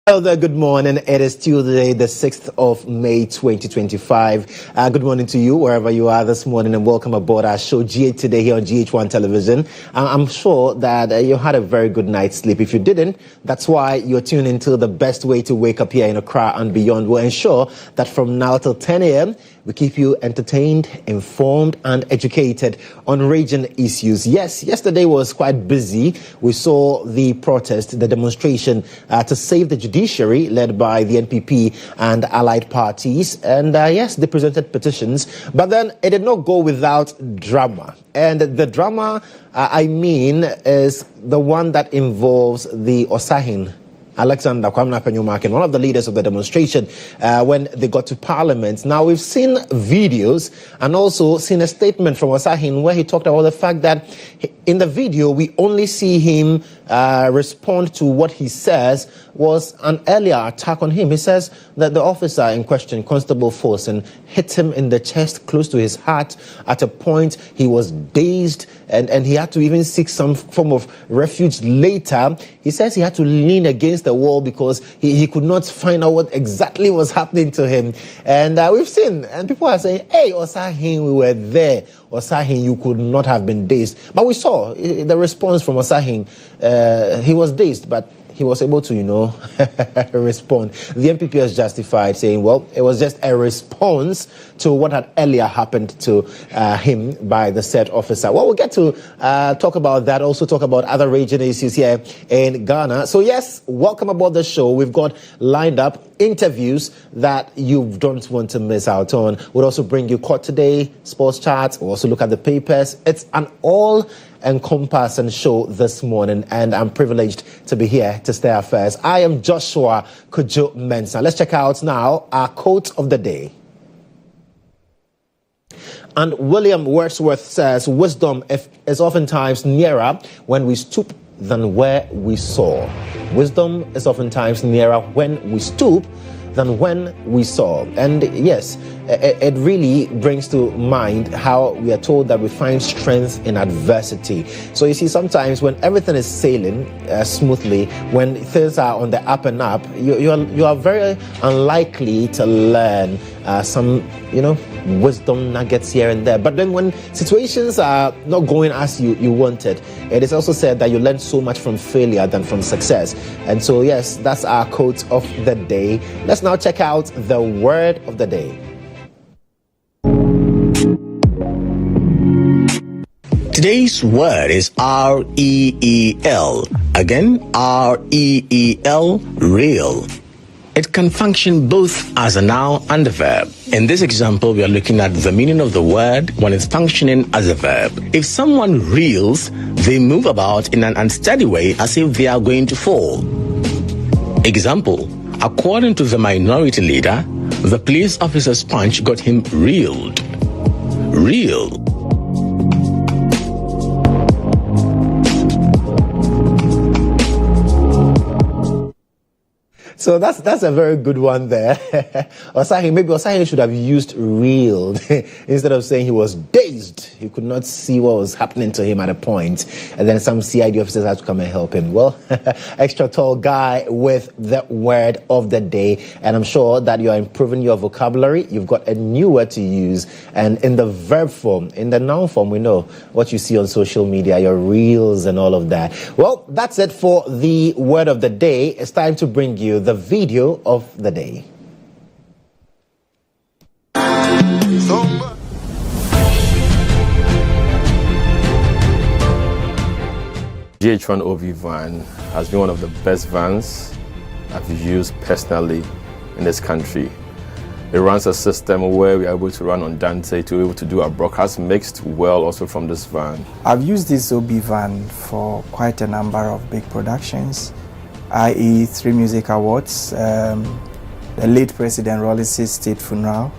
Hello there, good morning. It is Tuesday, the 6th of May, 2025. Good morning to you, wherever you are this morning, and welcome aboard our show, GH Today, here on GHOne Television. I'm sure that you had a very good night's sleep. If you didn't, that's why you're tuned into the best way to wake up here in Accra and beyond. We'll ensure that from now till 10 a.m., we keep you entertained, informed, and educated on region issues. Yes, yesterday was quite busy. We saw the protest, the demonstration to save the Judiciary, led by the NPP and allied parties. And yes, they presented petitions. But then it did not go without drama. And the drama, I mean, is the one that involves the Osahin, Alexander Kwamna Penyumakin, one of the leaders of the demonstration, when they got to Parliament. Now, we've seen videos and also seen a statement from Osahin where he talked about the fact that in the video, we only see him respond to what he says was an earlier attack on him. He says that the officer in question, Constable Forson, hit him in the chest close to his heart. At a point, he was dazed and he had to even seek some form of refuge later. He says he had to lean against the wall because he could not find out what exactly was happening to him. And we've seen, and people are saying, hey, Osahin, we were there. Osahin, you could not have been dazed. But we saw the response from Osahin. He was dazed, but he was able to, respond. The NPP has justified, saying, well, it was just a response to what had earlier happened to him by the said officer. Well, we'll get to talk about that, also talk about other regional issues here in Ghana. So, yes, welcome aboard the show. We've got lined up interviews that you don't want to miss out on. We'll also bring you Court Today, sports charts. We'll also look at the papers. It's an all-encompassing show this morning, and I'm privileged to be here to stay affairs. I am Joshua Kodjo Mensah. Let's check out now our quote of the day. And William Wordsworth says, wisdom is oftentimes nearer when we stoop than where we soar. Wisdom is oftentimes nearer when we stoop than when we saw. And yes, it really brings to mind how we are told that we find strength in adversity. So you see, sometimes when everything is sailing smoothly, when things are on the up and up, you are very unlikely to learn some, wisdom nuggets here and there. But then when situations are not going as you wanted, it is also said that you learn so much from failure than from success. And so, yes, that's our quote of the day. Let's now check out the word of the day. Today's word is R-E-E-L. Again, R-E-E-L, real. It can function both as a noun and a verb. In this example, we are looking at the meaning of the word when it's functioning as a verb. If someone reels, they move about in an unsteady way as if they are going to fall. Example, according to the minority leader, the police officer's punch got him reeled. Reel. So that's a very good one there. Osahin should have used reeled instead of saying he was dazed. He could not see what was happening to him at a point. And then some CID officers had to come and help him. Well, extra tall guy with the word of the day. And I'm sure that you are improving your vocabulary. You've got a new word to use. And in the verb form, in the noun form, we know what you see on social media, your reels and all of that. Well, that's it for the word of the day. It's time to bring you the video of the day. GHOne OV van has been one of the best vans I've used personally in this country. It runs a system where we are able to run on Dante to be able to do our broadcast mixed well also from this van. I've used this OB van for quite a number of big productions, i.e. 3 music awards, the late President Rollis' state funeral,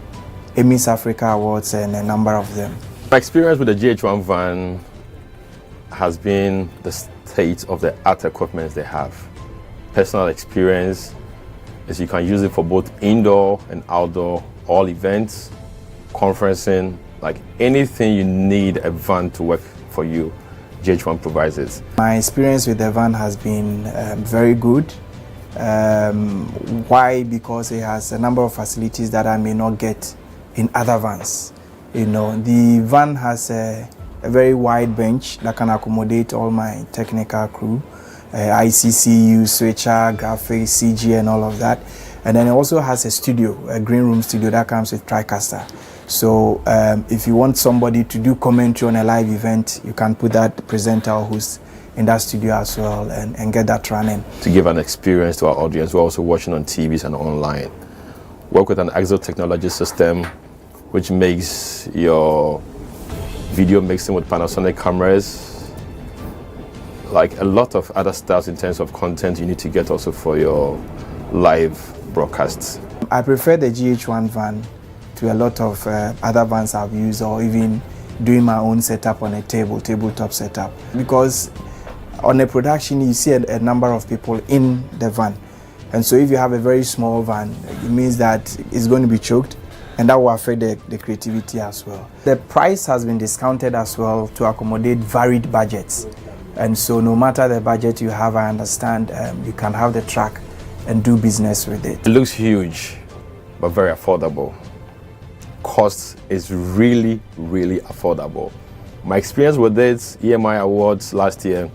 Miss Africa awards, and a number of them. My experience with the GHOne van has been the state of the art equipment they have. Personal experience is you can use it for both indoor and outdoor, all events, conferencing, like anything you need a van to work for you. GHOne provides it. My experience with the van has been very good. Why? Because it has a number of facilities that I may not get in other vans. You know, the van has a very wide bench that can accommodate all my technical crew, ICCU, switcher, graphics, CG, and all of that. And then it also has a studio, a green room studio that comes with TriCaster. So if you want somebody to do commentary on a live event, you can put that presenter who's in that studio as well and get that running. To give an experience to our audience who are also watching on TVs and online, work with an Exo technology system which makes your video mixing with Panasonic cameras, like a lot of other stuff in terms of content you need to get also for your live broadcasts. I prefer the GHOne van to a lot of other vans I've used, or even doing my own setup on a tabletop setup, because on a production you see a number of people in the van, and so if you have a very small van, it means that it's going to be choked, and that will affect the creativity as well. The price has been discounted as well to accommodate varied budgets, and so no matter the budget you have, I understand you can have the track and do business with it. It looks huge, but very affordable. Cost is really, really affordable. My experience with it, EMI Awards last year,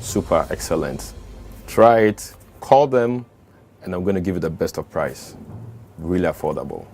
super excellent. Try it, call them, and I'm going to give you the best of price. Really affordable.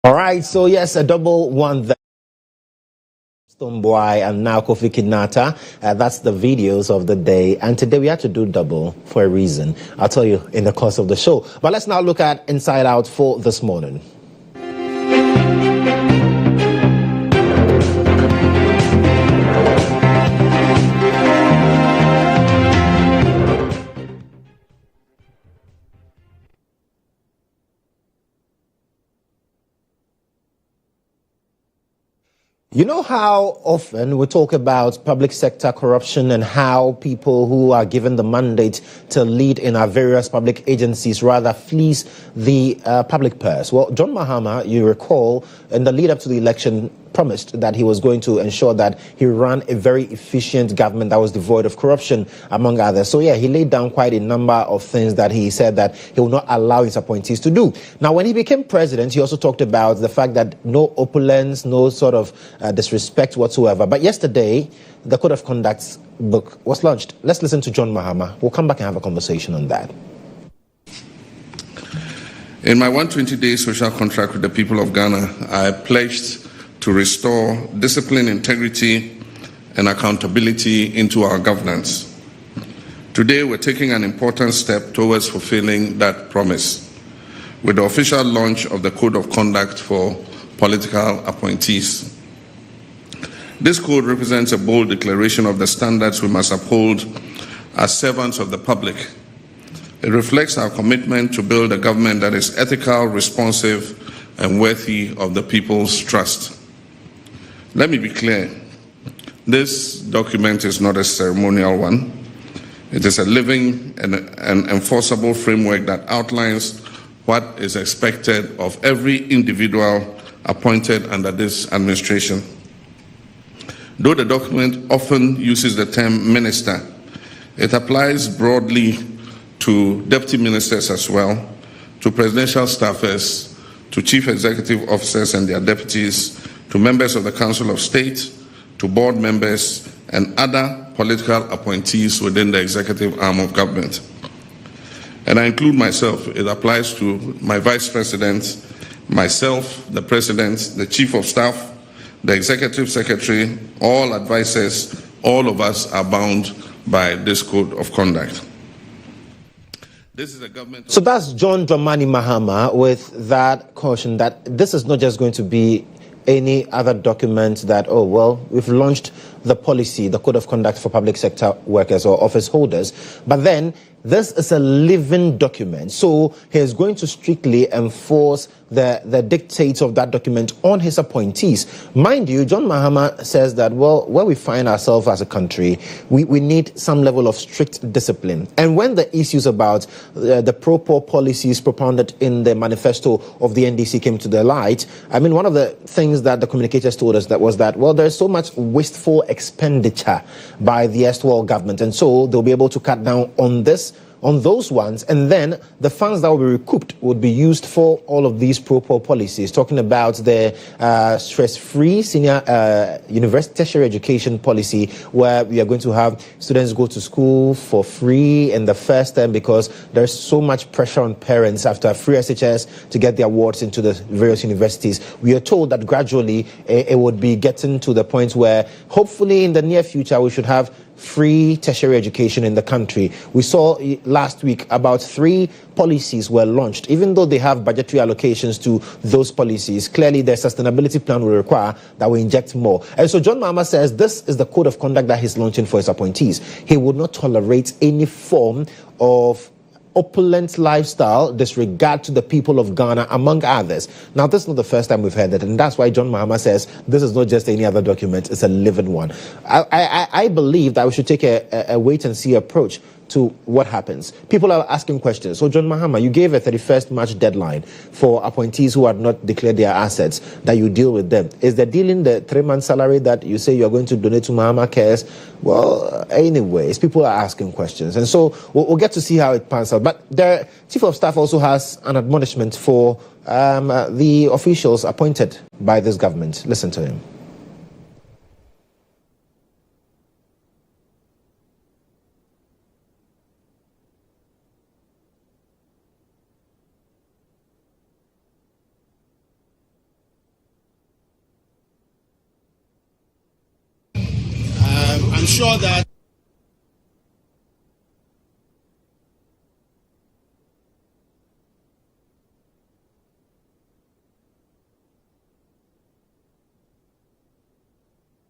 All right, so yes, a double one there. Stoneboy and now Kofi Kidnata. That's the videos of the day. And today we had to do double for a reason. I'll tell you in the course of the show. But let's now look at Inside Out for this morning. You know how often we talk about public sector corruption and how people who are given the mandate to lead in our various public agencies rather fleece the public purse? Well, GHOne Mahama, you recall, in the lead up to the election, promised that he was going to ensure that he ran a very efficient government that was devoid of corruption, among others. So, yeah, he laid down quite a number of things that he said that he will not allow his appointees to do. Now, when he became president, he also talked about the fact that no opulence, no sort of disrespect whatsoever. But yesterday, the Code of Conduct book was launched. Let's listen to GHOne Mahama. We'll come back and have a conversation on that. In my 120-day social contract with the people of Ghana, I pledged to restore discipline, integrity, and accountability into our governance. Today, we're taking an important step towards fulfilling that promise with the official launch of the Code of Conduct for political appointees. This code represents a bold declaration of the standards we must uphold as servants of the public. It reflects our commitment to build a government that is ethical, responsive, and worthy of the people's trust. Let me be clear. This document is not a ceremonial one. It is a living and enforceable framework that outlines what is expected of every individual appointed under this administration. Though the document often uses the term minister, it applies broadly to deputy ministers as well, to presidential staffers, to chief executive officers and their deputies, to members of the Council of State, to board members, and other political appointees within the executive arm of government. And I include myself. It applies to my vice president, myself, the president, the chief of staff, the executive secretary, all advisors. All of us are bound by this code of conduct. This is a government. So that's John Dramani Mahama with that caution that this is not just going to be any other document that, oh, well, we've launched the policy, the Code of Conduct for public sector workers or office holders, but then this is a living document. So he is going to strictly enforce the dictates of that document on his appointees. Mind you, GHOne Mahama says that, well, where we find ourselves as a country, we need some level of strict discipline. And when the issues about the pro-poor policies propounded in the manifesto of the NDC came to the light, I mean, one of the things that the communicators told us that was that, well, there's so much wasteful expenditure by the erstwhile government, and so they'll be able to cut down on those ones, and then the funds that will be recouped would be used for all of these pro-poor policies, talking about the stress-free senior university tertiary education policy, where we are going to have students go to school for free in the first term because there's so much pressure on parents after free SHS to get their awards into the various universities. We are told that gradually it would be getting to the point where hopefully in the near future we should have free tertiary education in the country. We saw last week about 3 policies were launched. Even though they have budgetary allocations to those policies, clearly their sustainability plan will require that we inject more. And so GHOne Mahama says this is the code of conduct that he's launching for his appointees. He would not tolerate any form of opulent lifestyle, disregard to the people of Ghana, among others. Now, this is not the first time we've heard it, and that's why GHOne Mahama says this is not just any other document, it's a living one. I believe that we should take a wait-and-see approach to what happens. People are asking questions. So, GHOne Mahama, you gave a 31st March deadline for appointees who had not declared their assets, that you deal with them. Is the dealing the 3-month salary that you say you're going to donate to Mahama Cares? Well, anyways, people are asking questions. And so we'll get to see how it pans out. But the Chief of Staff also has an admonishment for the officials appointed by this government. Listen to him. I'm sure that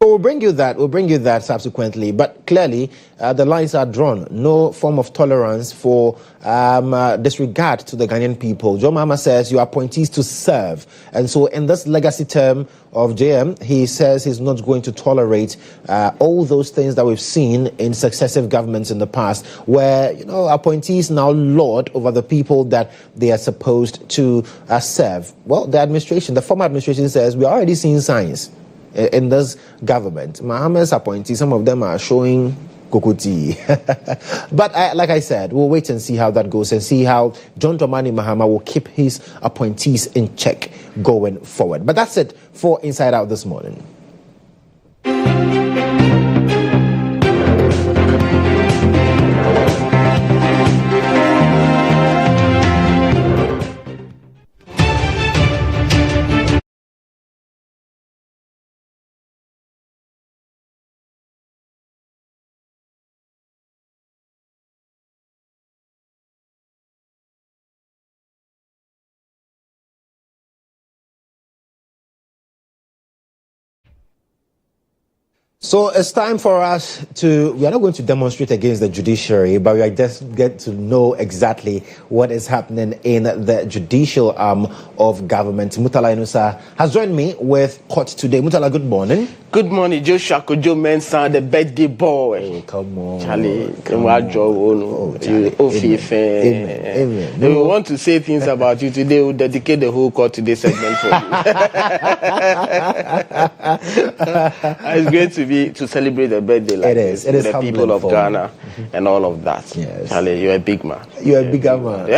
We'll bring you that. We'll bring you that subsequently. But clearly, the lines are drawn. No form of tolerance for disregard to the Ghanaian people. John Mahama says you are appointees to serve. And so in this legacy term of JM, he says he's not going to tolerate all those things that we've seen in successive governments in the past, where, appointees now lord over the people that they are supposed to serve. Well, the former administration says we are already seeing signs in this government. Mahama's appointees, some of them are showing Kokoti. But like I said, we'll wait and see how that goes and see how John Dramani Mahama will keep his appointees in check going forward. But that's it for Inside Out this morning. So it's time for us we are not going to demonstrate against the judiciary, but we are just get to know exactly what is happening in the judicial arm of government. Murtala Inusa has joined me with court today. Murtala, good morning. Good morning, Joshua Kodjo Mensah, the birthday boy. Oh, come on. Charlie, Amen. We want to say things about you today. We'll dedicate the whole court today segment for you. It's great to celebrate the birthday like this. It is the people of Ghana and all of that. Yes. Charlie, you're a big man. You're a bigger man.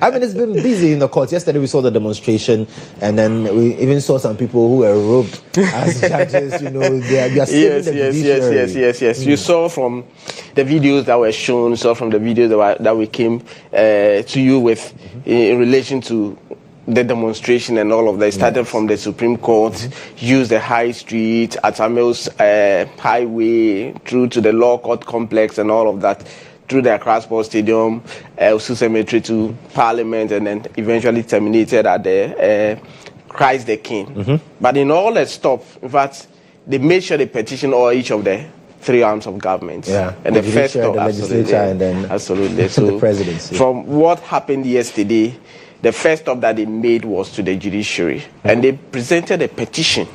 I mean, it's been busy in the court. Yesterday we saw the demonstration, and then we even saw some people who were robed as judges. They are saving the judiciary. Yes. You saw from the videos that were shown, saw from the videos that we came to you with in relation to the demonstration and all of that. It started from the Supreme Court, used the High Street, Atamils Highway, through to the Law Court Complex and all of that, through the Accra Sports Stadium, Usu Cemetery to Parliament, and then eventually terminated at the Christ the King. But in all that stop, in fact, they made sure they petitioned each of the three arms of government. And the first stop, the legislature, and then absolutely. So the presidency. From what happened yesterday, the first stop that they made was to the judiciary, and they presented a petition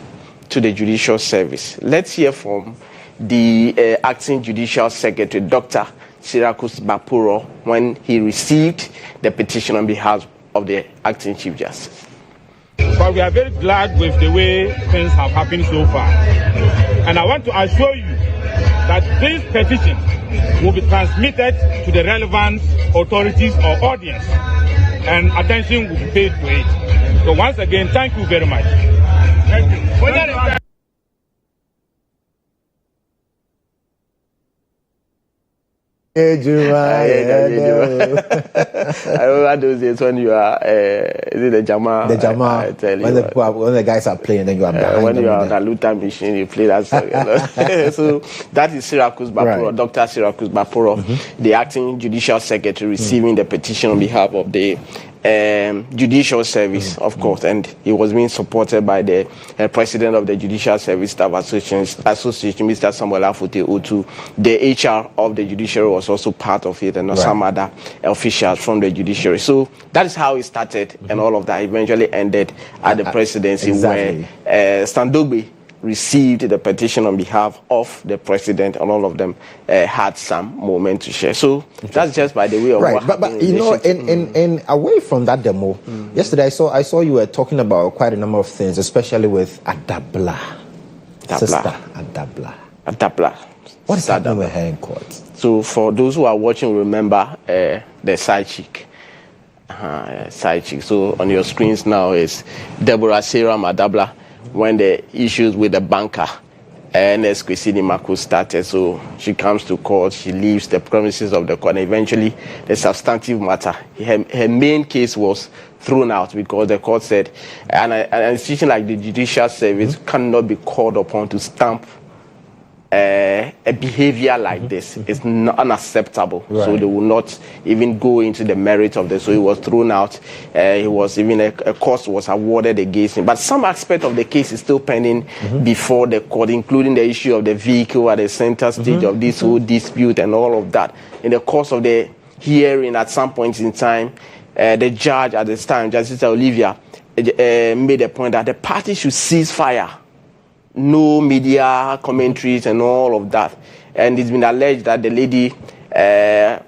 to the judicial service. Let's hear from the acting judicial secretary, Dr. Sirakus Bapuro, when he received the petition on behalf of the acting chief justice. But we are very glad with the way things have happened so far. And I want to assure you that this petition will be transmitted to the relevant authorities or audience, and attention will be paid to it. So once again, thank you very much. Thank you. I remember those days when you are, is it the Jama? The Jama, when the guys are playing, then you are behind when them. you are on a Luther machine, you play that song. So that is Sirakus Bapuro, Right. Dr. Sirakus Bapuro, the acting judicial secretary, receiving the petition on behalf of the judicial service, of course, and he was being supported by the president of the Judicial Service Staff Association, Mr. Samuel Afute Otu. The HR of the judiciary was also part of it, and some other officials from the judiciary. So that is how it started, and all of that eventually ended at the presidency, where Standogbe received the petition on behalf of the president, and all of them had some moment to share. So that's just by the way of what happened. But in away from that demo, yesterday I saw you were talking about quite a number of things, especially with Adabla. Sister Adabla. What is happening with her in court? So for those who are watching, remember the side chick. So on your screens now is Deborah Sarah Adabla, when the issues with the banker Ernest Kwesini Mako started. So she comes to court, she leaves the premises of the court, and eventually the substantive matter, her main case was thrown out because the court said an institution like the judicial service cannot be called upon to stamp a behavior like this is not unacceptable. Right. So they will not even go into the merit of this. So he was thrown out. He was even a cost was awarded against him. But some aspect of the case is still pending before the court, including the issue of the vehicle at the center stage of this whole dispute and all of that. In the course of the hearing, at some point in time, the judge at this time, Justice Olivia, made a point that the party should cease fire. No media commentaries and all of that. And it's been alleged that the lady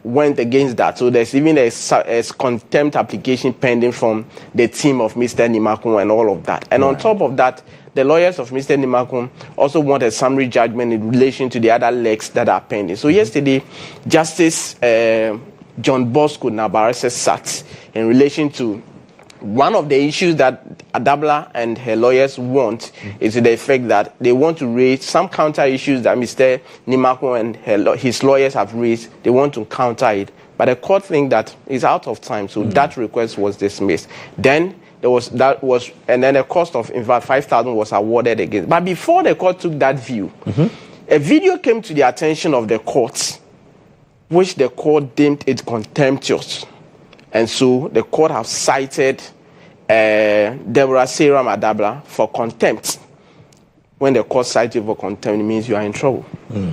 went against that. So there's even a contempt application pending from the team of Mr. Nimakun and all of that. And on top of that, the lawyers of Mr. Nimakun also want a summary judgment in relation to the other legs that are pending. So yesterday, Justice John Bosco Nabarese sat in relation to one of the issues that Adabla and her lawyers want is to the effect that they want to raise some counter issues that Mr. Nimakun and his lawyers have raised. They want to counter it. But the court thinks that it's out of time, so that request was dismissed. Then and then a cost of, in fact, 5,000 was awarded against. But before the court took that view, a video came to the attention of the court, which the court deemed it contemptuous. And so the court have cited Deborah Sarah Adabla for contempt. When the court cites you for contempt, it means you are in trouble.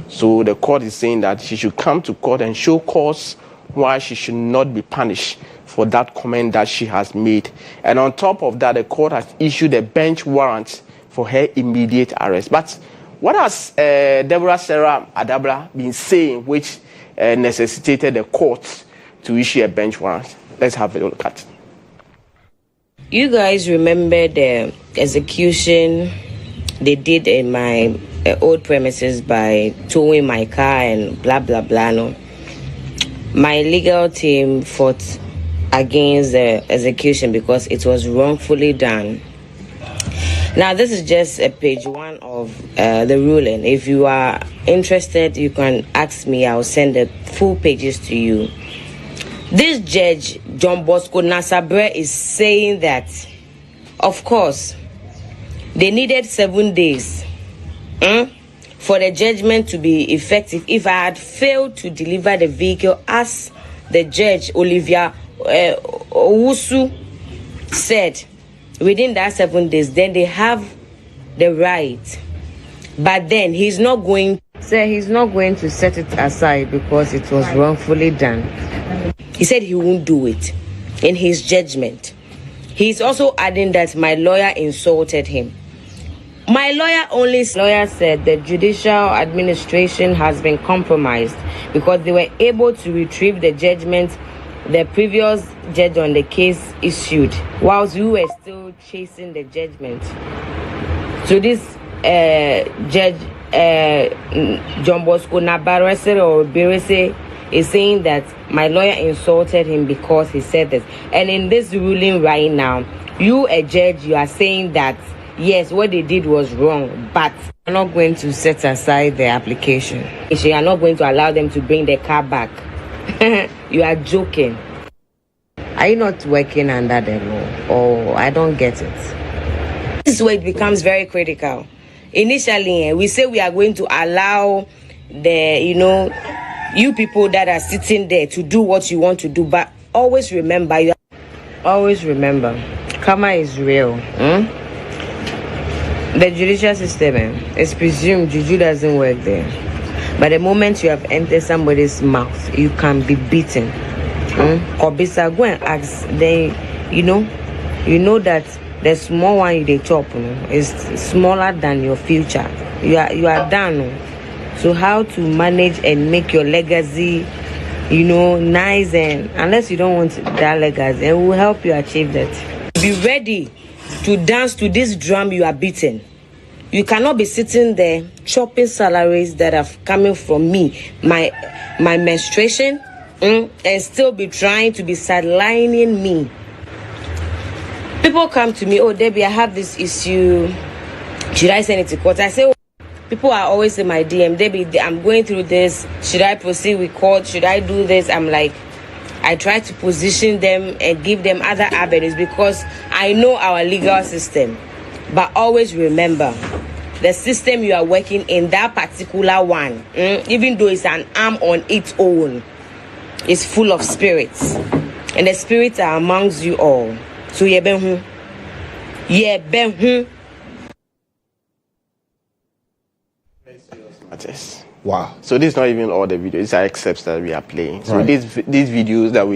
So the court is saying that she should come to court and show cause why she should not be punished for that comment that she has made. And on top of that, the court has issued a bench warrant for her immediate arrest. But what has Deborah Sarah Adabla been saying which necessitated the court to issue a bench warrant? Let's have a look at it. You guys remember the execution they did in my old premises by towing my car and blah, blah, blah. No? My legal team fought against the execution because it was wrongfully done. Now, this is just a page 1 of the ruling. If you are interested, you can ask me. I'll send the full pages to you. This judge, John Bosco Nasabre, is saying that, of course, they needed 7 days for the judgment to be effective. If I had failed to deliver the vehicle, as the judge, Olivia Owusu, said, within that 7 days, then they have the right. But then he's not going to set it aside because it was wrongfully done. He said he won't do it in his judgment. He's also adding that my lawyer insulted him. My lawyer said the judicial administration has been compromised because they were able to retrieve the judgment the previous judge on the case issued, whilst we were still chasing the judgment. So this judge, John Bosco Nabarese or Berese, is saying that my lawyer insulted him because he said this. And in this ruling right now, you, a judge, you are saying that, yes, what they did was wrong, but you're not going to set aside the application. You are not going to allow them to bring the car back. You are joking. Are you not working under the law? Oh, I don't get it. This is where it becomes very critical. Initially, we say we are going to allow you people that are sitting there to do what you want to do, but always remember, karma is real. The judicial system is presumed juju doesn't work there. But the moment you have entered somebody's mouth, you can be beaten. Or bisa go and ask, then you know that the small one they chop is smaller than your future. You are done. So how to manage and make your legacy, nice, and unless you don't want that legacy, and we'll help you achieve that. Be ready to dance to this drum you are beating. You cannot be sitting there chopping salaries that are coming from me, my menstruation, and still be trying to be sidelining me. People come to me, oh, Debbie, I have this issue. Should I send it to court? I say, people are always in my DM, Debbie, I'm going through this. Should I proceed with court? Should I do this? I'm like, I try to position them and give them other avenues because I know our legal system. But always remember, the system you are working in, that particular one, even though it's an arm on its own, is full of spirits, and the spirits are amongst you all. So Wow. So this is not even all the videos. These are excerpts that we are playing. So these videos that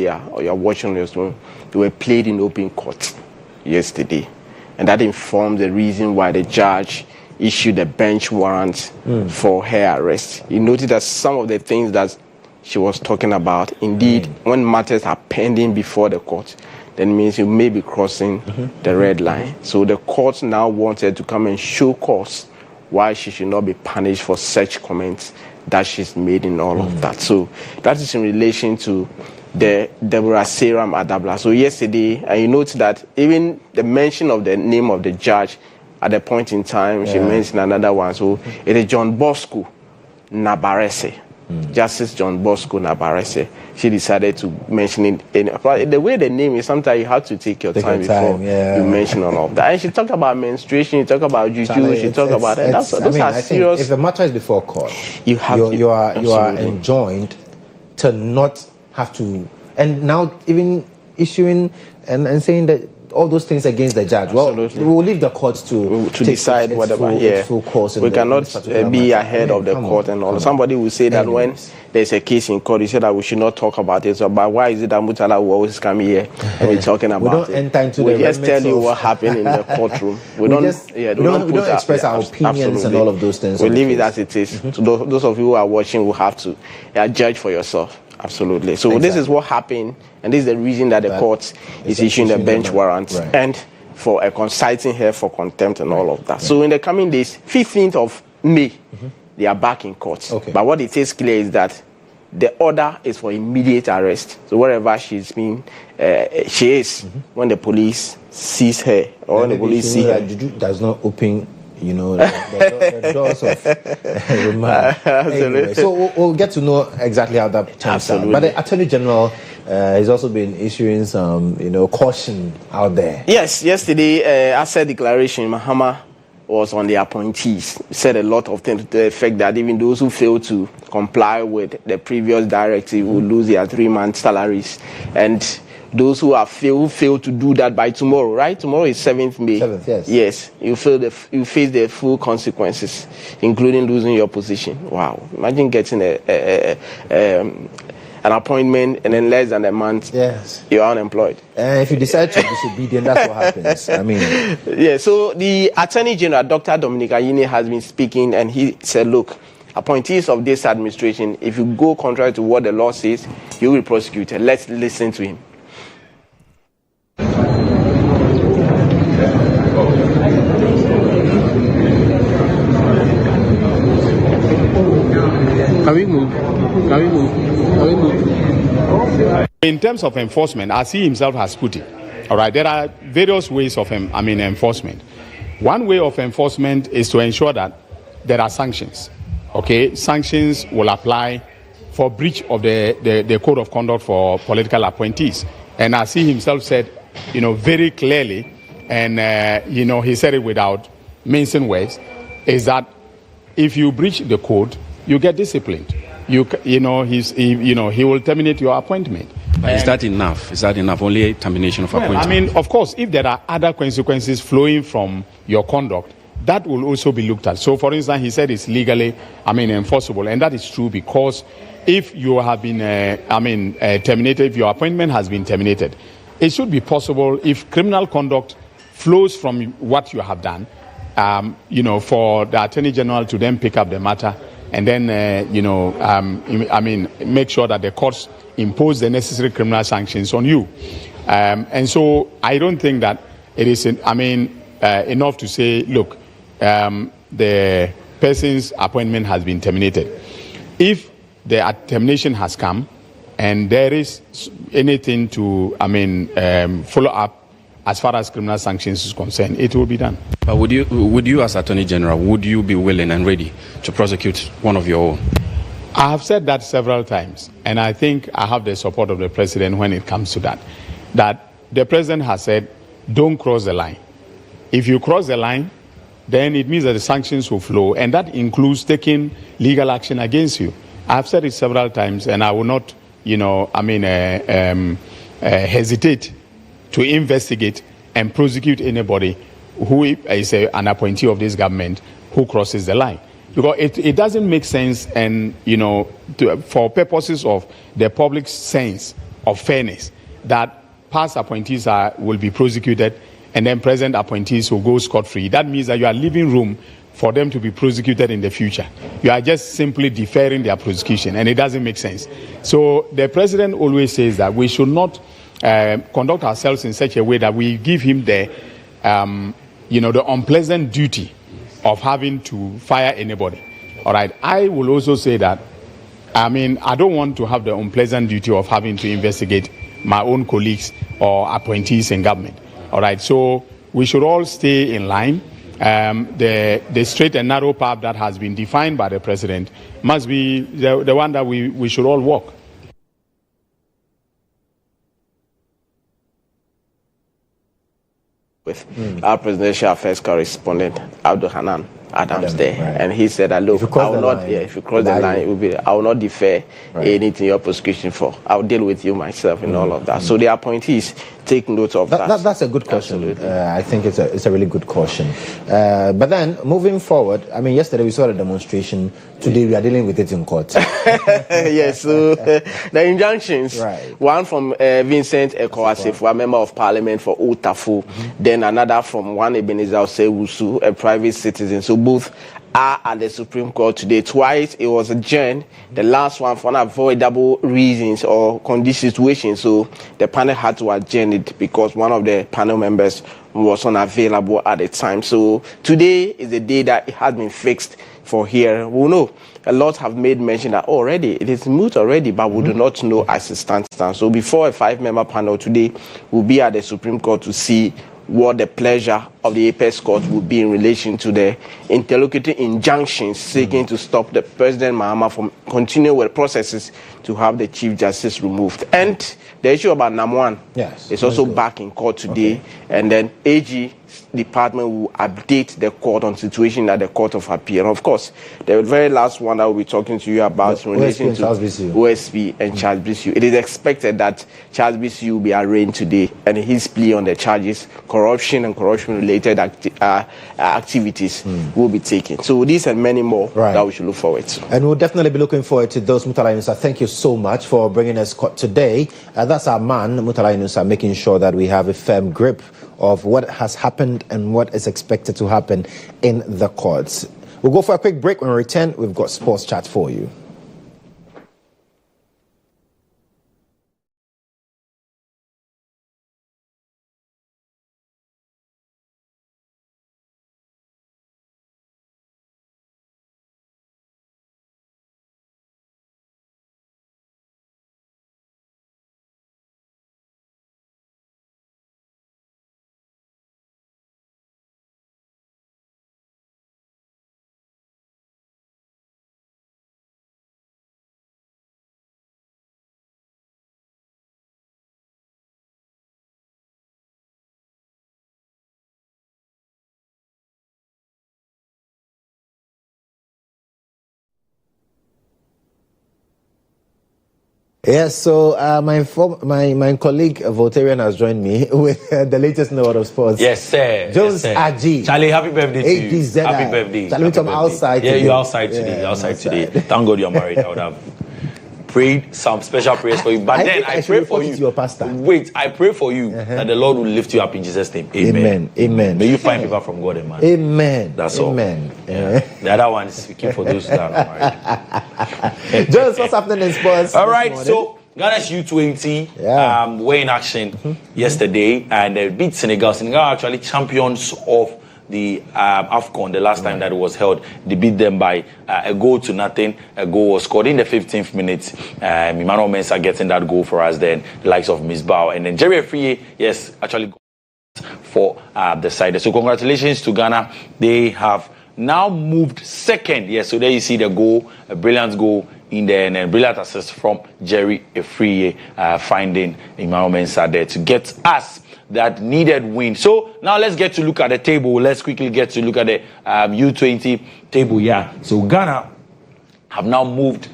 you're watching on your screen, they were played in open court yesterday, and that informed the reason why the judge issued a bench warrant for her arrest. You noted that some of the things that she was talking about, indeed, when matters are pending before the court, then means you may be crossing the red line. So the court now wanted to come and show cause why she should not be punished for such comments that she's made in all of that. So that is in relation to the Deborah Seram Adabla. So yesterday, and you note that even the mention of the name of the judge at the point in time, she mentioned another one. So it is John Bosco Nabarese. Justice John Bosco Nabarese. She decided to mention it. The way the name is, sometimes you have to take your time before you mention all of that. And she talked about menstruation, she talked about juju, she talked about it. Those are serious. If the matter is before court, you are enjoined to not have to, and now even issuing and saying that all those things against the judge. Absolutely. Well, we will leave the courts to decide whatever. Full course. We cannot be ahead of the court and all. Somebody will say that when there's a case in court, you say that we should not talk about it. So, but why is it that Mutala will always come here and we're talking about it? We just tell you what happened in the courtroom. We don't express our opinions and all of those things. We leave it as it is. So those of you who are watching will have to judge for yourself. Absolutely. So this is what happened, and this is the reason that the court is issuing the bench warrant and for citing her for contempt and all of that. So in the coming days, 15th of May, they are back in court. But what it is clear is that the order is for immediate arrest. So wherever she is, when the police sees her or when the police see her, does not open. The doors of remand. Anyway, so we'll get to know exactly how that turns out. But the Attorney General has also been issuing some, caution out there. Yes, yesterday, asset declaration, Mahama was on the appointees. He said a lot of things to the effect that even those who fail to comply with the previous directive will lose their 3-month salaries. And those who fail to do that by tomorrow, right? Tomorrow is 7th May. 7th, yes. Yes, you face the full consequences, including losing your position. Wow! Imagine getting an appointment and in less than a month, you're unemployed. If you decide to be disobedient, that's what happens. I mean, yeah. So the Attorney General, Dr. Dominic Ayine, has been speaking, and he said, "Look, appointees of this administration, if you go contrary to what the law says, you will be prosecuted." Let's listen to him. In terms of enforcement, as he himself has put it, all right, there are various ways of enforcement. One way of enforcement is to ensure that there are sanctions. Okay, sanctions will apply for breach of the code of conduct for political appointees. And as he himself said, very clearly, and he said it without mincing words, is that if you breach the code, you get disciplined. He will terminate your appointment. But is that enough? Is that enough? Only termination of appointment? I mean, of course, if there are other consequences flowing from your conduct, that will also be looked at. So, for instance, he said it's legally, enforceable, and that is true because if you have been, terminated, if your appointment has been terminated, it should be possible if criminal conduct flows from what you have done, for the Attorney General to then pick up the matter and then, make sure that the courts impose the necessary criminal sanctions on you. And so I don't think that it is, enough to say, look, the person's appointment has been terminated. If the termination has come and there is anything to, follow up as far as criminal sanctions is concerned, it will be done. But would you as Attorney General, would you be willing and ready to prosecute one of your own? I have said that several times, and I think I have the support of the President when it comes to that. That the President has said, don't cross the line. If you cross the line, then it means that the sanctions will flow, and that includes taking legal action against you. I've said it several times, and I will not, hesitate to investigate and prosecute anybody who is an appointee of this government who crosses the line. Because it doesn't make sense, and for purposes of the public's sense of fairness, that past appointees will be prosecuted and then present appointees will go scot-free. That means that you are leaving room for them to be prosecuted in the future. You are just simply deferring their prosecution, and it doesn't make sense. So the president always says that we should not conduct ourselves in such a way that we give him the unpleasant duty of having to fire anybody. All right. I will also say that, I don't want to have the unpleasant duty of having to investigate my own colleagues or appointees in government. All right. So we should all stay in line. The straight and narrow path that has been defined by the president must be the one that we should all walk. With our presidential affairs correspondent, Abdul Hanan Adams there, right. And he said that, look, I will not, if you cross the line, it will be, I will not defer anything you're prosecution for. I'll deal with you myself and all of that. So the appointees take note of that. That's a good question. I think it's a really good question. But then, moving forward, yesterday we saw the demonstration. Today we are dealing with it in court. Yes, so the injunctions, one from Vincent Ekoasif, a member of parliament for Otafu, then another from one Ebenezer Osewusu, a private citizen. So both are at the Supreme Court today. Twice it was adjourned. The last one for unavoidable reasons or condition situations. So the panel had to adjourn it because one of the panel members was unavailable at the time. So today is the day that it has been fixed for here. We know a lot have made mention that already it is moot already, but we do not know as it stands. So before a 5-member panel today will be at the Supreme Court to see what the pleasure of the Apex Court would be in relation to the interlocutory injunctions seeking to stop the President Mahama from continuing with processes to have the Chief Justice removed. And the issue about Namwan is also back in court today, and then AG department will update the court on situation at the Court of Appeal. Of course, the very last one that we'll be talking to you about in relation to OSP and Charles Bisu. It is expected that Charles Bisu will be arraigned today, and his plea on the charges, corruption and corruption-related activities will be taken. So these and many more that we should look forward to. And we'll definitely be looking forward to those. Murtala Yunusa, thank you so much for bringing us today. That's our man, Murtala Yunusa, making sure that we have a firm grip of what has happened and what is expected to happen in the courts. We'll go for a quick break. When we return, we've got sports chat for you. Yes, so my colleague Voltarian has joined me with the latest note of sports. Yes, sir. Jones Aji. Charlie, happy birthday to you. Happy birthday. Charlie, I'm outside today. Yeah, you're outside today. You're outside today. Thank God you're married. I would have prayed some special prayers for you. But then I pray for you. Your pastor. Wait, I pray for you that the Lord will lift you up in Jesus' name. Amen. Amen. May you find favor from God and man. Amen. That's all. Amen. Yeah. The other one is speaking for those that are married. Jones, what's happening in sports? All right, so Ghana's U20 were in action yesterday and they beat Senegal. Senegal are actually champions of the AFCON the last time that it was held. They beat them by a goal to nothing. A goal was scored in the 15th minute. Emmanuel Mensah getting that goal for us then, the likes of Miss Bao. And then Jerry Afriye, actually for the side. So congratulations to Ghana. They have now moved second. Yes, so there you see the goal, a brilliant goal in there, and a brilliant assist from Jerry Afriye, finding Emmanuel Mensah there to get us that needed win. So now let's get to look at the table. Let's quickly get to look at the U20 table. Yeah. So Ghana have now moved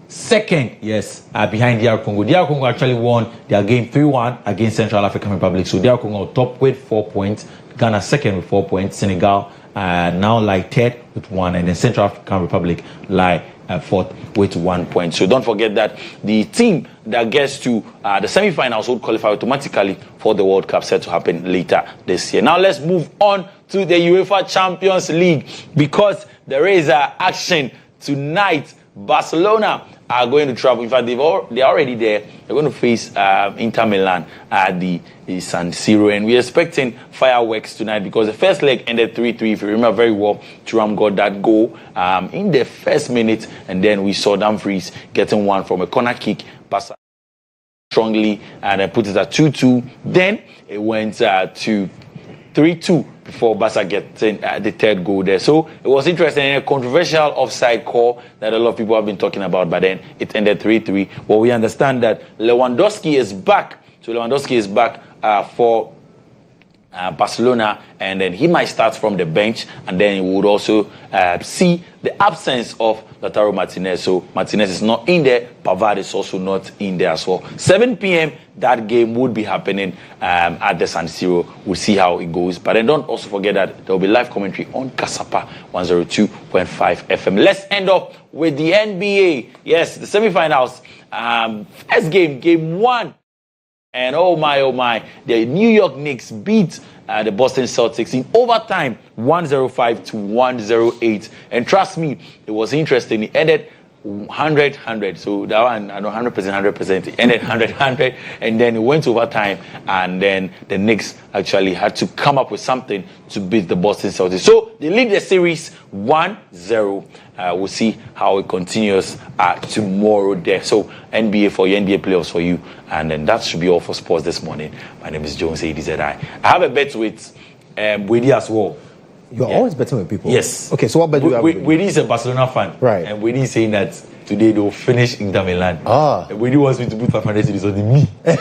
second, behind DR Congo. DR Congo actually won their game 3-1 against Central African Republic. So DR Congo top with 4 points. Ghana second with 4 points. Senegal now lie third with 1, and then Central African Republic lie fourth with 1 point. So don't forget that the team that gets to the semi-finals will qualify automatically for the World Cup set to happen later this year. Now let's move on to the UEFA Champions League, because there is action tonight. Barcelona are going to travel. In fact, they're already there. They're going to face Inter Milan at the San Siro, and we're expecting fireworks tonight because the first leg ended 3-3. If you remember very well, Thuram got that goal in the first minute, and then we saw Dumfries getting one from a corner kick. Barca strongly and then put it at 2-2. Then it went to 3-2 before Barca getting the third goal there. So it was interesting, a controversial offside call that a lot of people have been talking about, but then it ended 3-3. Well, we understand that Lewandowski is back. So Lewandowski is back for Barcelona, and then he might start from the bench, and then you would also see the absence of Lautaro Martinez. So Martinez is not in there. Pavard is also not in there as well. 7 p.m. that game would be happening at the San Siro. We'll see how it goes. But then don't also forget that there will be live commentary on Kasapa 102.5 FM. Let's end up with the NBA. Yes, the semifinals. First game, game 1. And oh my, the New York Knicks beat the Boston Celtics in overtime, 105-108. And trust me, it was interesting. It ended 100-100. So that one, I know 100%. It ended 100-100, and then it went to overtime, and then the Knicks actually had to come up with something to beat the Boston Celtics. So they lead the series 1-0. We'll see how it continues tomorrow there. So NBA for you, NBA playoffs for you. And then that should be all for sports this morning. My name is Jones ADZI. I have a bet with Wedi as well. You're always betting with people? Yes. Okay, so what bet do you have? Wedi is a Barcelona fan. Right. And Wedi is saying that today they'll finish Inter Milan. And Wedi wants me to put 500 cities on me. All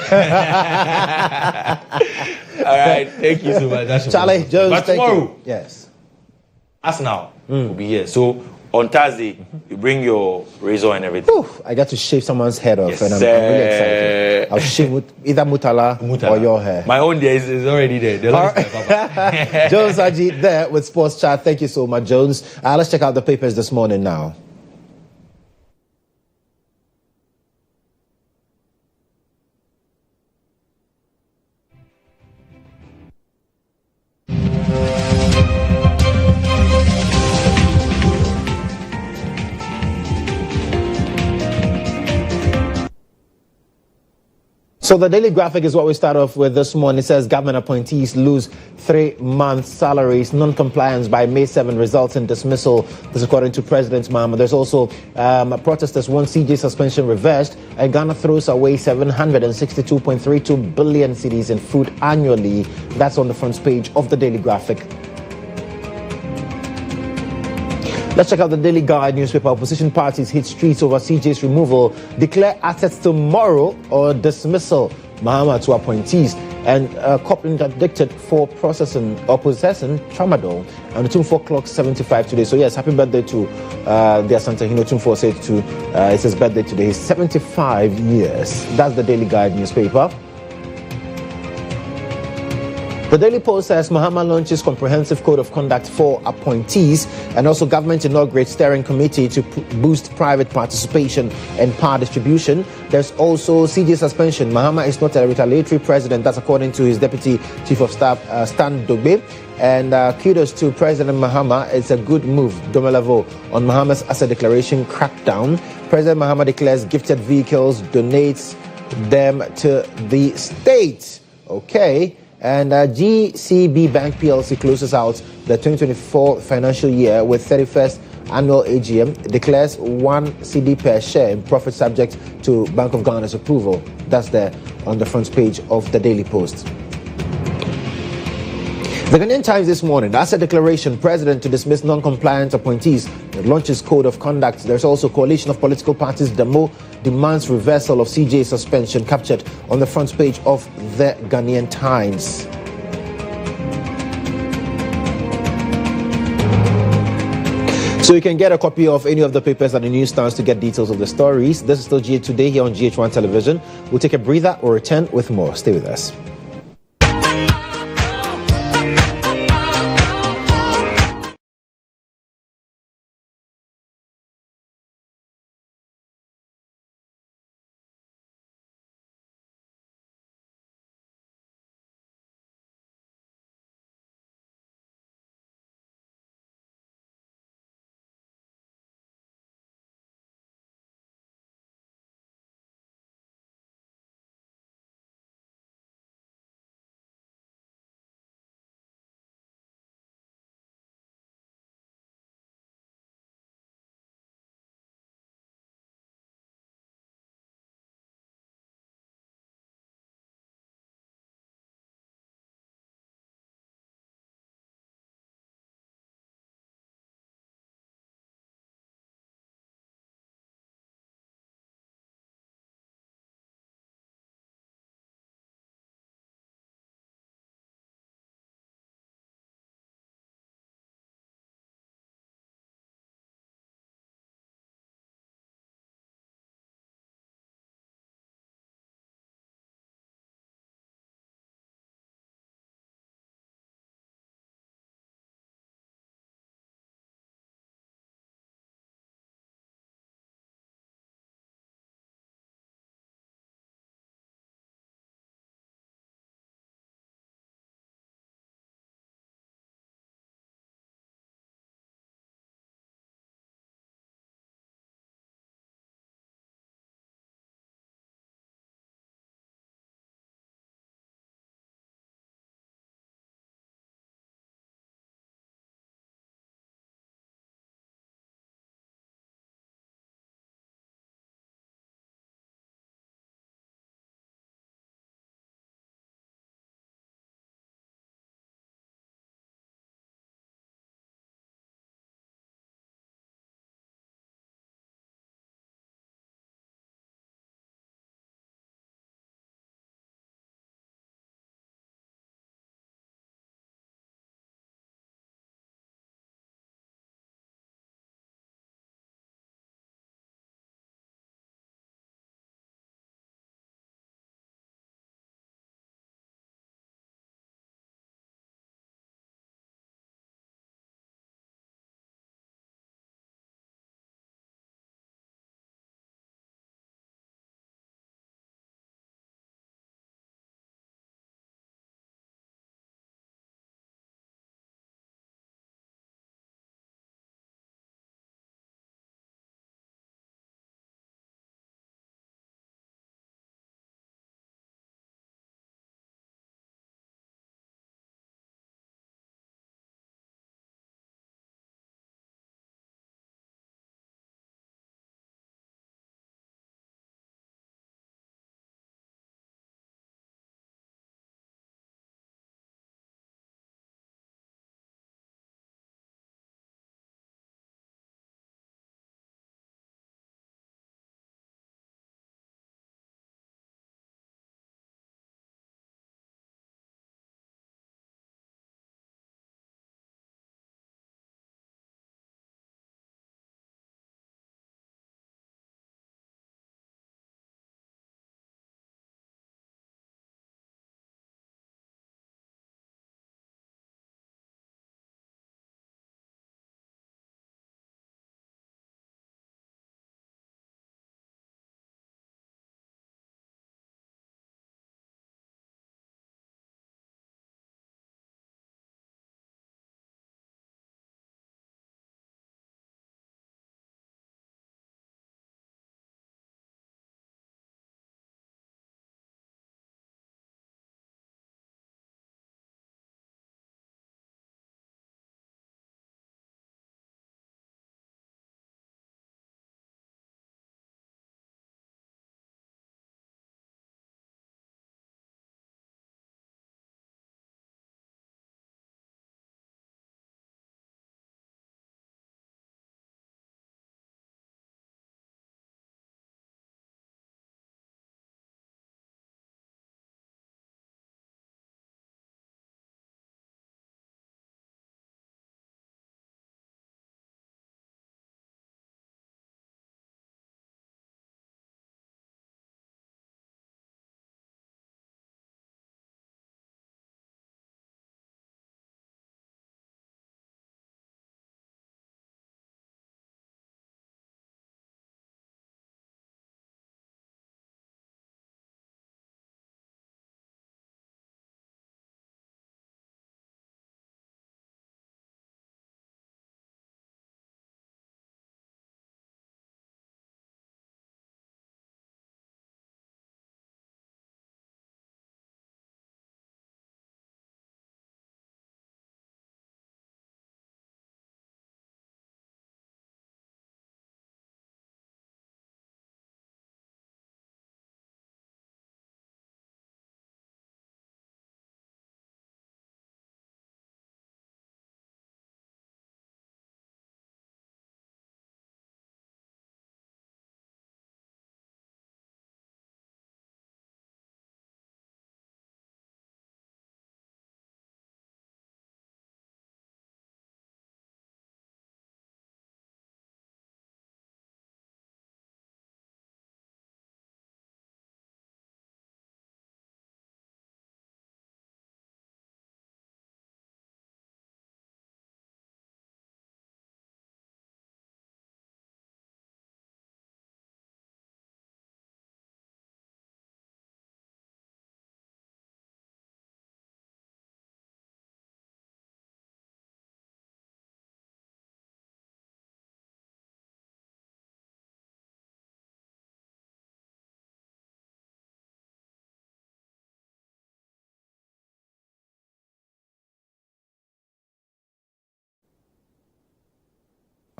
right, thank you so much. Charlie, Jones, but tomorrow, yes, Arsenal will be here. So on Thursday, you bring your razor and everything. Ooh, I got to shave someone's head off, Yes, and I'm really excited. I'll shave either Mutala or your hair. My own there is already there. Jones Ajit there with Sports Chat. Thank you so much, Jones. Let's check out the papers this morning now. So the daily graphic is what we start off with this morning. It says government appointees lose 3 months' salaries. Non-compliance by May 7 results in dismissal. This is according to President Mahama. There's also protesters want CJ suspension reversed. And Ghana throws away 762.32 billion cedis in food annually. That's on the front page of the daily graphic. Let's check out the Daily Guide newspaper. Opposition parties hit streets over CJ's removal. Declare assets tomorrow or dismissal. Mahama to appointees. And couple interdicted for processing or possessing tramadol. And the Tumfor clocks 75 today. So yes, happy birthday to the Asantehino Tumfor said it's his birthday today. He's 75 years. That's the Daily Guide newspaper. The Daily Post says Mahama launches comprehensive code of conduct for appointees, and also government inaugurates steering committee to boost private participation and power distribution. There's also CJ suspension. Mahama is not a retaliatory president. That's according to his deputy chief of staff, Stan Dogbe. And kudos to President Mahama. It's a good move. Domelavo on Mahama's asset declaration crackdown. President Mahama declares gifted vehicles, donates them to the state. Okay. And GCB Bank PLC closes out the 2024 financial year with 31st annual AGM, declares 1 CD per share in profit subject to Bank of Ghana's approval. That's there on the front page of the Daily Post. The Ghanaian Times this morning, that's a declaration, President to dismiss non-compliant appointees. It launches code of conduct. There's also coalition of political parties, DEMO, demands reversal of CJ suspension, captured on the front page of the Ghanaian Times. So you can get a copy of any of the papers at the newsstands to get details of the stories. This is still GH Today here on GH1 Television. We'll take a breather or return with more. Stay with us.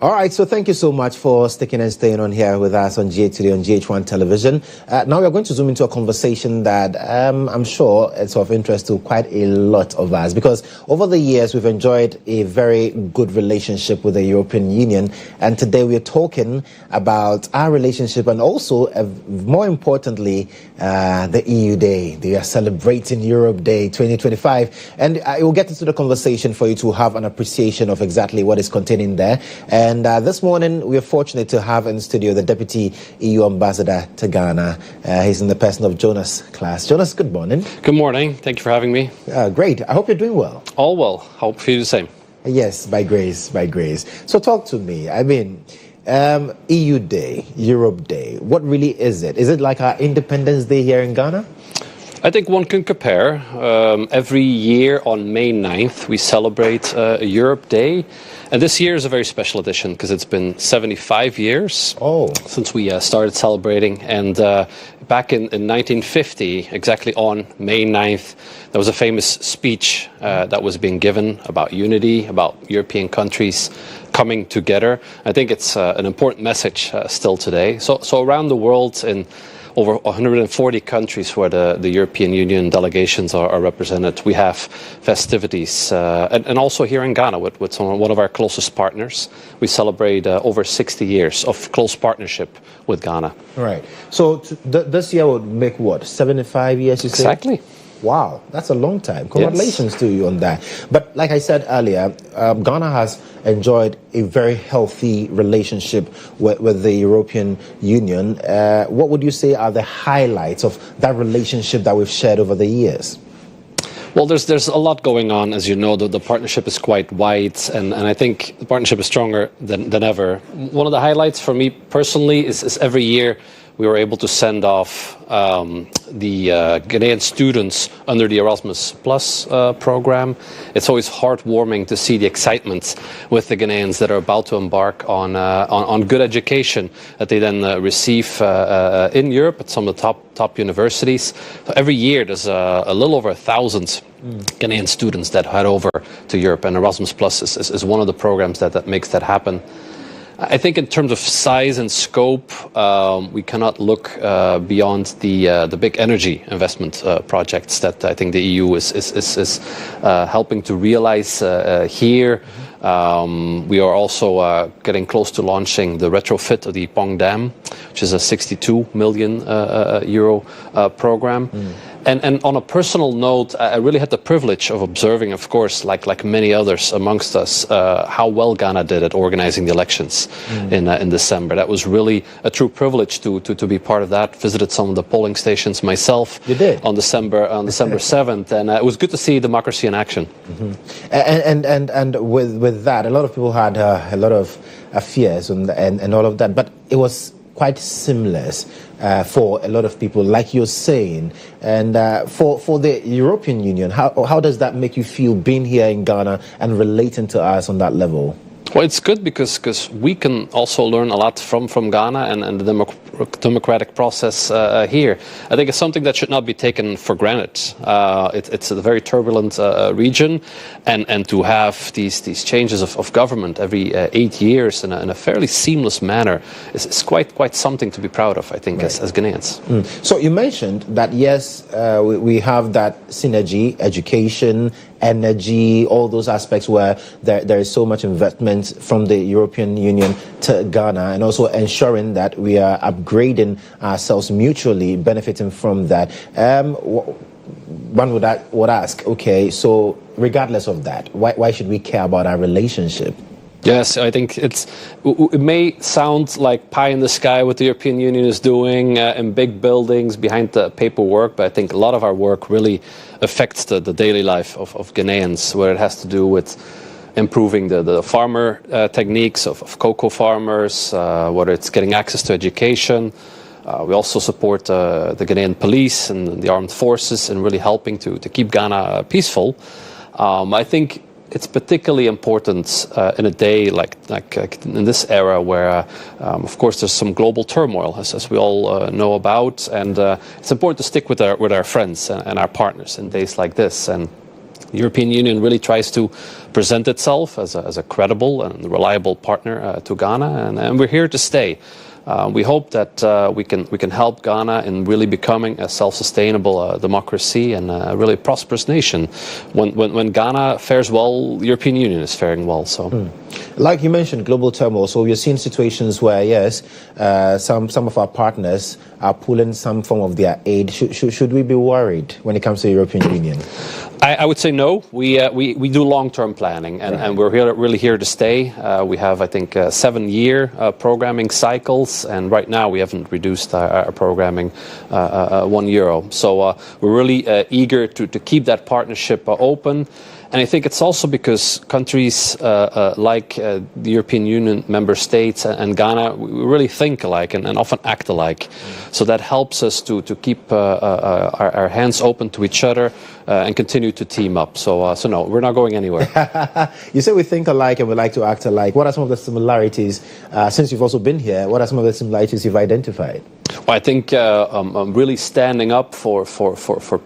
All right, so thank you so much for sticking and staying on here with us on GH today on GH1 television. Now we're going to zoom into a conversation that I'm sure it's of interest to quite a lot of us, because over the years we've enjoyed a very good relationship with the European Union, and today we're talking about our relationship and also, more importantly, the EU Day. They are celebrating Europe Day 2025, and I will get into the conversation for you to have an appreciation of exactly what is contained in there. And this morning, we are fortunate to have in studio the Deputy EU Ambassador to Ghana. He's in the person of Jonas Claes. Jonas, good morning. Good morning. Thank you for having me. Great. I hope you're doing well. All well. Hope you do the same. Yes, by grace, by grace. So talk to me. I mean, EU Day, Europe Day, what really is it? Is it like our Independence Day here in Ghana? I think one can compare. Every year on May 9th, we celebrate Europe Day. And this year is a very special edition because it's been 75 years since we started celebrating. And back in 1950, exactly on May 9th, there was a famous speech that was being given about unity, about European countries coming together. I think it's an important message still today. So around the world, in over 140 countries where the European Union delegations are represented, we have festivities. And also here in Ghana with one of our closest partners, we celebrate over 60 years of close partnership with Ghana. Right. So this year would make what, 75 years, you say? Exactly. Wow, that's a long time. Congratulations to you on that. But like I said earlier, Ghana has enjoyed a very healthy relationship with the European Union. What would you say are the highlights of that relationship that we've shared over the years? Well, there's a lot going on, as you know. The partnership is quite wide, and I think the partnership is stronger than ever. One of the highlights for me personally is every year we were able to send off the Ghanaian students under the Erasmus Plus program. It's always heartwarming to see the excitement with the Ghanaians that are about to embark on good education that they then receive in Europe at some of the top universities. So every year there's a little over 1,000 Ghanaian students that head over to Europe, and Erasmus Plus is one of the programs that makes that happen. I think in terms of size and scope, we cannot look beyond the big energy investment projects that I think the EU is helping to realize here. We are also getting close to launching the retrofit of the Pong Dam, which is a 62 million euro program. And on a personal note, I really had the privilege of observing, of course, like many others amongst us, how well Ghana did at organizing the elections in December. That was really a true privilege to be part of that. Visited some of the polling stations myself. You did? On December 7th, and it was good to see democracy in action. And with that, a lot of people had a lot of fears and all of that, but it was quite seamless for a lot of people, like you're saying. And for the European Union, how does that make you feel being here in Ghana and relating to us on that level? Well, it's good because we can also learn a lot from Ghana and the democratic process here. I think it's something that should not be taken for granted. It's a very turbulent region, and to have these changes of government every 8 years in a fairly seamless manner is quite something to be proud of, I think, as Ghanaians. So you mentioned that, yes, we have that synergy, education, energy, all those aspects where there is so much investment from the European Union to Ghana, and also ensuring that we are upgrading ourselves mutually, benefiting from that. One would ask, okay, so regardless of that, why should we care about our relationship? Yes, I think it may sound like pie in the sky what the European Union is doing in big buildings behind the paperwork, but I think a lot of our work really affects the daily life of Ghanaians, where it has to do with improving the farmer techniques of cocoa farmers, whether it's getting access to education. We also support the Ghanaian police and the armed forces in really helping to keep Ghana peaceful. I think it's particularly important in a day like in this era where, of course, there's some global turmoil, as we all know about, and it's important to stick with our friends and our partners in days like this. And The European Union really tries to present itself as a credible and reliable partner to Ghana, and we're here to stay. We hope that we can help Ghana in really becoming a self-sustainable democracy and a really prosperous nation. When Ghana fares well, the European Union is faring well. So, like you mentioned, global turmoil. So we're seeing situations where yes, some of our partners are pulling some form of their aid. Should we be worried when it comes to the European Union? I would say no. We do long-term planning, and we're really here to stay. We have, I think, 7-year programming cycles, and right now we haven't reduced our programming €1. So we're really eager to keep that partnership open. And I think it's also because countries like the European Union member states and Ghana we really think alike and often act alike. So that helps us to keep our hands open to each other and continue to team up. So no, we're not going anywhere. You say we think alike and we like to act alike. What are some of the similarities, since you've also been here, what are some of the similarities you've identified? Well, I think really standing up for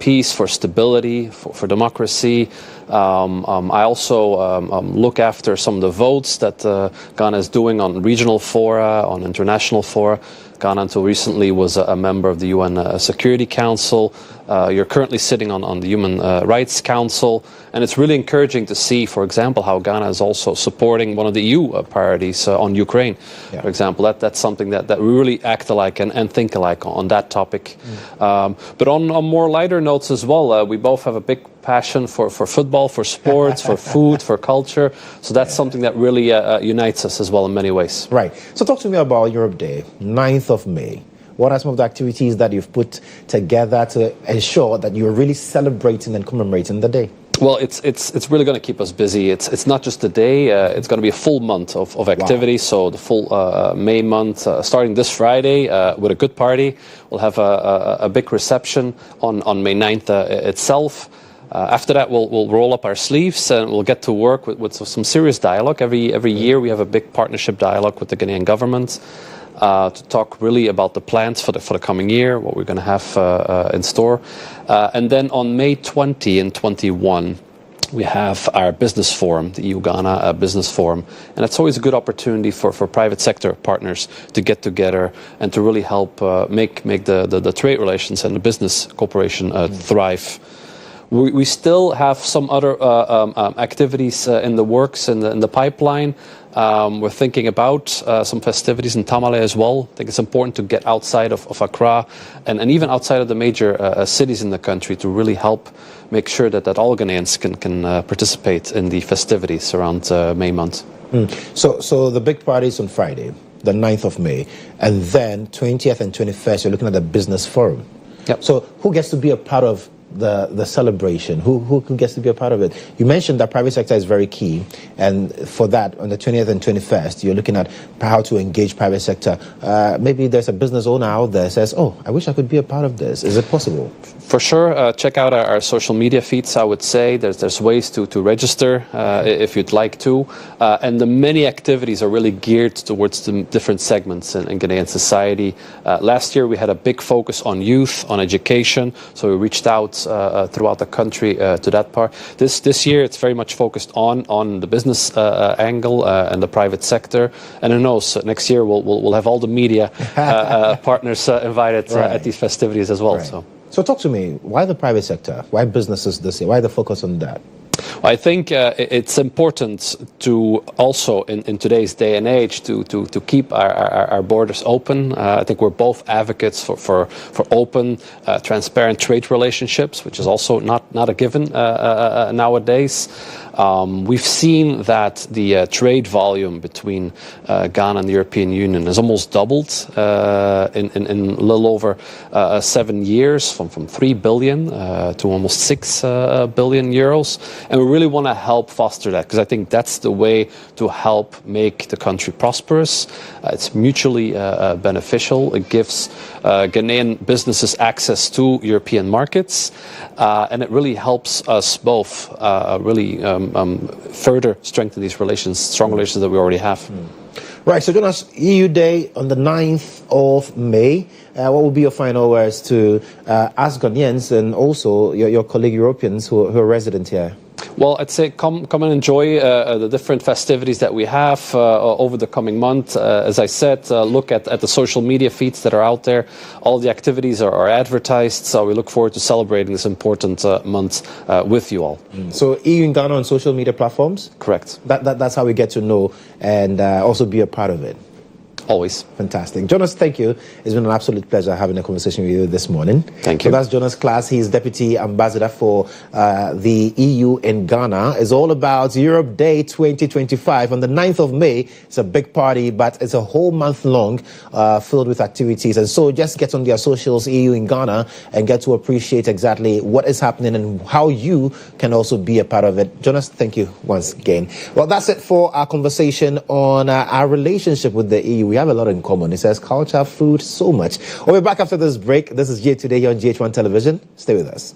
peace, for stability, for democracy. I also look after some of the votes that Ghana is doing on regional fora, on international fora. Ghana until recently was a member of the UN Security Council. You're currently sitting on the Human Rights Council. And it's really encouraging to see, for example, how Ghana is also supporting one of the EU priorities on Ukraine. For example, that's something that we really act alike and think alike on that topic. But on more lighter notes as well, we both have a big passion for football, for sports, for food, for culture. So that's something that really unites us as well in many ways. Right. So talk to me about Europe Day, 9th of May. What are some of the activities that you've put together to ensure that you're really celebrating and commemorating the day? Well, it's really going to keep us busy. It's not just a day. It's going to be a full month of activity. Wow. So the full May month, starting this Friday with a good party. We'll have a big reception on May 9th itself. After that, we'll roll up our sleeves and we'll get to work with some serious dialogue. Every year we have a big partnership dialogue with the Ghanaian government to talk really about the plans for the coming year, what we're going to have in store. And then on May 20 and 21, we have our business forum, the EU-Ghana Business Forum. And it's always a good opportunity for private sector partners to get together and to really help make the trade relations and the business cooperation thrive. We still have some other activities in the works, in the pipeline. We're thinking about some festivities in Tamale as well. I think it's important to get outside of Accra and even outside of the major cities in the country to really help make sure that all Ghanaians can participate in the festivities around May month. So the big party is on Friday, the 9th of May, and then 20th and 21st, you're looking at the business forum. Yep. So who gets to be a part of the celebration? Who gets to be a part of it? You mentioned that private sector is very key, and for that, on the 20th and 21st, you're looking at how to engage private sector. Maybe there's a business owner out there says, oh, I wish I could be a part of this. Is it possible? For sure. Check out our social media feeds, I would say. There's ways to register if you'd like to. And the many activities are really geared towards the different segments in Ghanaian society. Last year, we had a big focus on youth, on education. So we reached out throughout the country to that part. This year, it's very much focused on the business angle and the private sector. And who knows, next year we'll have all the media partners invited at these festivities as well. Right. So talk to me, why the private sector? Why businesses this year? Why the focus on that? I think it's important to also in today's day and age to keep our borders open. I think we're both advocates for open, transparent trade relationships, which is also not a given nowadays. We've seen that the trade volume between Ghana and the European Union has almost doubled in a little over 7 years, from 3 billion to almost 6 billion euros. And we really want to help foster that, because I think that's the way to help make the country prosperous. It's mutually beneficial. It gives Ghanaian businesses access to European markets, and it really helps us both further strengthen these relations, strong relations that we already have. Right, so join us EU Day on the 9th of May. What will be your final words to us Ghanaians and also your colleague Europeans who are resident here? Well, I'd say come and enjoy the different festivities that we have over the coming month. As I said, look at the social media feeds that are out there. All the activities are advertised, so we look forward to celebrating this important month with you all. So EU in Ghana on social media platforms? Correct. That's how we get to know and also be a part of it. Always. Fantastic. Jonas, thank you. It's been an absolute pleasure having a conversation with you this morning. Thank you. So that's Jonas Claes. He is Deputy Ambassador for the EU in Ghana. It's all about Europe Day 2025 on the 9th of May. It's a big party, but it's a whole month long filled with activities. And so just get on their socials, EU in Ghana, and get to appreciate exactly what is happening and how you can also be a part of it. Jonas, thank you once again. Well, that's it for our conversation on our relationship with the EU. We have a lot in common. It says culture, food, so much. We'll be back after this break. This is Jay Today here on GHOne Television. Stay with us.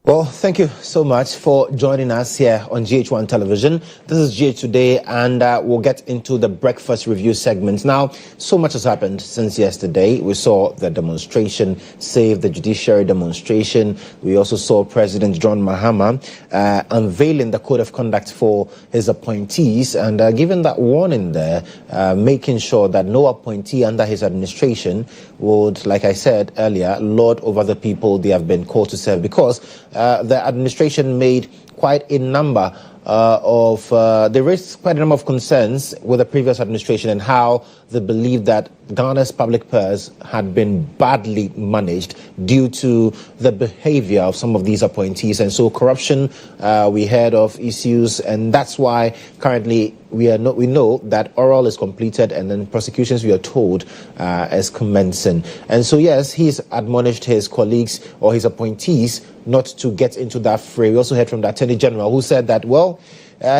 Well, thank you so much for joining us here on GHOne Television. This is GH Today, and we'll get into the breakfast review segment. Now, so much has happened since yesterday. We saw the demonstration, Save the Judiciary demonstration. We also saw President John Mahama unveiling the code of conduct for his appointees and giving that warning there, making sure that no appointee under his administration would, like I said earlier, lord over the people they have been called to serve, because the administration made quite a number they raised quite a number of concerns with the previous administration and how they believed that Ghana's public purse had been badly managed due to the behavior of some of these appointees. And so corruption, we heard of issues, and that's why currently we know that oral is completed and then prosecutions, we are told, is commencing. And so, yes, he's admonished his colleagues or his appointees not to get into that fray. We also heard from the Attorney General, who said that, well,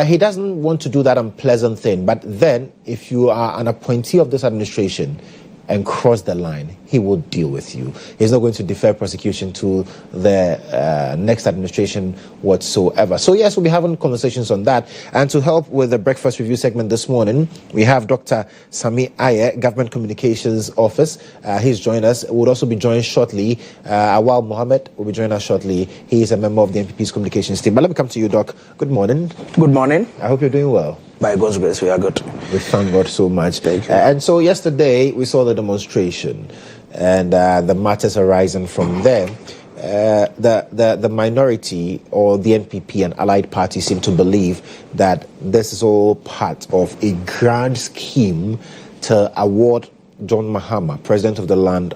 he doesn't want to do that unpleasant thing. But then, if you are an appointee of this administration and cross the line, he will deal with you. He's not going to defer prosecution to the next administration whatsoever. So, yes, we'll be having conversations on that. And to help with the breakfast review segment this morning, we have Dr. Sami Aye, Government Communications Office. He's joined us. We'll also be joined shortly. Awal Mohammed will be joining us shortly. He is a member of the NPP's communications team. But let me come to you, Doc. Good morning. Good morning. I hope you're doing well. By God's grace, we are good. We thank God so much. Thank you. And so yesterday, we saw the demonstration and the matters arising from there. The minority or the NPP and allied parties seem to believe that this is all part of a grand scheme to award John Mahama, president of the land,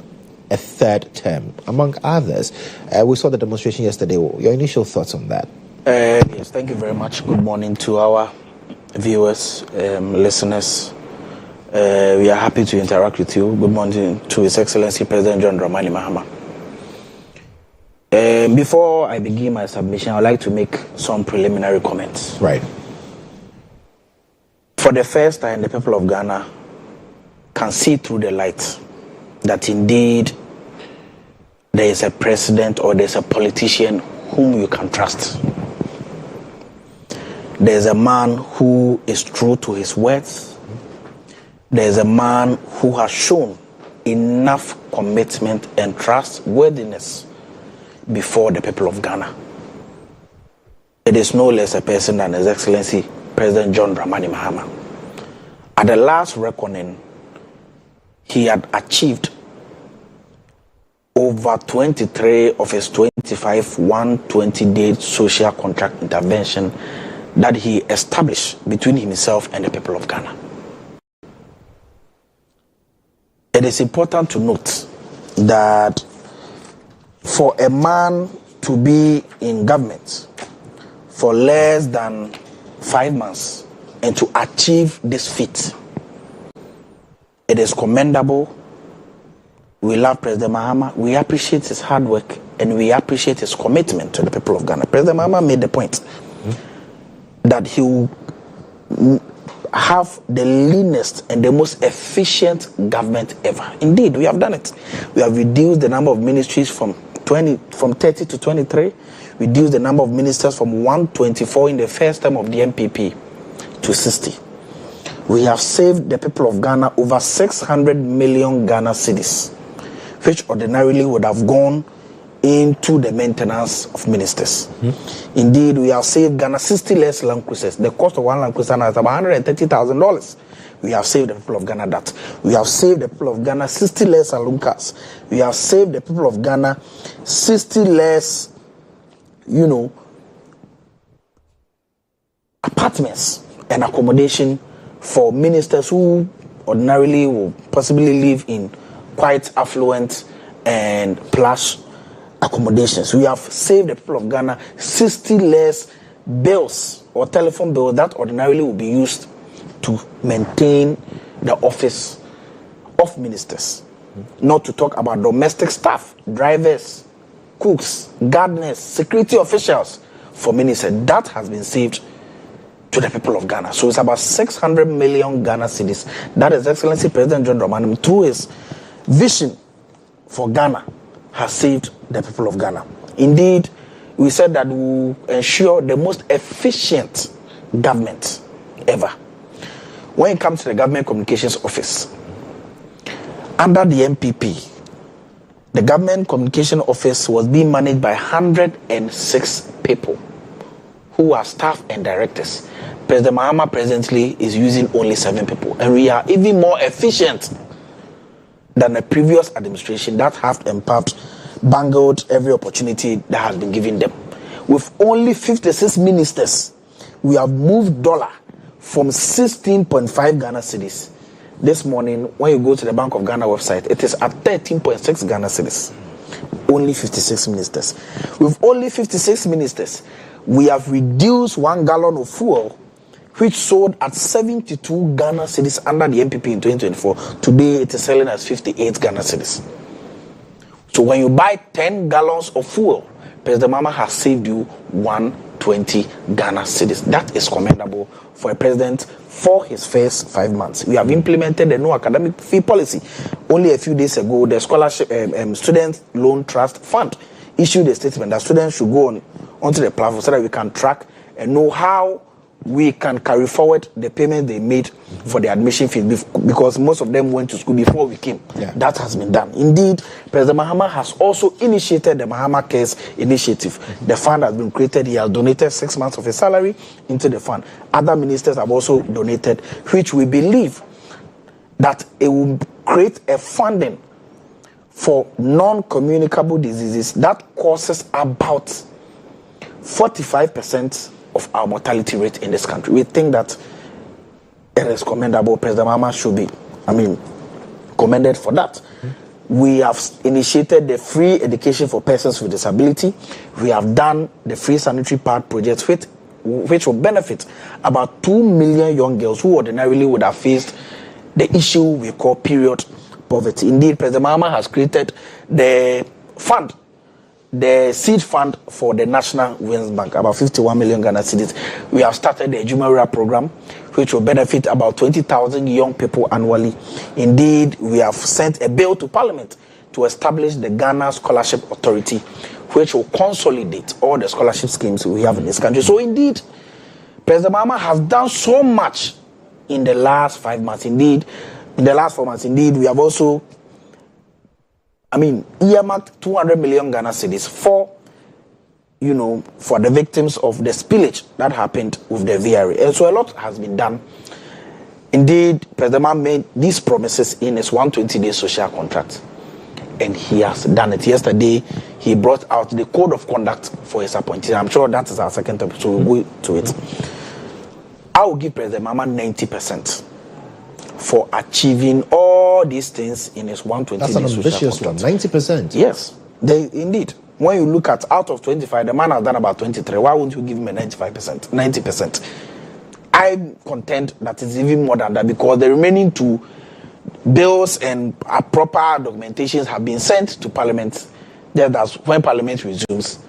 a third term, among others. We saw the demonstration yesterday. Your initial thoughts on that? Yes, thank you very much. Good morning to our viewers, listeners. We are happy to interact with you. Good morning to His Excellency President John Dramani Mahama. Before I begin my submission, I'd like to make some preliminary comments. Right. For the first time, the people of Ghana can see through the light that indeed there is a president or there's a politician whom you can trust. There's a man who is true to his words. There's a man who has shown enough commitment and trustworthiness before the people of Ghana. It is no less a person than His Excellency President John Dramani Mahama. At the last reckoning, he had achieved over 23 of his 25 120-day social contract intervention that he established between himself and the people of Ghana. It is important to note that for a man to be in government for less than 5 months and to achieve this feat, it is commendable. We love President Mahama. We appreciate his hard work and we appreciate his commitment to the people of Ghana. President Mahama made the point that he will have the leanest and the most efficient government ever. Indeed, we have done it. We have reduced the number of ministries from 30 to 23, reduced the number of ministers from 124 in the first term of the MPP to 60. We have saved the people of Ghana over 600 million Ghana cedis, which ordinarily would have gone into the maintenance of ministers. Indeed, we have saved Ghana 60 less land cruisers. The cost of one land cruiser now is about $130,000. We have saved the people of Ghana that. We have saved the people of Ghana 60 less saloon cars. We have saved the people of Ghana 60 less, apartments and accommodation for ministers who ordinarily will possibly live in quite affluent and plush accommodations. We have saved the people of Ghana 60 less bills or telephone bills that ordinarily will be used to maintain the office of ministers. Not to talk about domestic staff, drivers, cooks, gardeners, security officials for ministers. That has been saved to the people of Ghana. So it's about 600 million Ghana cedis. That is Excellency President John Dramani, through his vision for Ghana, has saved the people of Ghana. Indeed, we said that we will ensure the most efficient government ever. When it comes to the Government Communications Office, under the MPP, the Government Communication Office was being managed by 106 people who are staff and directors. President Mahama presently is using only 7 people, and we are even more efficient than the previous administration that have empowered, bungled every opportunity that has been given them. With only 56 ministers, we have moved dollar from 16.5 Ghana cedis. This morning, when you go to the Bank of Ghana website, it is at 13.6 Ghana cedis. Only 56 ministers. With only 56 ministers, we have reduced 1 gallon of fuel, which sold at 72 Ghana cedis under the MPP in 2024. Today, it is selling as 58 Ghana cedis. So when you buy 10 gallons of fuel, President Mahama has saved you 120 Ghana cedis. That is commendable for a president for his first 5 months. We have implemented the no academic fee policy. Only a few days ago, the scholarship student loan trust fund issued a statement that students should go onto the platform so that we can track and know how we can carry forward the payment they made for the admission fees, because most of them went to school before we came. Yeah. That has been done. Indeed, President Mahama has also initiated the Mahama Cares initiative. The fund has been created. He has donated 6 months of his salary into the fund. Other ministers have also donated, which we believe that it will create a funding for non-communicable diseases that causes about 45% of our mortality rate in this country. We think that it is commendable. President Mahama should be, commended for that. We have initiated the free education for persons with disability. We have done the free sanitary pad project, which will benefit about 2 million young girls who ordinarily would have faced the issue we call period poverty. Indeed, President Mahama has created the fund, the seed fund for the National Women's Bank, about 51 million Ghana cedis. We have started the GHOne program, which will benefit about 20,000 young people annually. Indeed, we have sent a bill to Parliament to establish the Ghana Scholarship Authority, which will consolidate all the scholarship schemes we have in this country. So indeed, President Mahama has done so much in the last 5 months. Indeed, in the last 4 months, indeed, we have also earmarked 200 million Ghana cedis for the victims of the spillage that happened with the VRA. And so a lot has been done. Indeed, President Mahama made these promises in his 120-day social contract, and he has done it. Yesterday, he brought out the code of conduct for his appointees. I'm sure that is our second episode, so we'll go to it. I will give President Mahama 90% for achieving all these things in his 120 days. That's an ambitious one, 90%. Yes, indeed. When you look at out of 25, the man has done about 23. Why wouldn't you give him a 95%, 90%? I'm content that it's even more than that, because the remaining 2 bills and proper documentations have been sent to Parliament. Just as when Parliament resumes,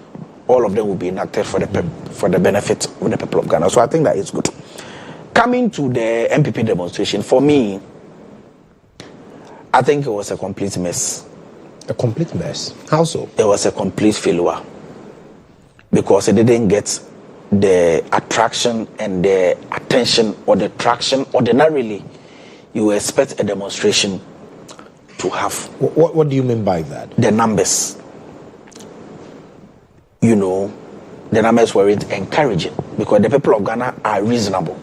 all of them will be enacted for the benefit of the people of Ghana. So I think that is good. Coming to the MPP demonstration, for me, I think it was a complete mess. A complete mess? How so? It was a complete failure, because it didn't get the attraction and the attention or the traction ordinarily you expect a demonstration to have. What do you mean by that? The numbers. The numbers weren't encouraging, because the people of Ghana are reasonable.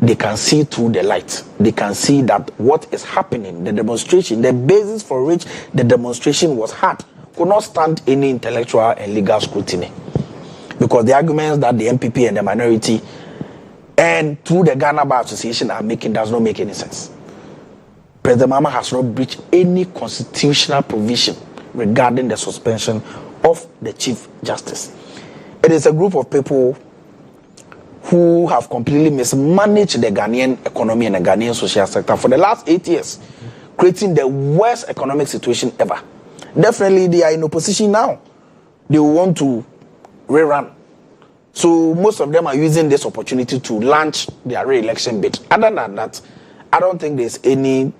They can see through the light. They can see that what is happening, the demonstration, the basis for which the demonstration was had, could not stand any intellectual and legal scrutiny. Because the arguments that the MPP and the minority and through the Ghana Bar Association are making does not make any sense. President Mahama has not breached any constitutional provision regarding the suspension of the Chief Justice. It is a group of people who have completely mismanaged the Ghanaian economy and the Ghanaian social sector for the last 8 years, creating the worst economic situation ever. Definitely, they are in opposition now. They want to rerun. So most of them are using this opportunity to launch their re-election bid. Other than that, I don't think there's any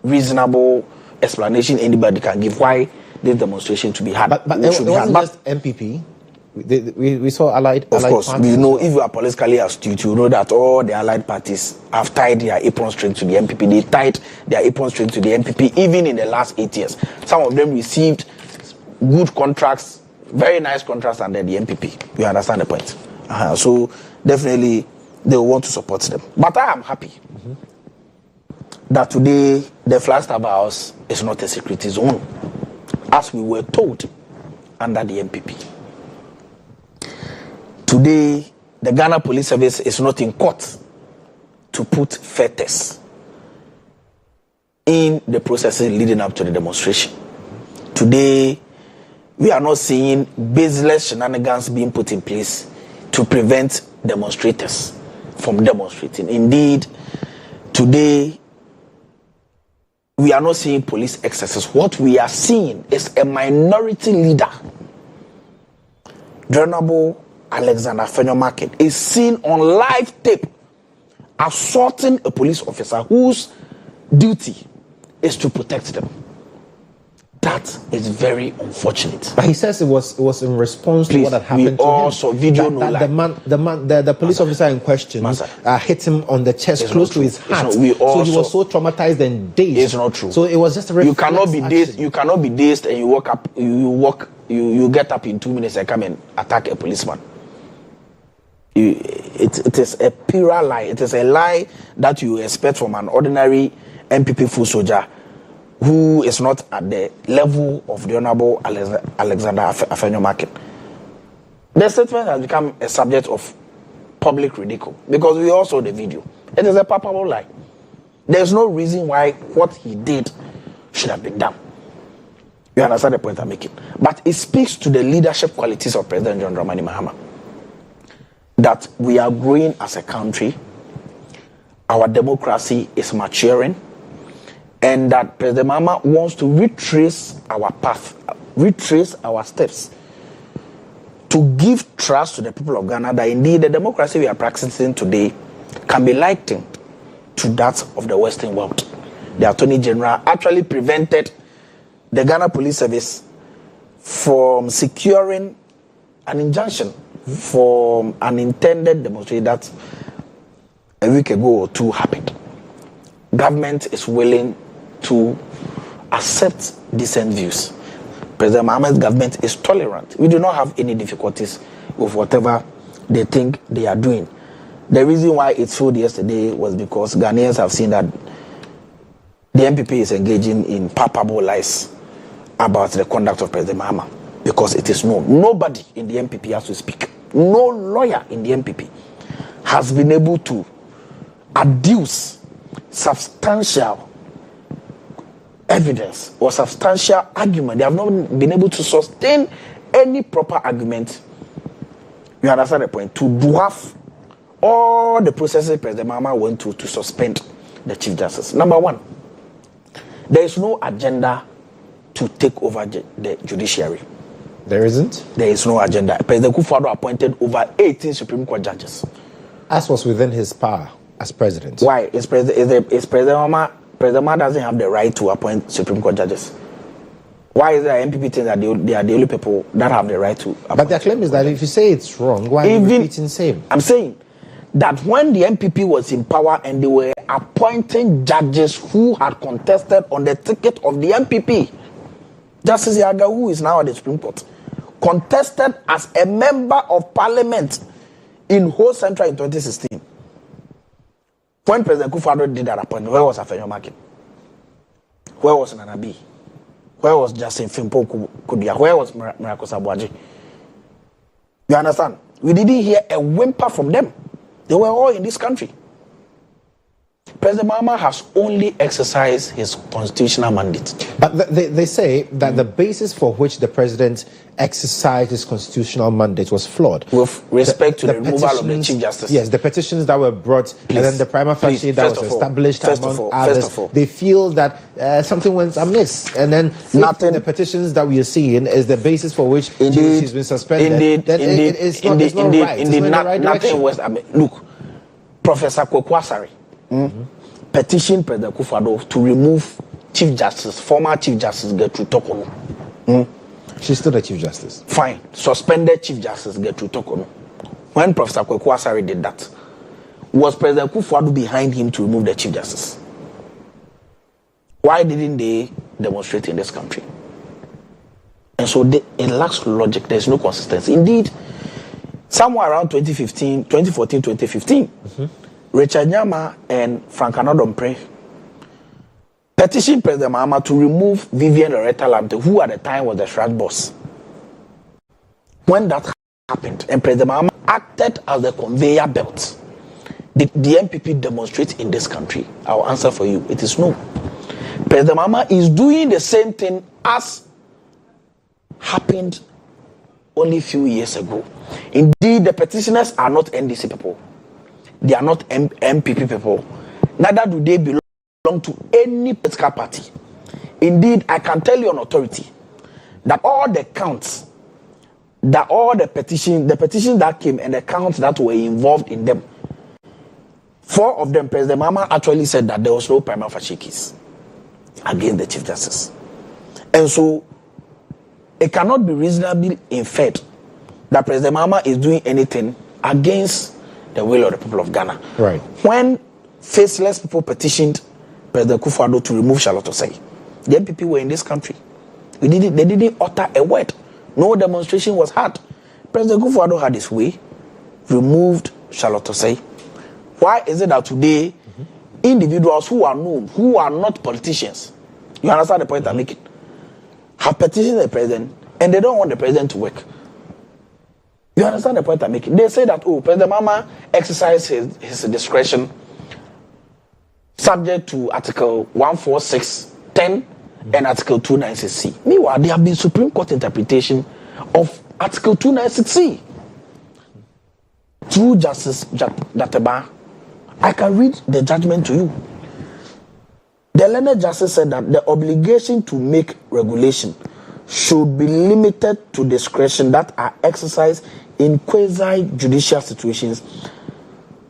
reasonable explanation anybody can give why this demonstration to be had. But it wasn't just MPP. We saw allied. Of course, parties. we know if you are politically astute, you know that all the allied parties have tied their apron string to the MPP. They tied their apron string to the MPP even in the last 8 years. Some of them received good contracts, very nice contracts under the MPP. You understand the point? So definitely they will want to support them. But I am happy that today the Flagstaff House is not a security zone, as we were told under the MPP. Today, the Ghana Police Service is not in court to put fetters in the processes leading up to the demonstration. Today, we are not seeing baseless shenanigans being put in place to prevent demonstrators from demonstrating. Indeed, today, we are not seeing police excesses. What we are seeing is a minority leader, the Honorable Alexander Fenyomarket, is seen on live tape assaulting a police officer whose duty is to protect them. That is very unfortunate. But he says it was in response to what had happened to him. Video the police officer in question hit him on the chest, close to his heart. So he was so traumatized and dazed. It's not true. So it was just a you cannot be dazed. You cannot be dazed and you get up in 2 minutes and come and attack a policeman. It is a pure lie. It is a lie that you expect from an ordinary MPP full soldier who is not at the level of the Honorable Alexander Fenyomarket. The statement has become a subject of public ridicule because we all saw the video. It is a palpable lie. There's no reason why what he did should have been done. You understand the point I'm making? But it speaks to the leadership qualities of President John Dramani Mahama, that we are growing as a country, our democracy is maturing, and that President Mahama wants to retrace our path, retrace our steps, to give trust to the people of Ghana that indeed the democracy we are practicing today can be likened to that of the Western world. The Attorney General actually prevented the Ghana Police Service from securing an injunction for an intended demonstration that a week ago or two happened. Government is willing to accept decent views. President Mahama's government is tolerant. We do not have any difficulties with whatever they think they are doing. The reason why it failed yesterday was because Ghanaians have seen that the MPP is engaging in palpable lies about the conduct of President Mahama, because it is known. Nobody in the MPP has to speak. No lawyer in the MPP has been able to adduce substantial evidence or substantial argument. They have not been able to sustain any proper argument. You understand the point? To dwarf all the processes President Mahama went to suspend the Chief Justice. Number one, there is no agenda to take over the judiciary. There isn't? There is no agenda. President Kufuor appointed over 18 Supreme Court judges. As was within his power as president. Why? Is President Mahama, President Mahama doesn't have the right to appoint Supreme Court judges? Why is there MPP think that they are the only people that have the right to appoint? But their claim is that if you say it's wrong, why are you repeating the same? I'm saying that when the MPP was in power and they were appointing judges who had contested on the ticket of the MPP, Justice Yaga, who is now at the Supreme Court, contested as a member of parliament in whole Central in 2016. When President Kufuor did that appointment, where was Fenyomarket? Where was Nanabi? Where was Justin Fimpo Kudia? Where was Miracle Sabwaji? You understand? We didn't hear a whimper from them. They were all in this country. President Mahama has only exercised his constitutional mandate. But they say that the basis for which the president exercised his constitutional mandate was flawed. With respect to the removal of the Chief Justice. Yes, the petitions that were brought, and then the prima facie that was established among others. They feel that something went amiss. And then the petitions that we are seeing is the basis for which he's been suspended. It's not right. It's not in the right direction. Look, Professor Kokwasari petitioned President Kufuor to remove Chief Justice, former Chief Justice Gertrude Tokono, She's still the Chief Justice. Fine. Suspended Chief Justice Gertrude Tokono. When Professor Kwaku Asare did that, was President Kufuor behind him to remove the Chief Justice? Why didn't they demonstrate in this country? And so it lacks logic. There's no consistency. Indeed, somewhere around 2014, 2015, Richard Nyama and Frank Anodompre petitioned President Mahama to remove Vivian Loretta Lamte, who at the time was the Shrad boss. When that happened, and President Mahama acted as the conveyor belt, did the MPP demonstrate in this country? Our answer for you, it is no. President Mahama is doing the same thing as happened only a few years ago. Indeed, the petitioners are not NDC people. They are not MPP people. Neither do they belong to any political party. Indeed, I can tell you on authority that all the counts, that all the petitions that came and the counts that were involved in them, 4 of them, President Mahama actually said that there was no prima facie case against the Chief Justice. And so, it cannot be reasonably inferred that President Mahama is doing anything against the will of the people of Ghana. Right. When faceless people petitioned President Kufuor to remove Charlotte Osei, the MPP were in this country. They didn't utter a word. No demonstration was had. President Kufuor had his way, removed Charlotte Osei. Why is it that today, individuals who are known, who are not politicians, you understand the point I'm making, have petitioned the president and they don't want the president to work? You understand the point I'm making? They say that, President Mahama exercised his discretion subject to Article 146(10) and Article 296C. Meanwhile, there have been Supreme Court interpretation of Article 296C. Through Justice Jateba, I can read the judgment to you. The learned justice said that the obligation to make regulation should be limited to discretion that are exercised in quasi-judicial situations.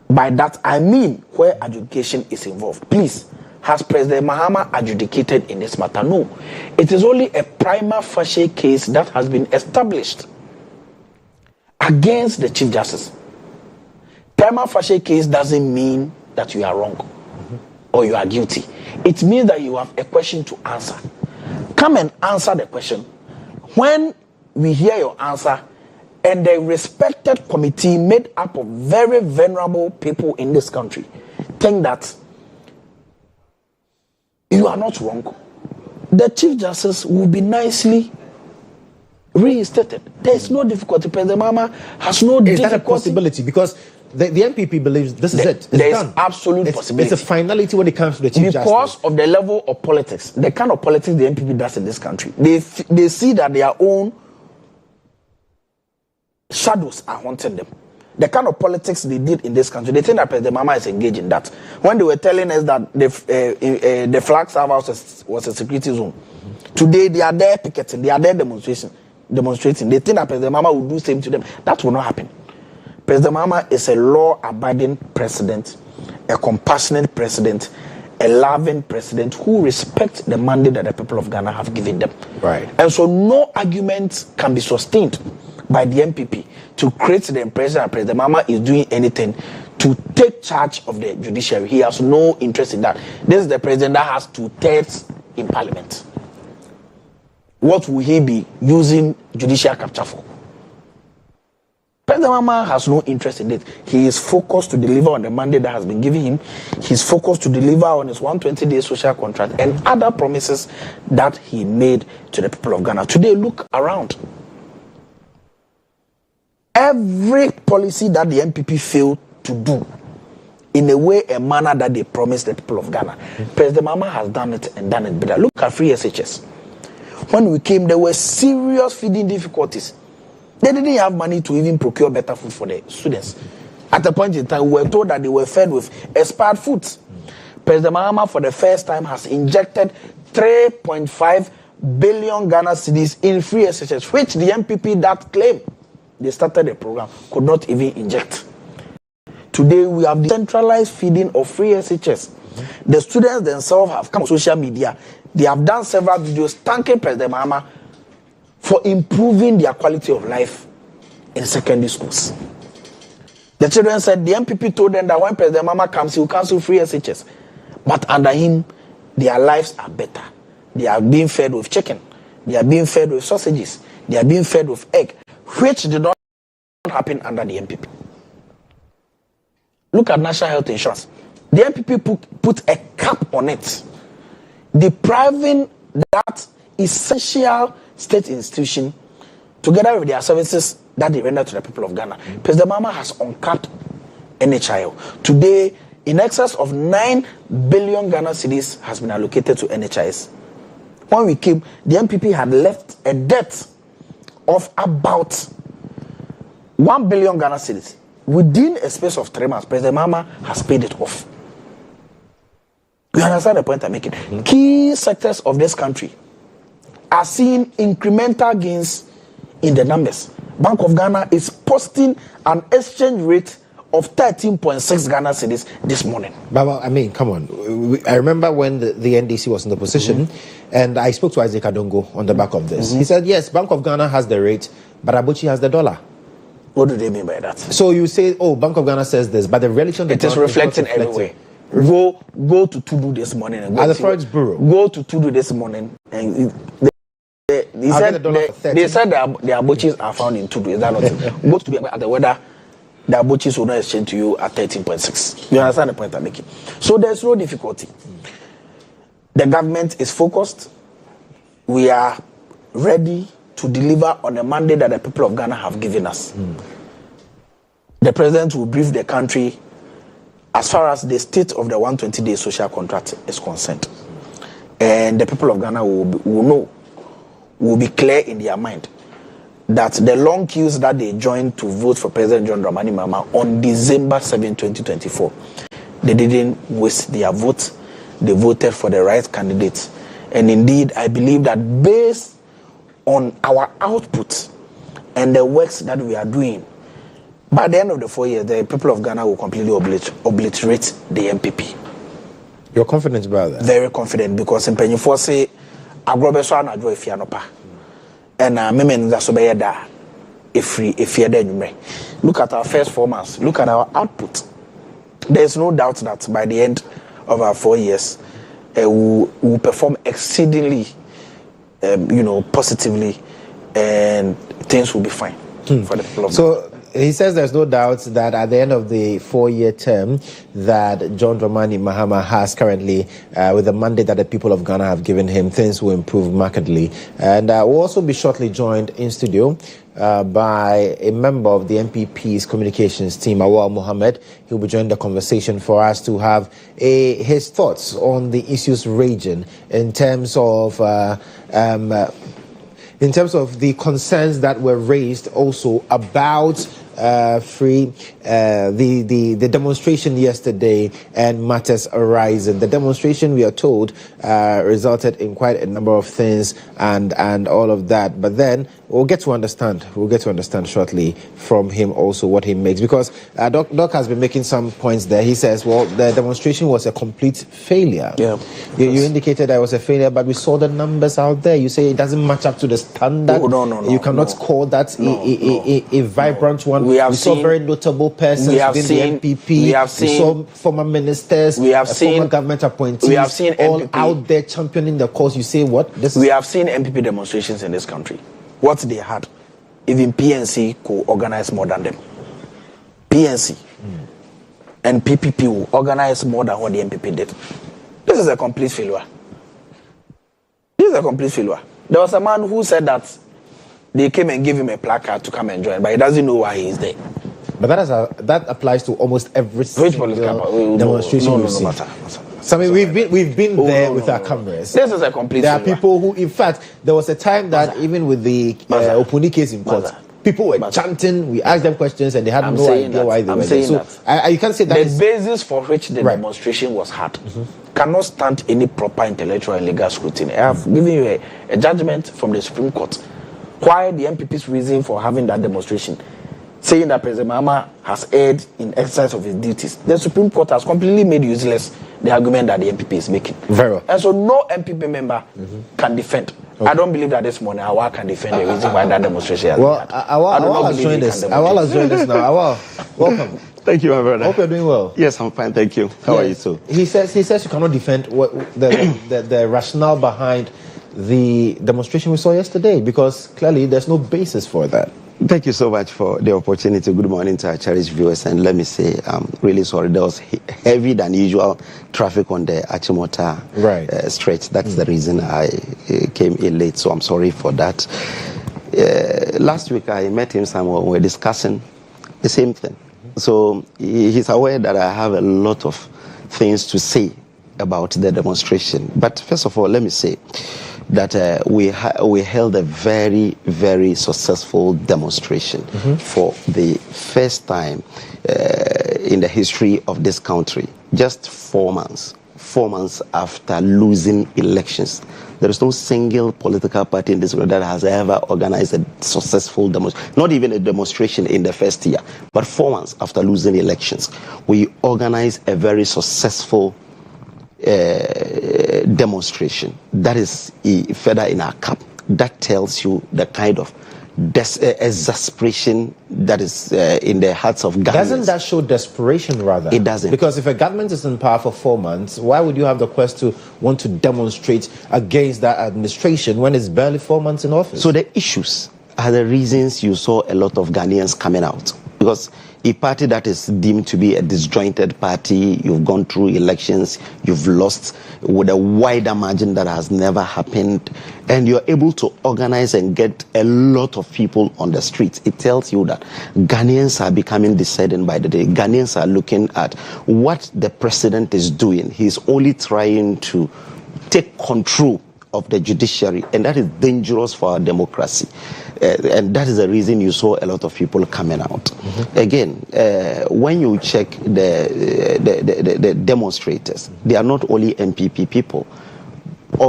By that, I mean where adjudication is involved. Please, has President Mahama adjudicated in this matter? No. It is only a prima facie case that has been established against the Chief Justice. Prima facie case doesn't mean that you are wrong or you are guilty. It means that you have a question to answer. Come and answer the question. When we hear your answer, and the respected committee made up of very venerable people in this country think that you are not wrong, the Chief Justice will be nicely reinstated. There is no difficulty. President Mahama has no difficulty. Is that a possibility? Because the MPP believes this is it. There is absolute possibility. It's a finality when it comes to the Chief Justice. Because of the level of politics, the kind of politics the MPP does in this country, they see that their own shadows are haunting them. The kind of politics they did in this country, they think that President Mahama is engaged in that. When they were telling us that the flag server was a security zone, today they are there picketing, they are there demonstrating. They think that President Mahama will do the same to them. That will not happen. President Mahama is a law-abiding president, a compassionate president, a loving president who respects the mandate that the people of Ghana have given them. Right. And so no argument can be sustained by the MPP to create the impression that President Mahama is doing anything to take charge of the judiciary. He has no interest in that. This is the president that has 2/3 in parliament. What will he be using judicial capture for? President Mahama has no interest in it. He is focused to deliver on the mandate that has been given him. He's focused to deliver on his 120-day social contract and other promises that he made to the people of Ghana. Today, look around. Every policy that the MPP failed to do in a way, a manner that they promised the people of Ghana, President Mahama has done it and done it better. Look at free SHS. When we came, there were serious feeding difficulties. They didn't have money to even procure better food for the students. At a point in time, we were told that they were fed with expired foods. President Mahama, for the first time, has injected 3.5 billion Ghana cedis in free SHS, which the MPP that claimed they started the program could not even inject. Today, we have the centralized feeding of free SHS. The students themselves have come on social media. They have done several videos thanking President Mahama for improving their quality of life in secondary schools. The children said the MPP told them that when President Mahama comes, he will cancel free SHS. But under him, their lives are better. They are being fed with chicken. They are being fed with sausages. They are being fed with egg, which did not happen under the MPP. Look at National Health Insurance. The MPP put a cap on it, depriving that essential state institution together with their services that they render to the people of Ghana. President Mahama has uncapped NHIL. Today, in excess of 9 billion Ghana cedis has been allocated to NHIS. When we came, the MPP had left a debt of about 1 billion Ghana cedis. Within a space of 3 months, President Mahama has paid it off. You understand the point I'm making? Key sectors of this country are seeing incremental gains in the numbers. Bank of Ghana is posting an exchange rate of 13.6 Ghana cedis this morning. Baba, I mean, come on. I remember when the NDC was in the position, and I spoke to Isaac Adongo on the back of this. He said, yes, Bank of Ghana has the rate, but Abuchi has the dollar. What do they mean by that? So you say, oh, Bank of Ghana says this, but the relation... It is reflecting everywhere. Go to Tudu this morning. And at the Forex Bureau. Go to Tudu this morning and... They said the abuchis are found in Tudu. Is that not it? Go to at the weather, the abuchis will not exchange to you at 13.6. You understand the point I'm making? So there's no difficulty. The government is focused. We are ready to deliver on the mandate that the people of Ghana have given us. The president will brief the country as far as the state of the 120-day social contract is concerned. And the people of Ghana will be clear in their mind that the long queues that they joined to vote for President John Dramani Mahama on December 7, 2024, they didn't waste their vote. They voted for the right candidate. And indeed, I believe that based on our output and the works that we are doing, by the end of the 4 years, the people of Ghana will completely obliterate the MPP. You're confident about that? Very confident, because in Pennyfor say, Agrobeso and Adro Fianopa. And Memen Zasobeda, if you're dead, look at our first 4 months, look at our output. There's no doubt that by the end of our 4 years, we will perform exceedingly, positively, and things will be fine for the people of Ghana. He says there's no doubt that at the end of the 4-year term that John Dramani Mahama has currently, with the mandate that the people of Ghana have given him, things will improve markedly. And we'll also be shortly joined in studio by a member of the MPP's communications team, Awal Mohammed. He'll be joining the conversation for us to have his thoughts on the issues raging in terms of the concerns that were raised also about the demonstration yesterday and matters arising. The demonstration, we are told, resulted in quite a number of things and all of that. But then we'll get to understand shortly from him also what he makes, because Doc has been making some points there. He says, well, the demonstration was a complete failure. Yeah. You indicated that it was a failure, but we saw the numbers out there. You say it doesn't match up to the standard. No. You cannot call that a vibrant one. We saw very notable persons within the MPP. We saw former ministers, former government appointees. We have seen all MPP out there championing the cause. You say what? We have seen MPP demonstrations in this country. What they had, even PNC could organize more than them. PNC and PPP will organize more than what the MPP did. This is a complete failure. There was a man who said that they came and gave him a placard to come and join, but he doesn't know why he is there. But that applies to almost every single demonstration we've seen. So I mean, we've been there with our cameras. This is a complete There are people who, in fact, there was a time that even with the Opuni case in court, people were chanting. We asked them questions and they had no idea why they were there. So you can't say that the basis for which the demonstration was had cannot stand any proper intellectual and legal scrutiny. I have given you a judgment from the Supreme Court why the MPP's reason for having that demonstration, saying that President Mahama has erred in exercise of his duties. The Supreme Court has completely made useless the argument that the MPP is making. Very well. And so no MPP member can defend. Okay. I don't believe that this morning Awa can defend the reason why that demonstration has been had. Awa has joined us. Awa has joined us now. Awa, welcome. Thank you, my brother. Hope you're doing well. Yes, I'm fine, thank you. How are you too? He says you cannot defend what the rationale behind the demonstration we saw yesterday, because clearly there's no basis for that. Thank you so much for the opportunity. Good morning to our cherished viewers. And let me say, I'm really sorry. There was heavy than usual traffic on the Achimota stretch. That's the reason I came in late. So I'm sorry for that. Last week I met him somewhere. We were discussing the same thing. So he's aware that I have a lot of things to say about the demonstration. But first of all, let me say that we held a very, very successful demonstration for the first time in the history of this country. Just 4 months after losing elections. There is no single political party in this world that has ever organized a successful demonstration, not even a demonstration in the first year, but 4 months after losing elections. We organized a very successful demonstration. That is a feather in our cap. That tells you the kind of exasperation that is in the hearts of governments. Doesn't that show desperation, rather? It doesn't. Because if a government is in power for 4 months, why would you have the quest to want to demonstrate against that administration when it's barely 4 months in office? So the issues are the reasons you saw a lot of Ghanaians coming out. Because a party that is deemed to be a disjointed party, you've gone through elections, you've lost with a wider margin that has never happened, and you're able to organize and get a lot of people on the streets. It tells you that Ghanaians are becoming discerning by the day. Ghanaians are looking at what the president is doing. He's only trying to take control of the judiciary, and that is dangerous for our democracy. And that is the reason you saw a lot of people coming out. Again, when you check the demonstrators, they are not only MPP people. A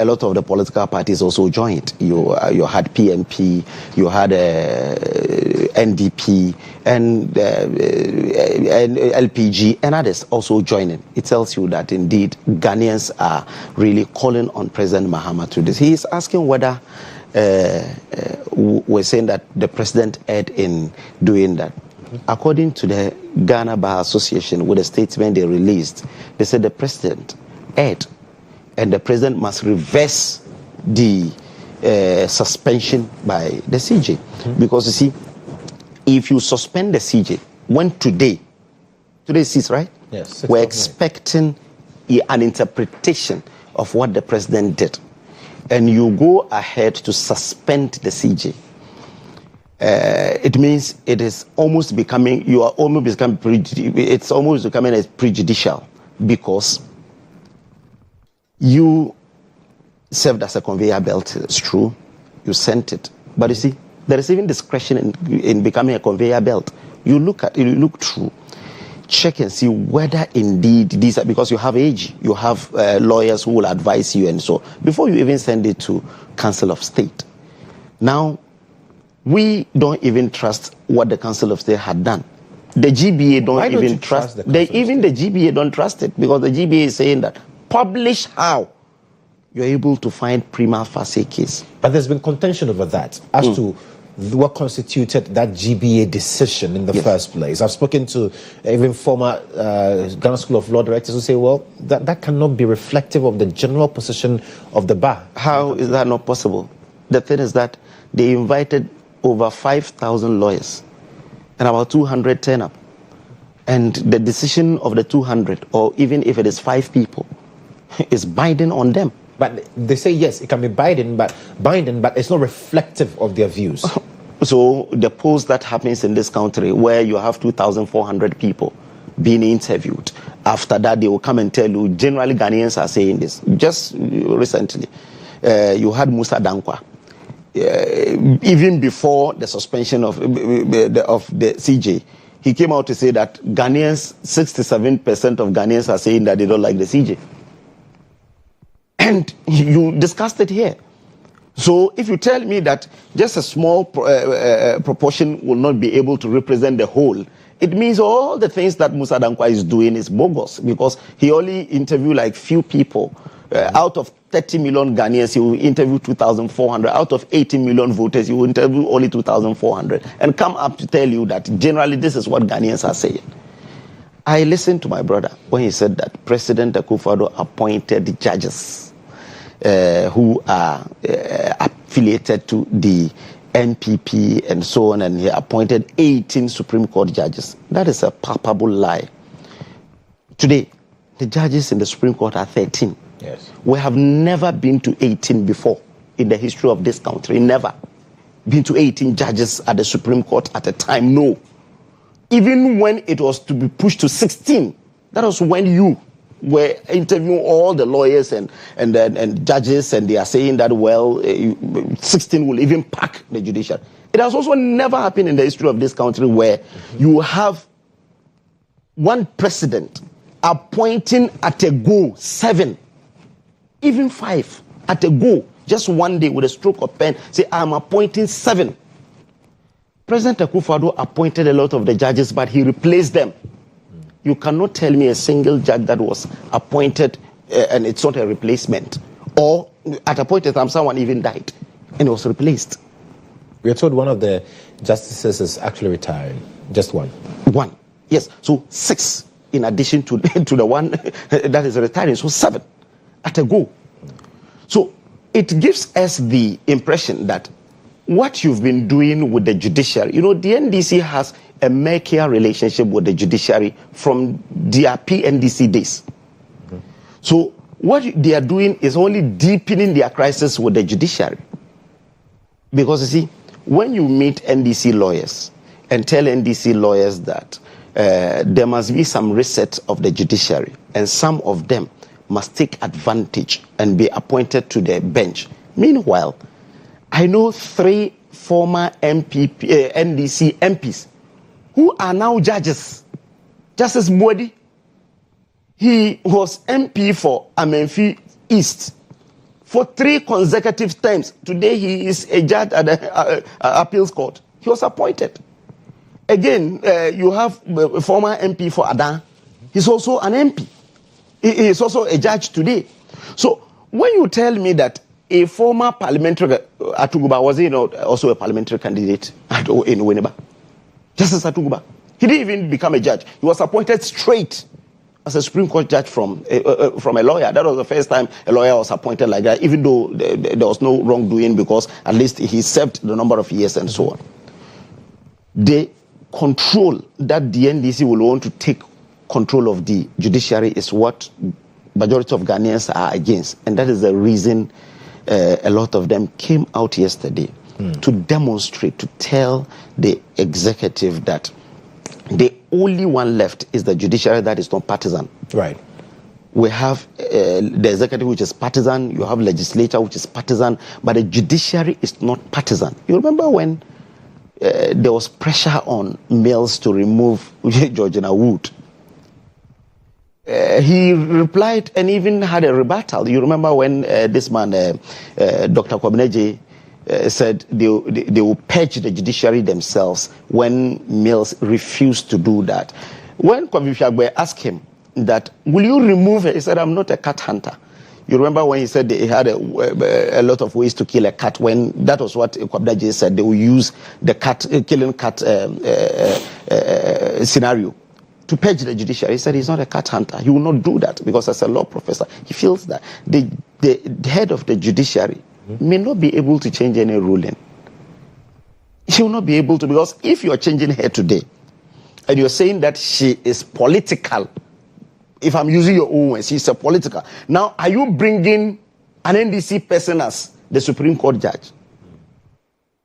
lot of the political parties also joined. You had PMP, you had NDP, and LPG, and others also joining. It tells you that indeed Ghanaians are really calling on President Mahama to this. He is asking whether we're saying that the president erred in doing that. According to the Ghana Bar Association, with a statement they released, they said the president erred, and the president must reverse the suspension by the CJ. Because you see, if you suspend the CJ, when today is right? Yes. We're expecting an interpretation of what the president did. And you go ahead to suspend the CJ. It means it is almost becoming, it's almost becoming as prejudicial, because you served as a conveyor belt. It's true, you sent it, but you see, there is even discretion in becoming a conveyor belt. You look through, check and see whether indeed these are, because you have age, you have lawyers who will advise you, and so before you even send it to Council of State. Now, we don't even trust what the Council of State had done. The GBA don't even trust it. Even the GBA don't trust it, because the GBA is saying that publish how you're able to find prima facie case. But there's been contention over that as to what constituted that GBA decision in the first place. I've spoken to even former Ghana School of Law directors who say, well, that cannot be reflective of the general position of the bar. How is that not possible? The thing is that they invited over 5,000 lawyers and about 200 turn up. And the decision of the 200, or even if it is 5 people, is binding on them. But they say, yes, it can be binding, but it's not reflective of their views. So the polls that happens in this country, where you have 2,400 people being interviewed, after that they will come and tell you, generally Ghanaians are saying this. Just recently, you had Musa Dankwa. Even before the suspension of the CJ, he came out to say that Ghanaians, 67% of Ghanaians are saying that they don't like the CJ. And you discussed it here. So if you tell me that just a small proportion will not be able to represent the whole, it means all the things that Musa Dankwa is doing is bogus, because he only interviewed like few people. Out of 30 million Ghanaians, he will interview 2,400. Out of 18 million voters, he will interview only 2,400. And come up to tell you that generally this is what Ghanaians are saying. I listened to my brother when he said that President Akufo-Addo appointed judges who are affiliated to the NPP and so on, and he appointed 18 Supreme Court judges. That is a palpable lie. Today, the judges in the Supreme Court are 13. Yes. We have never been to 18 before in the history of this country. Never been to 18 judges at the Supreme Court at a time. No. Even when it was to be pushed to 16, that was when you were interviewing all the lawyers and judges, and they are saying that, well, 16 will even pack the judiciary. It has also never happened in the history of this country where you have one president appointing at a go 7, even 5 at a go, just one day with a stroke of pen, say, I'm appointing 7. President Akufo-Addo appointed a lot of the judges, but he replaced them. You cannot tell me a single judge that was appointed and it's not a replacement. Or at a point in time, someone even died and was replaced. We are told one of the justices is actually retiring. Just one. One. Yes. So 6 in addition to the one that is retiring. So 7 at a go. So it gives us the impression that what you've been doing with the judiciary, the NDC has a murkier relationship with the judiciary from their PNDC days. Mm-hmm. So what they are doing is only deepening their crisis with the judiciary. Because you see, when you meet NDC lawyers and tell NDC lawyers that there must be some reset of the judiciary, and some of them must take advantage and be appointed to the bench. Meanwhile, I know 3 former NDC MPs who are now judges. Justice Mwedi, he was MP for Amenfi East for 3 consecutive terms. Today he is a judge at the appeals court. He was appointed. Again, you have a former MP for Adan. He's also an MP. He is also a judge today. So when you tell me that a former parliamentary, Atuguba, was he not also a parliamentary candidate in Winneba? Justice Atuguba. He didn't even become a judge. He was appointed straight as a Supreme Court judge from a lawyer. That was the first time a lawyer was appointed like that, even though there was no wrongdoing, because at least he served the number of years and so on. The control that the NDC will want to take control of the judiciary is what majority of Ghanaians are against. And that is the reason a lot of them came out yesterday to demonstrate, to tell the executive that the only one left is the judiciary that is not partisan. Right. We have the executive, which is partisan. You have legislature, which is partisan. But the judiciary is not partisan. You remember when there was pressure on Mills to remove Georgina Wood? He replied and even had a rebuttal. You remember when this man, Dr. Kwabneje, said they will purge the judiciary themselves when Mills refused to do that. When Kwabneje Shagbe asked him that, will you remove her? He said, I'm not a cat hunter. You remember when he said he had a lot of ways to kill a cat, when that was what Kwabneje said, they will use the killing cat scenario to purge the judiciary. He said he's not a cat hunter. He will not do that because as a law professor, he feels that the head of the judiciary may not be able to change any ruling. She will not be able to, because if you are changing her today and you're saying that she is political, if I'm using your own words, she's a political. Now, are you bringing an NDC person as the Supreme Court judge?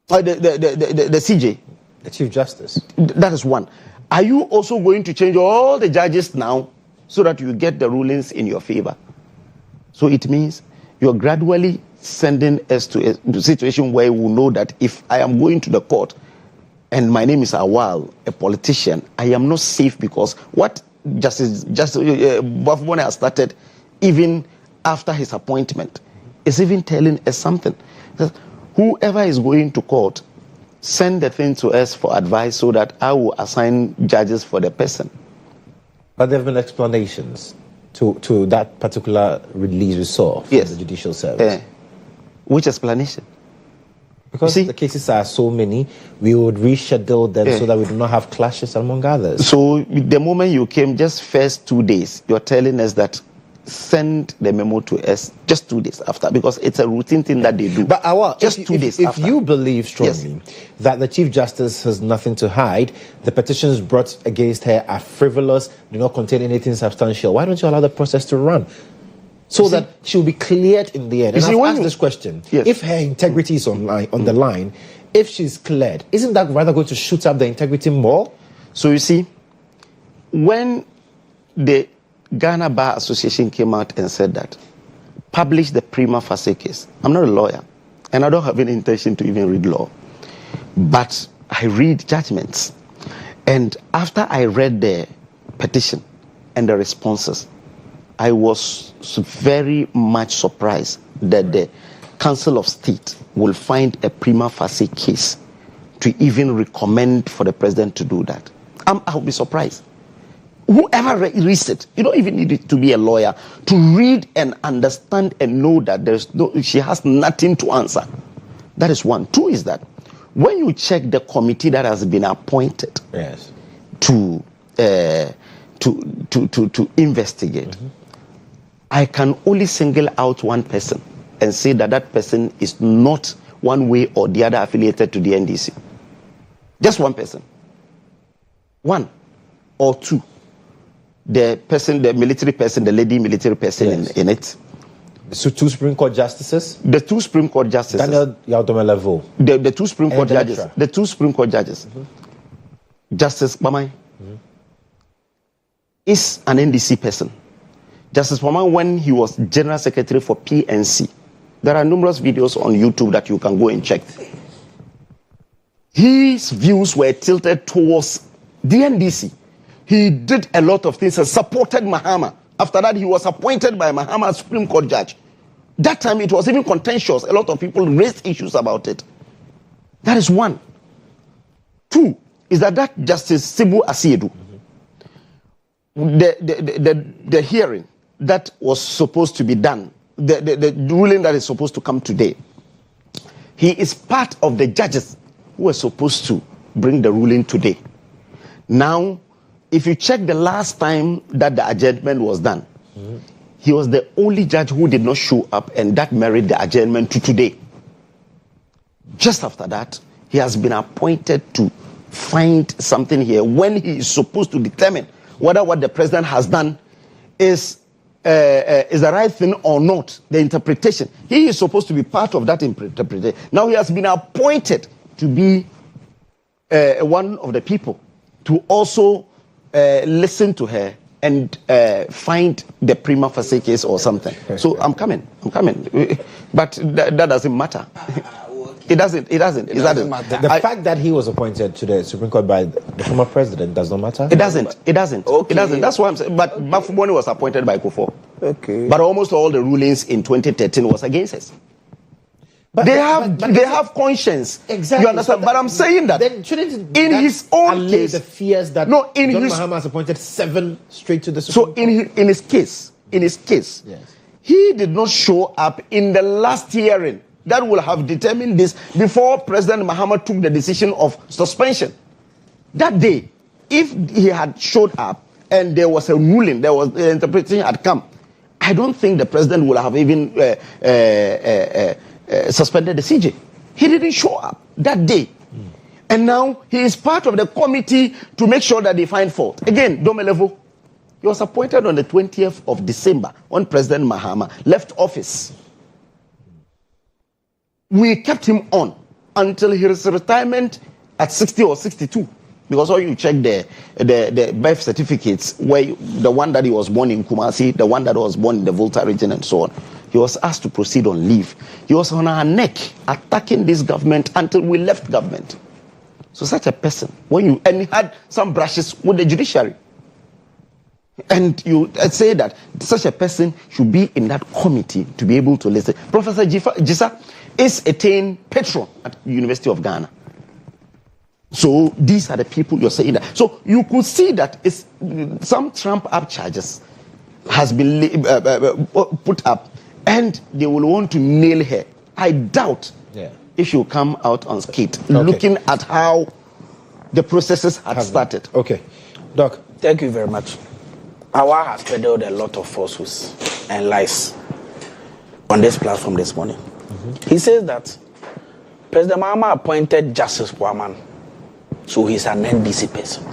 Or the CJ? The Chief Justice. That is one. Are you also going to change all the judges now so that you get the rulings in your favor? So it means you're gradually sending us to a situation where we know that if I am going to the court and my name is Awal, a politician, I am not safe, because what Justice Bafubone has started even after his appointment is even telling us something. That whoever is going to court send the thing to us for advice so that I will assign judges for the person. But there have been explanations to that particular release we saw from the Judicial Service. Which explanation? Because the cases are so many, we would reschedule them so that we do not have clashes among others. So the moment you came, just first 2 days, you're telling us that send the memo to us just 2 days after, because it's a routine thing that they do. But just 2 days after. If you believe strongly that the Chief Justice has nothing to hide, the petitions brought against her are frivolous, do not contain anything substantial, why don't you allow the process to run? So that she will be cleared in the end. And I've asked this question. If her integrity is on the line, if she's cleared, isn't that rather going to shoot up the integrity more? So you see, when the Ghana Bar Association came out and said that, publish the prima facie case. I'm not a lawyer, and I don't have any intention to even read law. But I read judgments. And after I read the petition and the responses, I was very much surprised that the Council of State will find a prima facie case to even recommend for the president to do that. I'll be surprised. Whoever reads it, you don't even need it to be a lawyer to read and understand and know that she has nothing to answer. That is one. Two is that when you check the committee that has been appointed to investigate, I can only single out one person and say that that person is not one way or the other affiliated to the NDC. Just one person. One or two. The person, the military person, the lady military person in it. So 2 Supreme Court justices? The 2 Supreme Court justices. Daniel Yaudomelevo. The 2 Supreme Court judges. The 2 Supreme Court judges. Justice Bamai is an NDC person. Justice Bamai, when he was General Secretary for PNC, there are numerous videos on YouTube that you can go and check. His views were tilted towards the NDC. He did a lot of things and supported Mahama. After that, he was appointed by Mahama as Supreme Court judge. That time, it was even contentious. A lot of people raised issues about it. That is one. Two is that Justice Sibu Asiedu, the hearing that was supposed to be done, the ruling that is supposed to come today, he is part of the judges who were supposed to bring the ruling today. Now, if you check the last time that the adjournment was done, he was the only judge who did not show up, and that merited the adjournment to today. Just after that, he has been appointed to find something here when he is supposed to determine whether what the president has done is the right thing or not, the interpretation. He is supposed to be part of that interpretation. Now he has been appointed to be one of the people to also listen to her and find the prima facie case or something. So I'm coming. But that doesn't matter. It doesn't matter. The fact that he was appointed to the Supreme Court by the former president does not matter? It doesn't. Okay. It doesn't. That's why I'm saying. But Mafuboni was appointed by Kufuor. Okay. But almost all the rulings in 2013 was against us. But they have conscience. Exactly. You understand? So but I'm saying that then shouldn't in his own case, the fears that John Mahama has appointed 7 straight to the Supreme Court. So in his case, yes, he did not show up in the last hearing that will have determined this before President Mahama took the decision of suspension. That day, if he had showed up and there was a ruling, there was the interpretation had come, I don't think the president would have even suspended the CJ. He didn't show up that day. And now he is part of the committee to make sure that they find fault. Again, Domelevo, he was appointed on the 20th of December when President Mahama left office. We kept him on until his retirement at 60 or 62. Because all you check the birth certificates, where the one that he was born in Kumasi, the one that was born in the Volta region and so on, he was asked to proceed on leave. He was on our neck attacking this government until we left government. So such a person, and he had some brushes with the judiciary. And you say that such a person should be in that committee to be able to listen. Professor Jisa is a patron at the University of Ghana. So these are the people you're saying that. So you could see that it's some trump-up charges has been put up, and they will want to nail her. I doubt if she'll come out unscathed, looking at how the processes had started. Okay. Doc. Thank you very much. Awa has peddled a lot of falsehoods and lies on this platform this morning. He says that President Mahama appointed Justice Puaman, so he's an NDC person.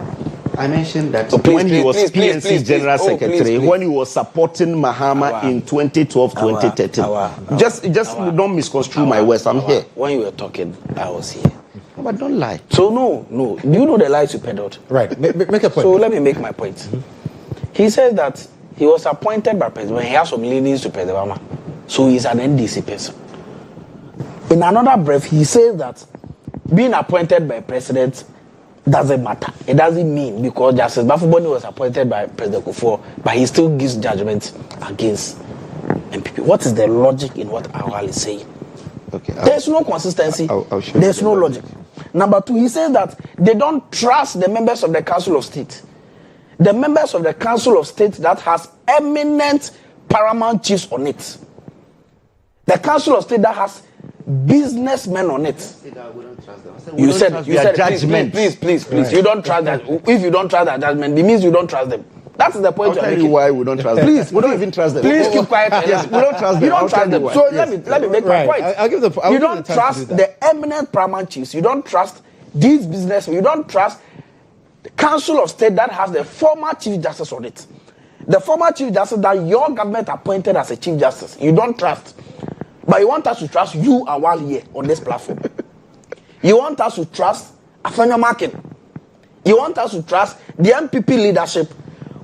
I mentioned that when he was PNC General Secretary, when he was supporting Mahama in 2012, 2013. Just don't misconstrue my words. I'm here. When you were talking, I was here. But don't lie. So no. Do you know the lies you peddled? Right. Make a point. So let me make my point. He says that he was appointed by President when he has some leanings to President Mahama, so he's an NDC person. In another breath, he says that being appointed by President doesn't matter. It doesn't mean because Justice Bafuboni was appointed by President Kufuor, but he still gives judgment against MPP. What is the logic in what Awal is saying? Okay, there's no consistency. I'll show there's no logic. Number two, he says that they don't trust the members of the Council of State. The members of the Council of State that has eminent paramount chiefs on it. The Council of State that has businessmen on it. You said judgment. Please. Right. You don't trust that. If you don't trust that judgment, it means you don't trust them. That's the point. I'll tell you why we don't trust them. Please, we don't even trust them. Please keep quiet. Yes, we don't trust them. You don't trust them. So let me make my point. I'll give the. You don't trust the eminent paramount chiefs. You don't trust these businessmen. You don't trust the Council of State that has the former Chief Justice on it. The former Chief Justice that your government appointed as a Chief Justice. You don't trust. But you want us to trust you a while here on this platform. You want us to trust Afenyo Market. You want us to trust the MPP leadership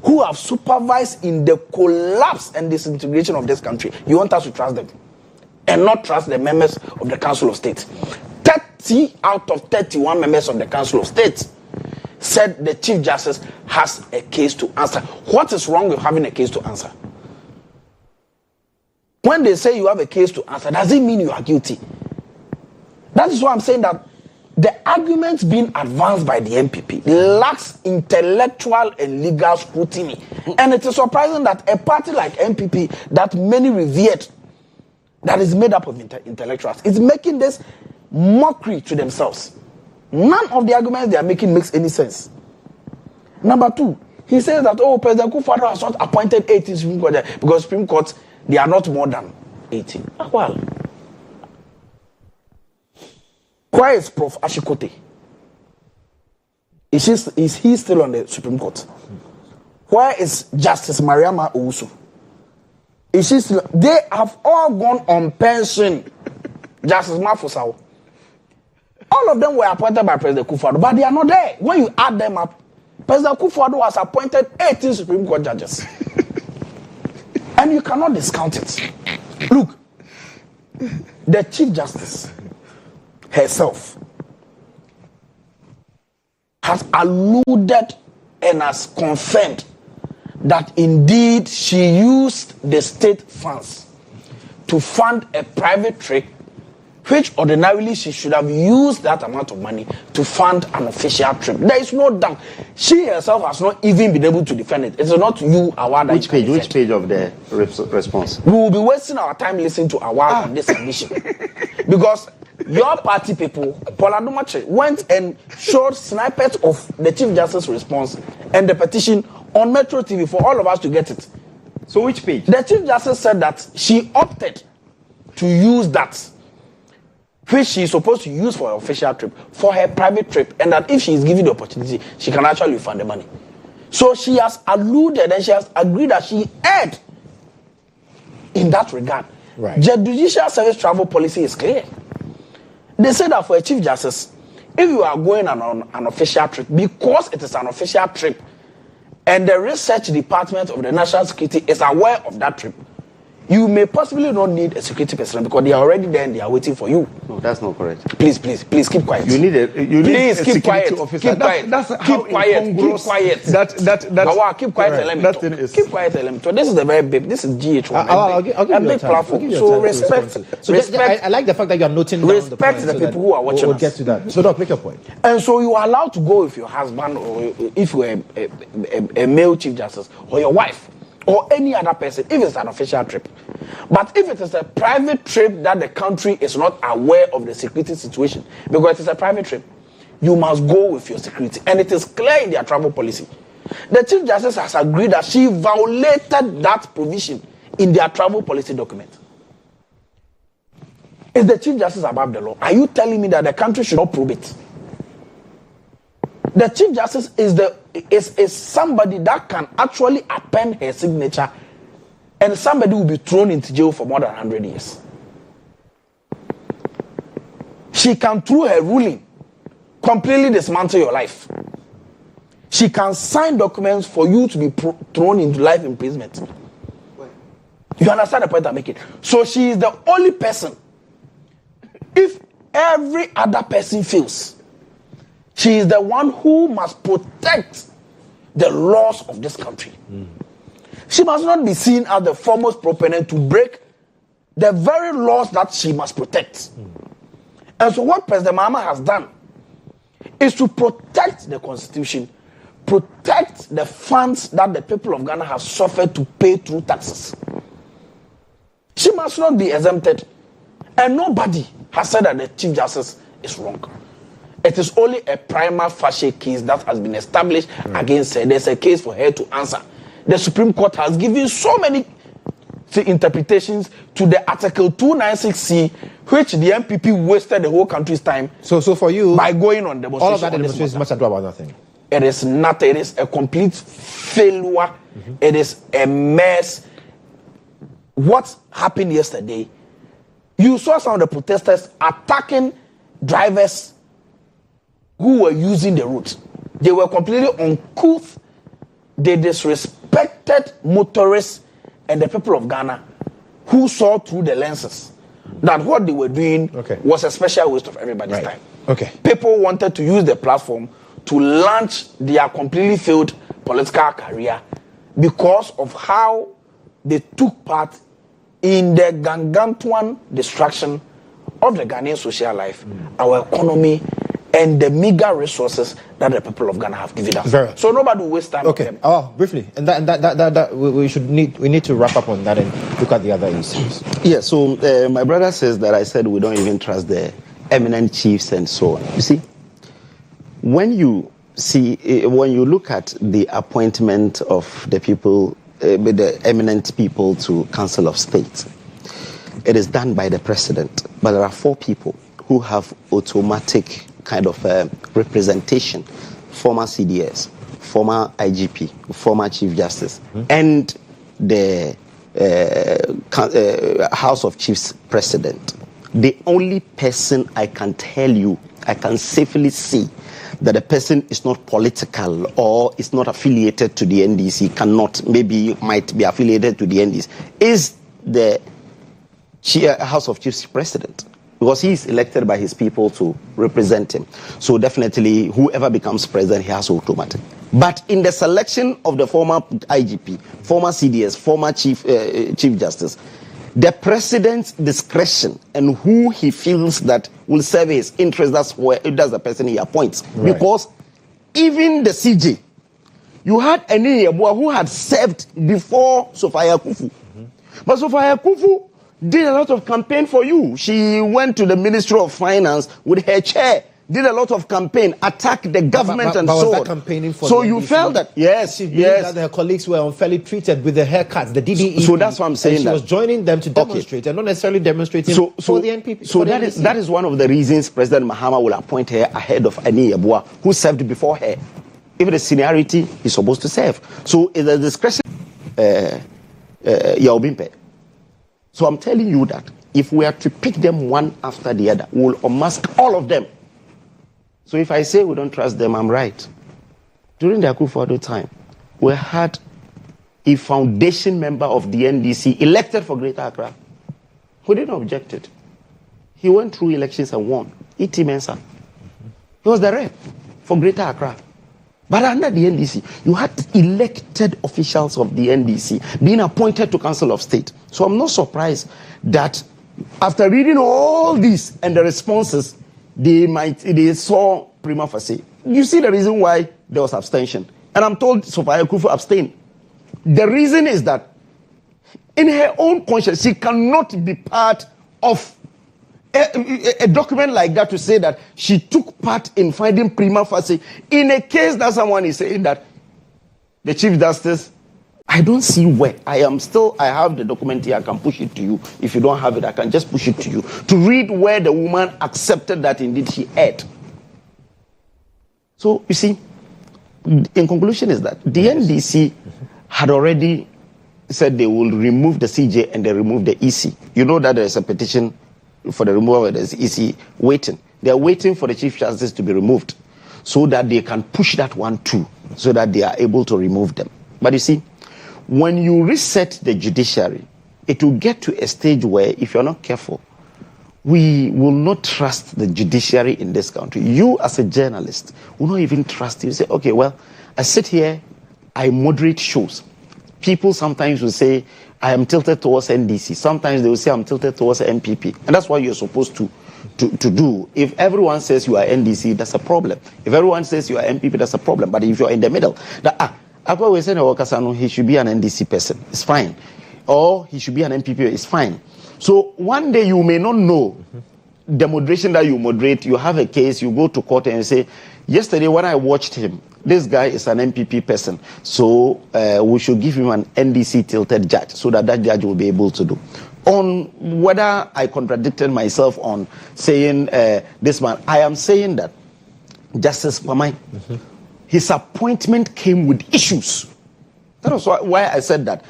who have supervised in the collapse and disintegration of this country. You want us to trust them and not trust the members of the Council of State. 30 out of 31 members of the Council of State said the Chief Justice has a case to answer. What is wrong with having a case to answer? When they say you have a case to answer, does it mean you are guilty? That is why I'm saying that the arguments being advanced by the MPP lacks intellectual and legal scrutiny. And it is surprising that a party like MPP, that many revered, that is made up of intellectuals, is making this mockery to themselves. None of the arguments they are making makes any sense. Number two, he says that, President Kufuor has not appointed 18 Supreme Court because Supreme Court, they are not more than 18. Well, where is Prof. Ashikote? Is he still on the Supreme Court? Where is Justice Mariama Owusu? Is she still? They have all gone on pension. Justice Mafusao. All of them were appointed by President Kufuor, but they are not there. When you add them up, President Kufuor has appointed 18 Supreme Court judges. And you cannot discount it. Look, the Chief Justice herself has alluded and has confirmed that indeed she used the state funds to fund a private trip, which ordinarily she should have used that amount of money to fund an official trip. There is no doubt. She herself has not even been able to defend it. It's not you, Awad. Which page of the response? We will be wasting our time listening to Awad on this admission. Because your party people, Paula Dumache, went and showed snippets of the Chief Justice's response and the petition on Metro TV for all of us to get it. So which page? The Chief Justice said that she opted to use that, which she is supposed to use for her official trip, for her private trip, and that if she is given the opportunity, she can actually refund the money. So she has alluded and she has agreed that she erred in that regard. Right. The Judicial Service travel policy is clear. They say that for a Chief Justice, if you are going on an official trip, because it is an official trip, and the research department of the National Security is aware of that trip, You may possibly not need a security personnel because they are already there and they are waiting for you. No, that's not correct. Please keep quiet. You need a keep quiet. officer. Keep quiet. Keep quiet. Keep quiet. Keep quiet and let me talk. Keep quiet and let me talk. This is the very big. This is GHOne. I'll give you a big platform. So respect. I like the fact that you are noting down respect the people who are watching us. We'll get to that. So Doc, make your point. And so you are allowed to go with your husband, or if you are a male chief justice, or your wife, or any other person, if it's an official trip. But if it is a private trip that the country is not aware of the security situation, because it is a private trip, you must go with your security. And it is clear in their travel policy. The Chief Justice has agreed that she violated that provision in their travel policy document. Is the Chief Justice above the law? Are you telling me that the country should not probe it? The Chief Justice is somebody that can actually append her signature, and somebody will be thrown into jail for more than 100 years. She can, through her ruling, completely dismantle your life. She can sign documents for you to be thrown into life imprisonment. You understand the point I'm making? So she is the only person. If every other person fails, she is the one who must protect the laws of this country. She must not be seen as the foremost proponent to break the very laws that she must protect. And so what President Mahama has done is to protect the constitution, protect the funds that the people of Ghana have suffered to pay through taxes. She must not be exempted. And nobody has said that the Chief Justice is wrong. It is only a prima facie case that has been established against her. There's a case for her to answer. The Supreme Court has given so many interpretations to the Article 296C, which the MPP wasted the whole country's time. So for you, by going on demonstration, all of that demonstration is much ado about nothing. It is not. It is a complete failure. It is a mess. What happened yesterday? You saw some of the protesters attacking drivers who were using the route. They were completely uncouth. They disrespected motorists and the people of Ghana who saw through the lenses that what they were doing was a special waste of everybody's time. People wanted to use the platform to launch their completely failed political career because of how they took part in the gargantuan destruction of the Ghanaian social life, our economy, and the meager resources that the people of Ghana have given us. So nobody will waste time on them. Briefly, and that we need to wrap up on that and look at the other issues. Yeah. So my brother says that I said we don't even trust the eminent chiefs and so on. You see, when you look at the appointment of the people, the eminent people to Council of State, it is done by the president. But there are 4 people who have automatic kind of representation: former CDS, former IGP, former Chief Justice, and the House of Chiefs President. The only person I can tell you, I can safely say that the person is not political or is not affiliated to the NDC, might be affiliated to the NDC, is the House of Chiefs President. Because he is elected by his people to represent him. So definitely, whoever becomes president, he has automatic. But in the selection of the former IGP, former CDS, former Chief Justice, the president's discretion and who he feels that will serve his interest, that's the person he appoints. Because even the CJ, you had Eni Yeboah who had served before Sophia Kufu. But Sophia Kufu did a lot of campaign for you. She went to the Ministry of Finance with her chair, did a lot of campaign, attacked the government and so on. Campaigning for so you felt that, yes, that her colleagues were unfairly treated with the haircuts, the DDE. So that's what I'm saying. She was joining them to demonstrate and not necessarily demonstrating for the NPP. So that is one of the reasons President Mahama will appoint her ahead of Eni Yeboah, who served before her. If the seniority he's supposed to serve. So in the discretion, Yaobimpe. So I'm telling you that if we are to pick them one after the other, we will unmask all of them. So if I say we don't trust them, I'm right. During the Akufo-Addo time, we had a foundation member of the NDC elected for Greater Accra who didn't object it. He went through elections and won. E.T. Mensah. He was the rep for Greater Accra. But under the NDC, you had elected officials of the NDC being appointed to Council of State. So I'm not surprised that after reading all this and the responses, they saw prima facie. You see the reason why there was abstention. And I'm told Sophia Kufu abstained. The reason is that in her own conscience, she cannot be part of a document like that to say that she took part in finding prima facie in a case that someone is saying that the Chief Justice, I don't see where. I have the document here, I can push it to you. If you don't have it, I can just push it to you to read where the woman accepted that indeed she erred. So, you see, in conclusion is that the NDC had already said they will remove the CJ and they remove the EC. You know that there is a petition for the removal of the EC waiting. They are waiting for the Chief Justice to be removed so that they can push that one too, so that they are able to remove them. But you see, when you reset the judiciary, it will get to a stage where, if you're not careful, we will not trust the judiciary in this country. You, as a journalist, will not even trust it. You say, okay, well, I sit here, I moderate shows. People sometimes will say, I am tilted towards NDC. Sometimes they will say, I'm tilted towards MPP. And that's what you're supposed to do. If everyone says you are NDC, that's a problem. If everyone says you are MPP, that's a problem. But if you're in the middle, we say, he should be an NDC person. It's fine. Or he should be an MPP. It's fine. So one day you may not know the moderation that you moderate. You have a case, you go to court and you say, yesterday when I watched him, this guy is an MPP person. So we should give him an NDC tilted judge so that that judge will be able to do. On whether I contradicted myself on saying this man, I am saying that Justice Pamai, his appointment came with issues. That was why I said that.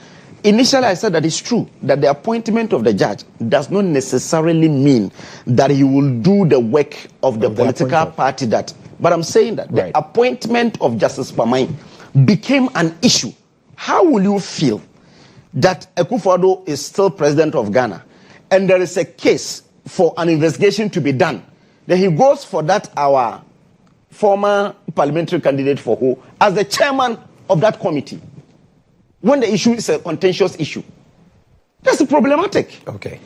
Initially, I said that it's true that the appointment of the judge does not necessarily mean that he will do the work of the political party that. But I'm saying that the appointment of Justice Pamai became an issue. How will you feel that Akufo-Addo is still president of Ghana and there is a case for an investigation to be done? Then he goes for that, our former parliamentary candidate for who, as the chairman of that committee, when the issue is a contentious issue. That's problematic. Okay.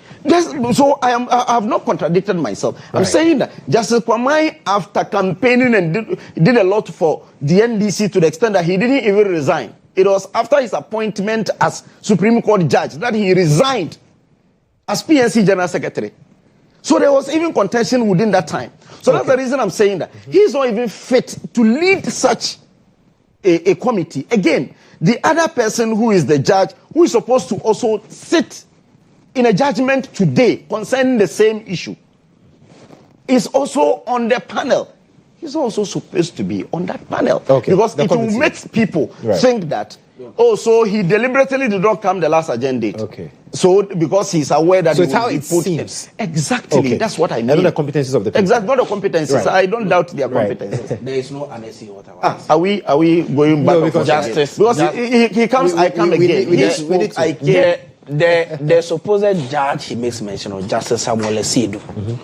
So I have not contradicted myself. I'm saying that Justice Kwamai, after campaigning and did a lot for the NDC to the extent that he didn't even resign. It was after his appointment as Supreme Court judge that he resigned as PNC General Secretary. So there was even contention within that time. So that's the reason I'm saying that. He's not even fit to lead such a committee. Again, the other person who is the judge, who is supposed to also sit in a judgment today concerning the same issue, is also on the panel. He's also supposed to be on that panel. Because it will make people think that, so he deliberately did not come the last agenda date. So because he's aware that so it's how it seems. Exactly. That's what I mean. Not the competencies of the people. Exactly, not the competencies. I don't doubt their competencies. There is no honesty whatever. Are we going back because justice? Because he comes, I come again. The supposed judge he makes mention of, Justice Samuel Esidu,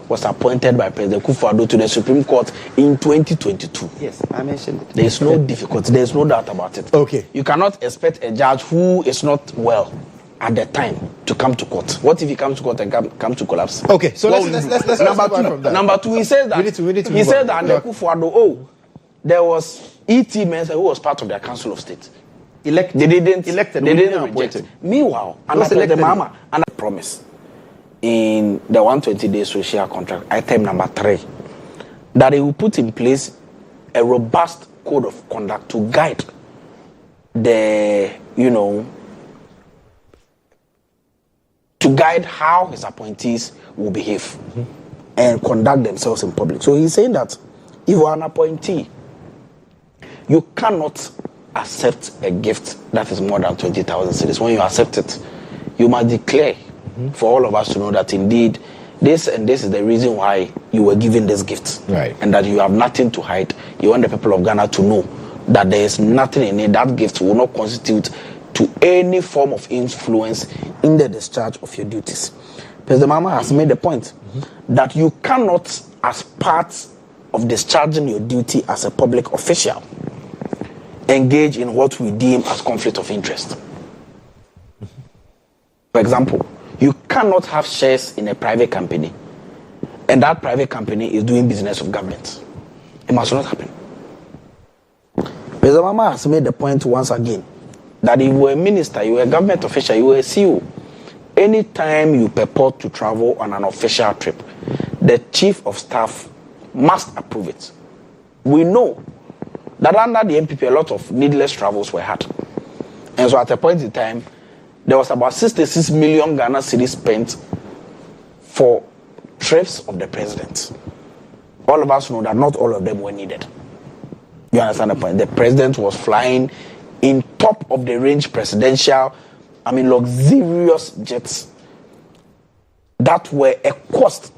was appointed by President Akufo-Addo to the Supreme Court in 2022. Yes, I mentioned it. There is no difficulty. There is no doubt about it. Okay. You cannot expect a judge who is not well at the time to come to court. What if he comes to court and comes to collapse? Okay, so let's number two, he says that he said that under Akufo-Addo, there was E.T. Mensah who was part of their Council of State. They didn't reject it. Meanwhile, under President Mahama, under promise in the 120-day social contract, item number 3, that he will put in place a robust code of conduct to guide the, to guide how his appointees will behave and conduct themselves in public. So he's saying that if you are an appointee, you cannot accept a gift that is more than 20,000 cedis. When you accept it, you must declare for all of us to know that indeed this and this is the reason why you were given this gift. And that you have nothing to hide. You want the people of Ghana to know that there is nothing in it. That gift will not constitute to any form of influence in the discharge of your duties. President Mahama has made the point that you cannot, as part of discharging your duty as a public official, engage in what we deem as conflict of interest. For example, you cannot have shares in a private company and that private company is doing business of government. It must not happen. President Mahama has made the point once again that if you were a minister, you were a government official, you were a CEO, anytime you purport to travel on an official trip, the chief of staff must approve it. We know that under the MPP, a lot of needless travels were had. And so at a point in time, there was about 66 million Ghana cedis spent for trips of the president. All of us know that not all of them were needed. You understand the point? The president was flying in top of the range presidential, luxurious jets that were a cost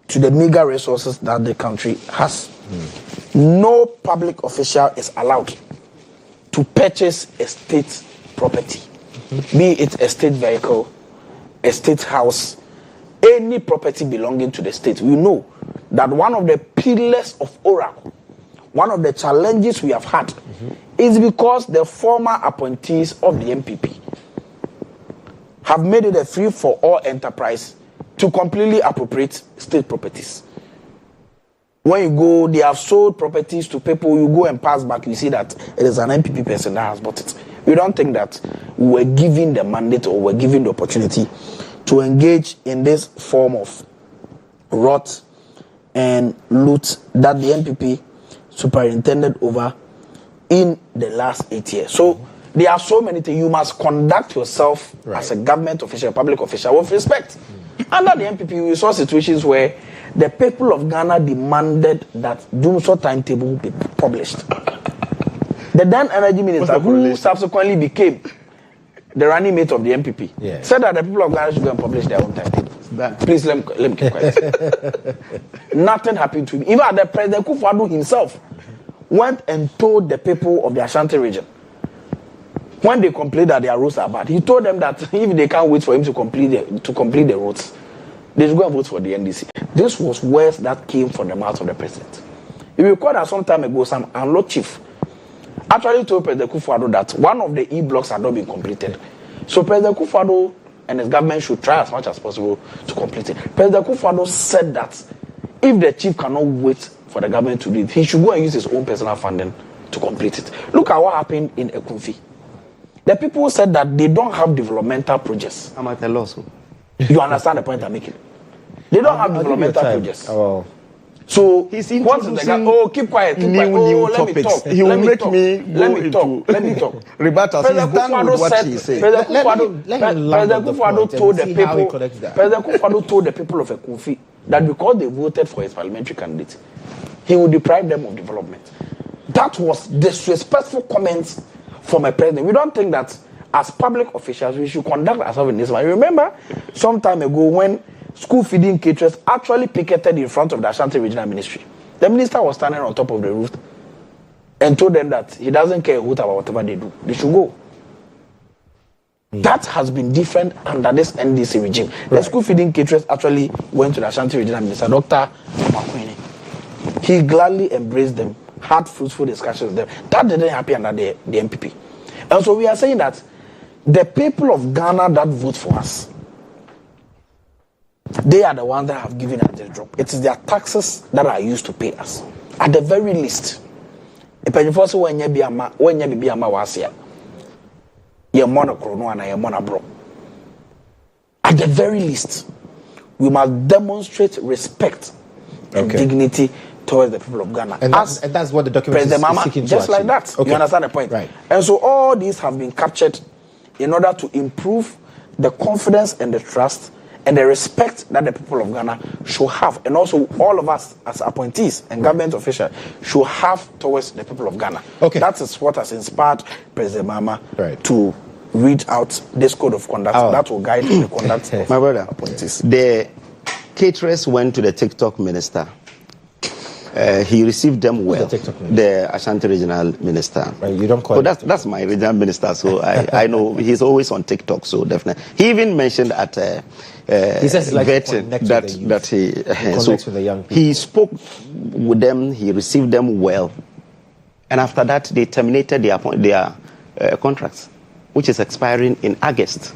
to the meager resources that the country has. No public official is allowed to purchase a state property, be it a state vehicle, a state house, any property belonging to the state. We know that one of the pillars of Oracle, one of the challenges we have had, is because the former appointees of the MPP have made it a free-for-all enterprise to completely appropriate state properties. When you go, they have sold properties to people, you go and pass back, you see that it is an MPP person that has bought it. We don't think that we were given the mandate or we're given the opportunity to engage in this form of rot and loot that the MPP superintended over in the last 8 years. So there are so many things. You must conduct yourself as a government official, public official, with respect. Under the MPP, we saw situations where the people of Ghana demanded that Dumso timetable be published. The then energy minister, who subsequently became the running mate of the MPP, said that the people of Ghana should go and publish their own timetable. Please let me keep quiet. Nothing happened to him. Even the President Kodjo himself went and told the people of the Ashanti region, when they complained that their roads are bad, he told them that if they can't wait for him to complete the roads, they should go and vote for the NDC. This was words that came from the mouth of the president. If you recall that some time ago, some Anlo chief actually told President Kodjo that one of the E-blocks had not been completed. So President Kodjo and his government should try as much as possible to complete it. President Kodjo said that if the chief cannot wait for the government to do it, he should go and use his own personal funding to complete it. Look at what happened in Ekunfi. The people said that they don't have developmental projects. I'm at a loss. You understand the point I'm making? They don't have developmental projects. So he's what is the guy? Oh, keep quiet. Let me talk. He will make me let me talk. Rebattles. He's done with what he said. President Kodjo told the people. President Kodjo told the people of Ekunfi that because they voted for his parliamentary candidate, he would deprive them of development. That was disrespectful comments from a president. We don't think that as public officials we should conduct ourselves in this way. Remember some time ago when school feeding caterers actually picketed in front of the Ashanti Regional Ministry. The minister was standing on top of the roof and told them that he doesn't care about whatever they do. They should go. That has been different under this NDC regime. The school feeding caterers actually went to the Ashanti Regional Minister, Dr. Makwini. He gladly embraced them, had fruitful discussions with them. That didn't happen under the MPP. And so we are saying that the people of Ghana that vote for us, they are the ones that have given us the drop. It is their taxes that are used to pay us. At the very least, at the very least, we must demonstrate respect and dignity towards the people of Ghana. And that's what the document is seeking to just achieve. Like that. Okay. You understand the point? Right. And so all these have been captured in order to improve the confidence and the trust and the respect that the people of Ghana should have. And also all of us as appointees and government officials should have towards the people of Ghana. Okay. That is what has inspired President Mahama to read out this code of conduct that will guide the conduct of my brother appointees. The caterers went to the TikTok minister He received them well. The Ashanti regional minister. Right, you don't call that's my regional minister, so I know he's always on TikTok. So definitely, he even mentioned at he says like that he connects with the young people. He spoke with them. He received them well, and after that, they terminated their contracts, which is expiring in August.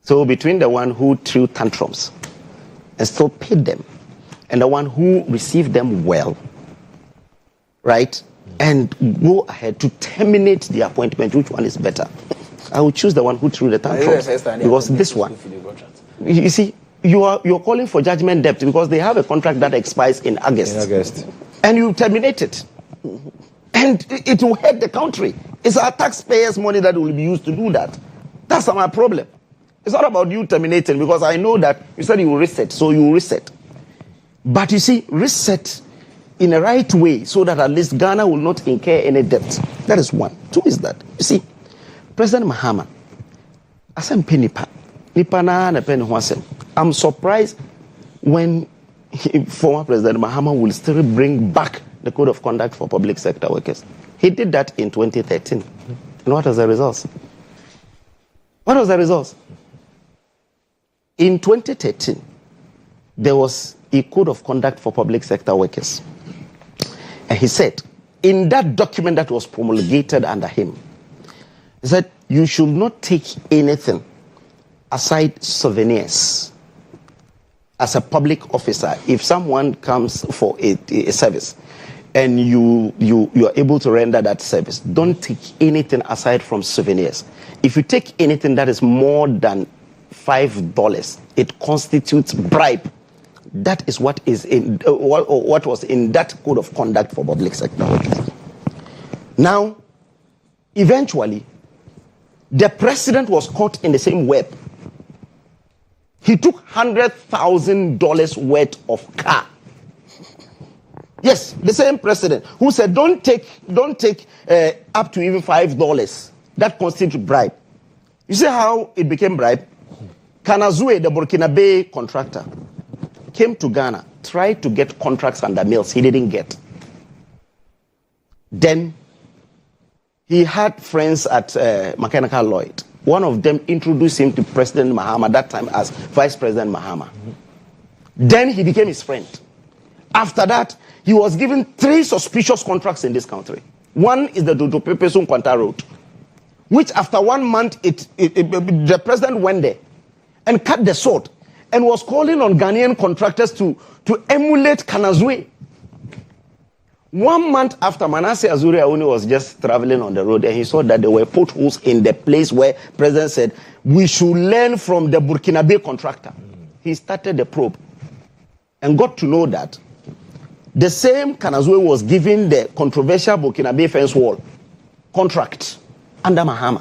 So between the one who threw tantrums and still paid them, and the one who received them well, right, and go ahead to terminate the appointment, which one is better? I will choose the one who threw the tantrums, because this one, you see, you're calling for judgment debt because they have a contract that expires in August. And you terminate it. And it will hurt the country. It's our taxpayers' money that will be used to do that. That's my problem. It's not about you terminating, because I know that you said you will reset, so you will reset. But you see, reset in a right way so that at least Ghana will not incur any debt. That is one. Two is that, you see, President Mahama, I'm surprised when former President Mahama will still bring back the Code of Conduct for Public Sector Workers. He did that in 2013. And what was the result? What was the result? In 2013, there was a Code of Conduct for Public Sector Workers. And he said, in that document that was promulgated under him, he said, you should not take anything aside souvenirs. As a public officer, if someone comes for a service and you are able to render that service, don't take anything aside from souvenirs. If you take anything that is more than $5, it constitutes bribe. That is what is in what was in that Code of Conduct for Public Sector Workers. Now, eventually, the president was caught in the same web. He took $100,000 worth of car. Yes, the same president who said, don't take up to even $5. That constitutes bribe. You see how it became bribe? Kanazue, the Burkinabe contractor, came to Ghana, tried to get contracts under mills. He didn't get. Then he had friends at Mechanical Lloyd. One of them introduced him to President Mahama, that time as Vice President Mahama. Then he became his friend. After that, he was given 3 suspicious contracts in this country. One is the Dodo Pepesun Kwanta Road, which after 1 month, the president went there and cut the sword and was calling on Ghanaian contractors to emulate Kanazue. 1 month after, Manasseh Azuri Auni was just traveling on the road and he saw that there were potholes in the place where President said, we should learn from the Burkinabe contractor. He started the probe and got to know that the same Kanazue was given the controversial Burkinabe fence wall contract under Mahama,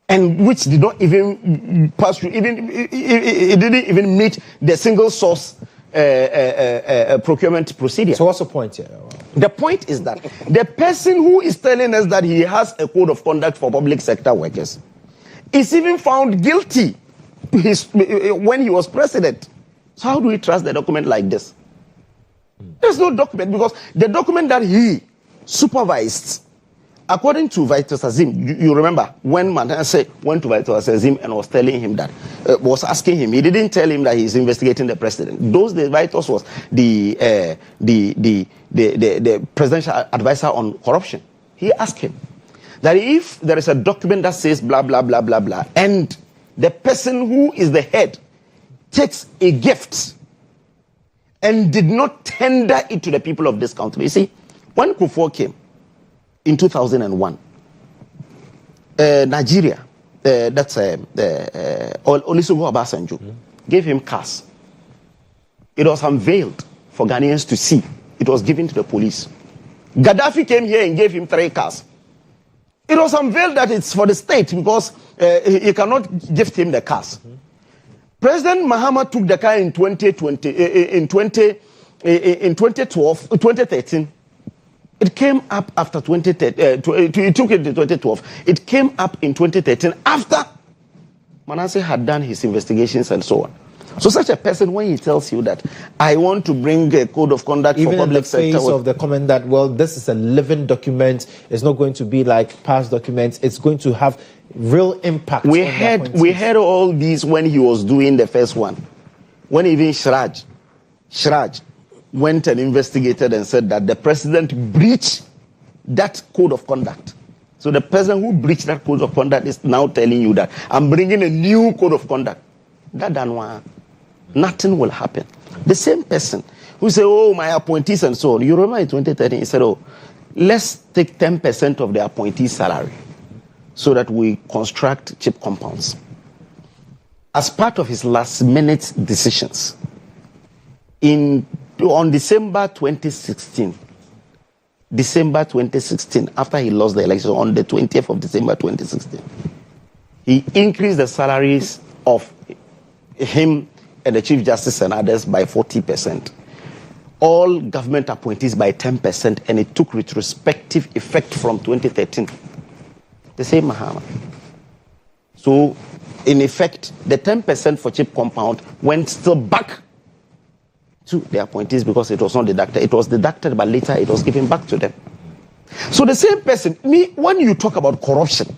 and which did not even pass through, it didn't even meet the single source procurement procedure. So what's the point here? The point is that the person who is telling us that he has a code of conduct for public sector workers is even found guilty when he was president. So how do we trust the document like this? There's no document, because the document that he supervised, according to Vitus Azim, you remember when Manasseh went to Vitus Azim and was telling him that, was asking him, he didn't tell him that he's investigating the president. Those days, Vitus was the presidential advisor on corruption. He asked him that if there is a document that says blah, blah, blah, blah, blah, and the person who is the head takes a gift and did not tender it to the people of this country. You see, when Kufuor came in 2001, Nigeria, that's Olusegun Obasanjo, gave him cars. It was unveiled for Ghanaians to see. It was given to the police. Gaddafi came here and gave him 3 cars. It was unveiled that it's for the state, because he cannot gift him the cars. President Mahama took the car in 2013. It came up after 2013. He took it in 2012. It came up in 2013 after Manasseh had done his investigations and so on. So such a person, when he tells you that, I want to bring a code of conduct even for public sector... Even in the face of the comment that, well, this is a living document, it's not going to be like past documents, it's going to have real impact. We had all these when he was doing the first one. When even Shraj went and investigated and said that the president breached that code of conduct. So the person who breached that code of conduct is now telling you that I'm bringing a new code of conduct. That done one. Nothing will happen. The same person who say, oh, my appointees and so on. You remember in 2013, he said, oh, let's take 10% of the appointee's salary so that we construct cheap compounds. As part of his last-minute decisions, on December 2016, after he lost the election, on the 20th of December 2016, he increased the salaries of him and the Chief Justice and others by 40%. All government appointees by 10%, and it took retrospective effect from 2013. The same Mahama. So, in effect, the 10% for cheap compound went still back to the appointees because it was not deducted. It was deducted, but later it was given back to them. So the same person, when you talk about corruption,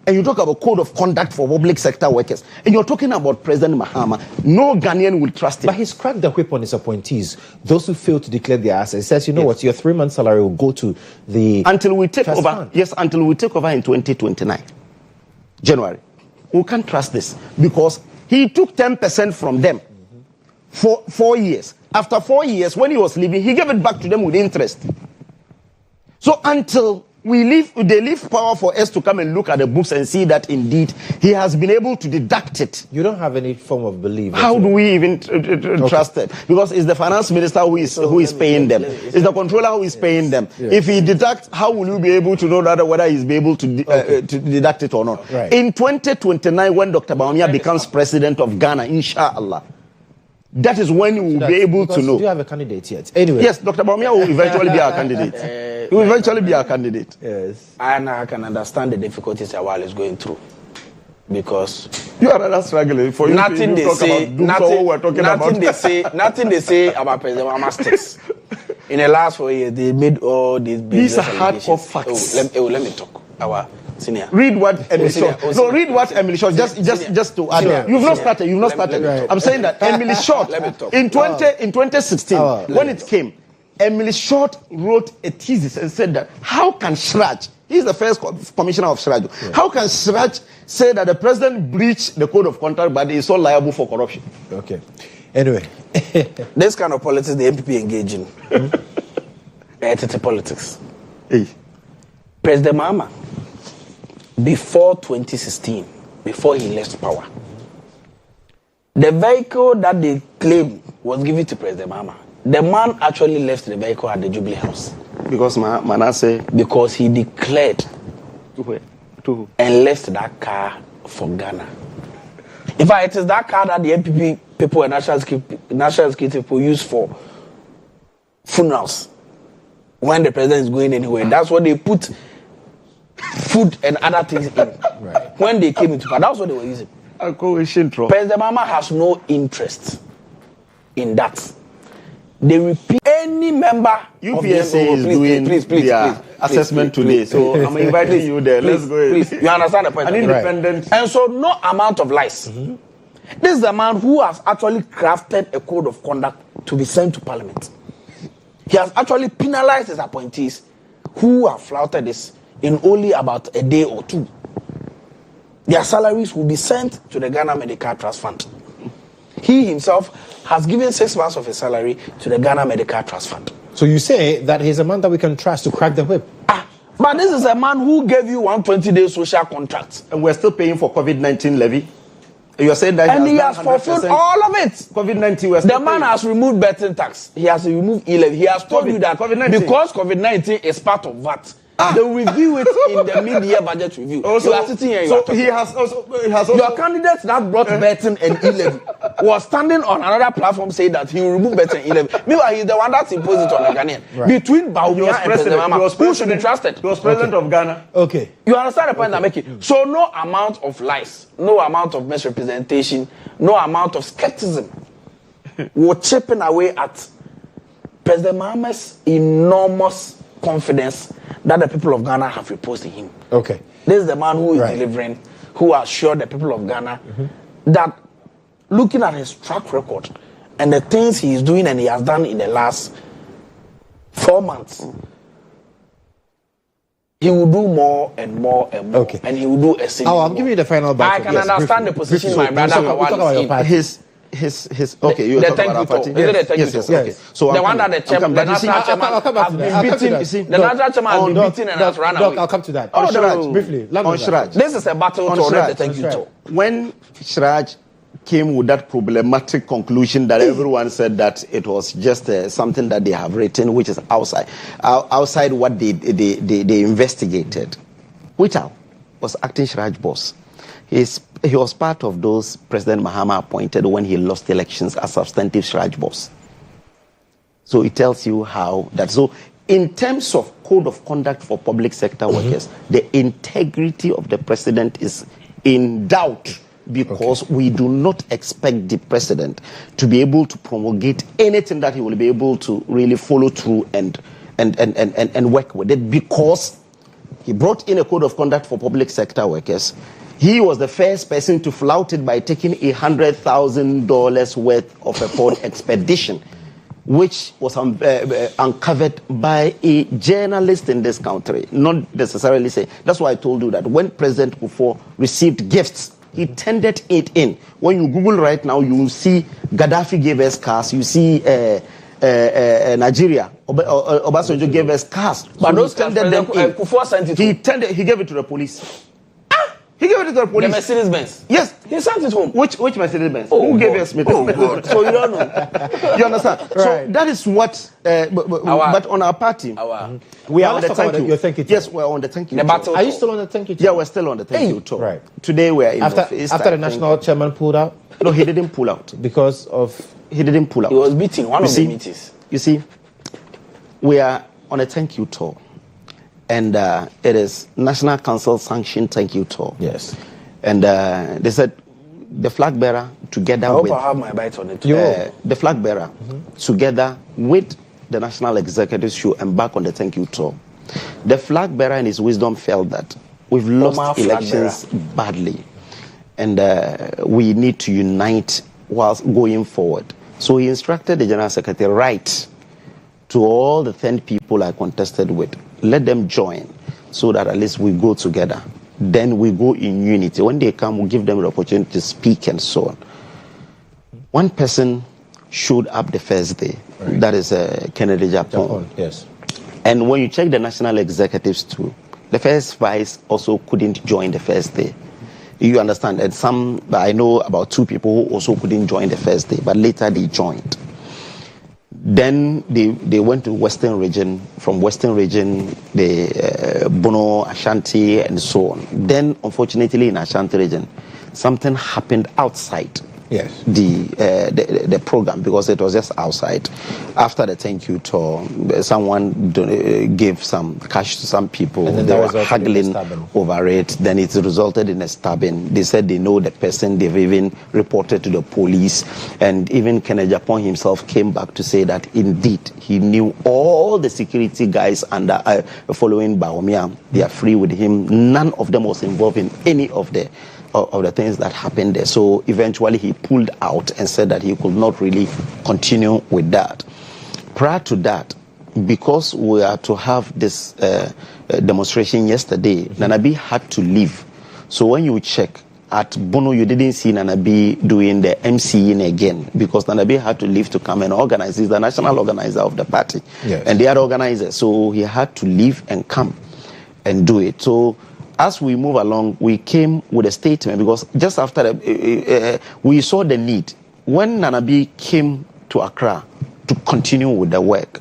and you talk about code of conduct for public sector workers, and you're talking about President Mahama, no Ghanaian will trust him. But he's cracked the whip on his appointees. Those who fail to declare their assets. He says, you know what, your 3-month salary will go to the... Until we take over. Fund. Yes, until we take over in 2029, January. We can't trust this because he took 10% from them for 4 years. After 4 years, when he was leaving, he gave it back to them with interest. So until they leave power for us to come and look at the books and see that indeed he has been able to deduct it. You don't have any form of belief. How do we even trust it? Because it's the finance minister who is paying them. It's the controller who is paying them. Yes. If he deducts, how will you be able to know whether he's be able to deduct it or not? Right. In 2029, when Dr. Bawumia becomes president of Ghana, inshallah, that is when we will be able to know. Do you have a candidate yet? Anyway. Yes, Dr. Bawumia will eventually be our candidate. He will eventually be our candidate. Yes. And I can understand the difficulties Awal is going through. Because you are rather struggling. For you nothing they say, nothing they say about President Mahama sticks. In the last 4 years, they made all these are hardcore facts. Let me talk. Our senior. Read what Emily Short. No, read what Emily Short. Just to add. You've not started. Right. I'm saying that Emily Short in 2016 when it came, Emily Short wrote a thesis and said that how can Shraj, he's the first commissioner of Shraj, how can Shraj say that the president breached the code of conduct but is so liable for corruption? Okay. Anyway. This kind of politics the MPP engage in. Entity politics. Hey. President Mahama, before 2016, before he left power, the vehicle that they claim was given to President Mahama, the man actually left the vehicle at the Jubilee House. Because Manasseh? Because he declared and left that car for Ghana. In fact, it is that car that the MPP people and national security people use for funerals. When the president is going anywhere, that's what they put food and other things in. Right. When they came into power, that's what they were using. President Mahama has no interest in that. They repeat any member UPSC is doing their assessment today. So I'm inviting you there. Let's go. Please. You understand the point? An independent. And so no amount of lies. Mm-hmm. This is a man who has actually crafted a code of conduct to be sent to Parliament. He has actually penalized his appointees who have flouted this in only about a day or two. Their salaries will be sent to the Ghana Medical Trust Fund. He himself has given 6 months of his salary to the Ghana Medical Trust Fund. So you say that he's a man that we can trust to crack the whip? But this is a man who gave you 120-day social contract. And we're still paying for COVID-19 levy? You are saying that he has fulfilled all of it. COVID-19, the man has removed betting tax. He has removed e-levy. He has told you that because COVID-19 is part of VAT, They will review it in the mid-year budget review. Also, you are sitting here. So he has also your candidate that brought betting and e-levy was standing on another platform saying that he will remove betting and e-levy. Meanwhile, he's the one that imposed it on the Ghanaian. Right. Between Baumia and President Mahama, who should be trusted? He was president of Ghana. Okay. You understand the point I'm making? So no amount of lies, no amount of misrepresentation, no amount of skepticism will chipping away at President Mahama's enormous confidence that the people of Ghana have reposed in him. Okay. This is the man who is delivering, who assured the people of Ghana that looking at his track record and the things he is doing and he has done in the last 4 months, he will do more and more and more. Okay. And he will do a single. I'll give you the final battle. I can understand the position my brother Mawal is in. His okay, you the talk about our party. Yes. Okay. So the one that the national chairman has been beaten. The national chairman has been beaten and has run away. I'll come to that. On Shraj, briefly. On Shraj. This is a battle to the thank you talk. When Shraj came with that problematic conclusion that everyone said that it was just something that they have written, which is outside what they investigated. Wichal was acting Shraj boss. He was part of those President Mahama appointed when he lost elections as substantive Shraj boss. So it tells you how that. So in terms of code of conduct for public sector workers, the integrity of the president is in doubt because we do not expect the president to be able to promulgate anything that he will be able to really follow through and work with it, because he brought in a code of conduct for public sector workers. He was the first person to flout it by taking $100,000 worth of a porn expedition, which was uncovered by a journalist in this country. Not necessarily say. That's why I told you that when President Kufuor received gifts, he tendered it in. When you Google right now, you will see Gaddafi gave us cars. You see Nigeria, Obasanjo gave us cars. But those cars, Kufuor sent it. He gave it to the police. He gave it to the police. The Mercedes Benz. Yes. He sent it home. Which Mercedes Benz? Oh, who gave us Mercedes Benz? So you don't know. You understand? Right. So that is what. But on our party, we are on the thank you. Thank you. Yes, we're on the thank you. Are you still on the thank you? Yeah, we're still on the thank you tour. Right. Today we are in office. After the national chairman pulled out. No, he didn't pull out because of. He didn't pull out. He was beating one of the meetings. You see, we are on a thank you tour. And it is National Council sanctioned thank you tour. Yes. And they said the flag bearer together with... I have my bite on it. The flag bearer together with the National Executive should embark on the thank you tour. The flag bearer in his wisdom felt that we've lost elections badly. And we need to unite whilst going forward. So he instructed the General Secretary, write to all the 10 people I contested with, let them join so that at least we go together. Then we go in unity. When they come, we give them the opportunity to speak and so on. One person showed up the first day. Right. That is Kennedy Japan. Yes. And when you check the national executives too, the first vice also couldn't join the first day. You understand? And I know about 2 people who also couldn't join the first day, but later they joined. Then they went to Western region. From Western region, Bono, Ashanti, and so on. Then, unfortunately, in Ashanti region, something happened outside the program, because it was just outside. After the thank you tour, someone gave some cash to some people. And they were haggling over it. Then it resulted in a stabbing. They said they know the person. They've even reported to the police. And even Kennedy Japan himself came back to say that indeed he knew all the security guys under following Baumia. They are free with him. None of them was involved in any of the things that happened there. So eventually he pulled out and said that he could not really continue with that. Prior to that, because we are to have this demonstration yesterday, Nanabi had to leave. So when you check at Bono, you didn't see Nanabi doing the MCing again, because Nanabi had to leave to come and organize. He's the national organizer of the party. Yes. And they are organizers. So he had to leave and come and do it. So as we move along, we came with a statement, because just after we saw the need. When Nanabi came to Accra to continue with the work,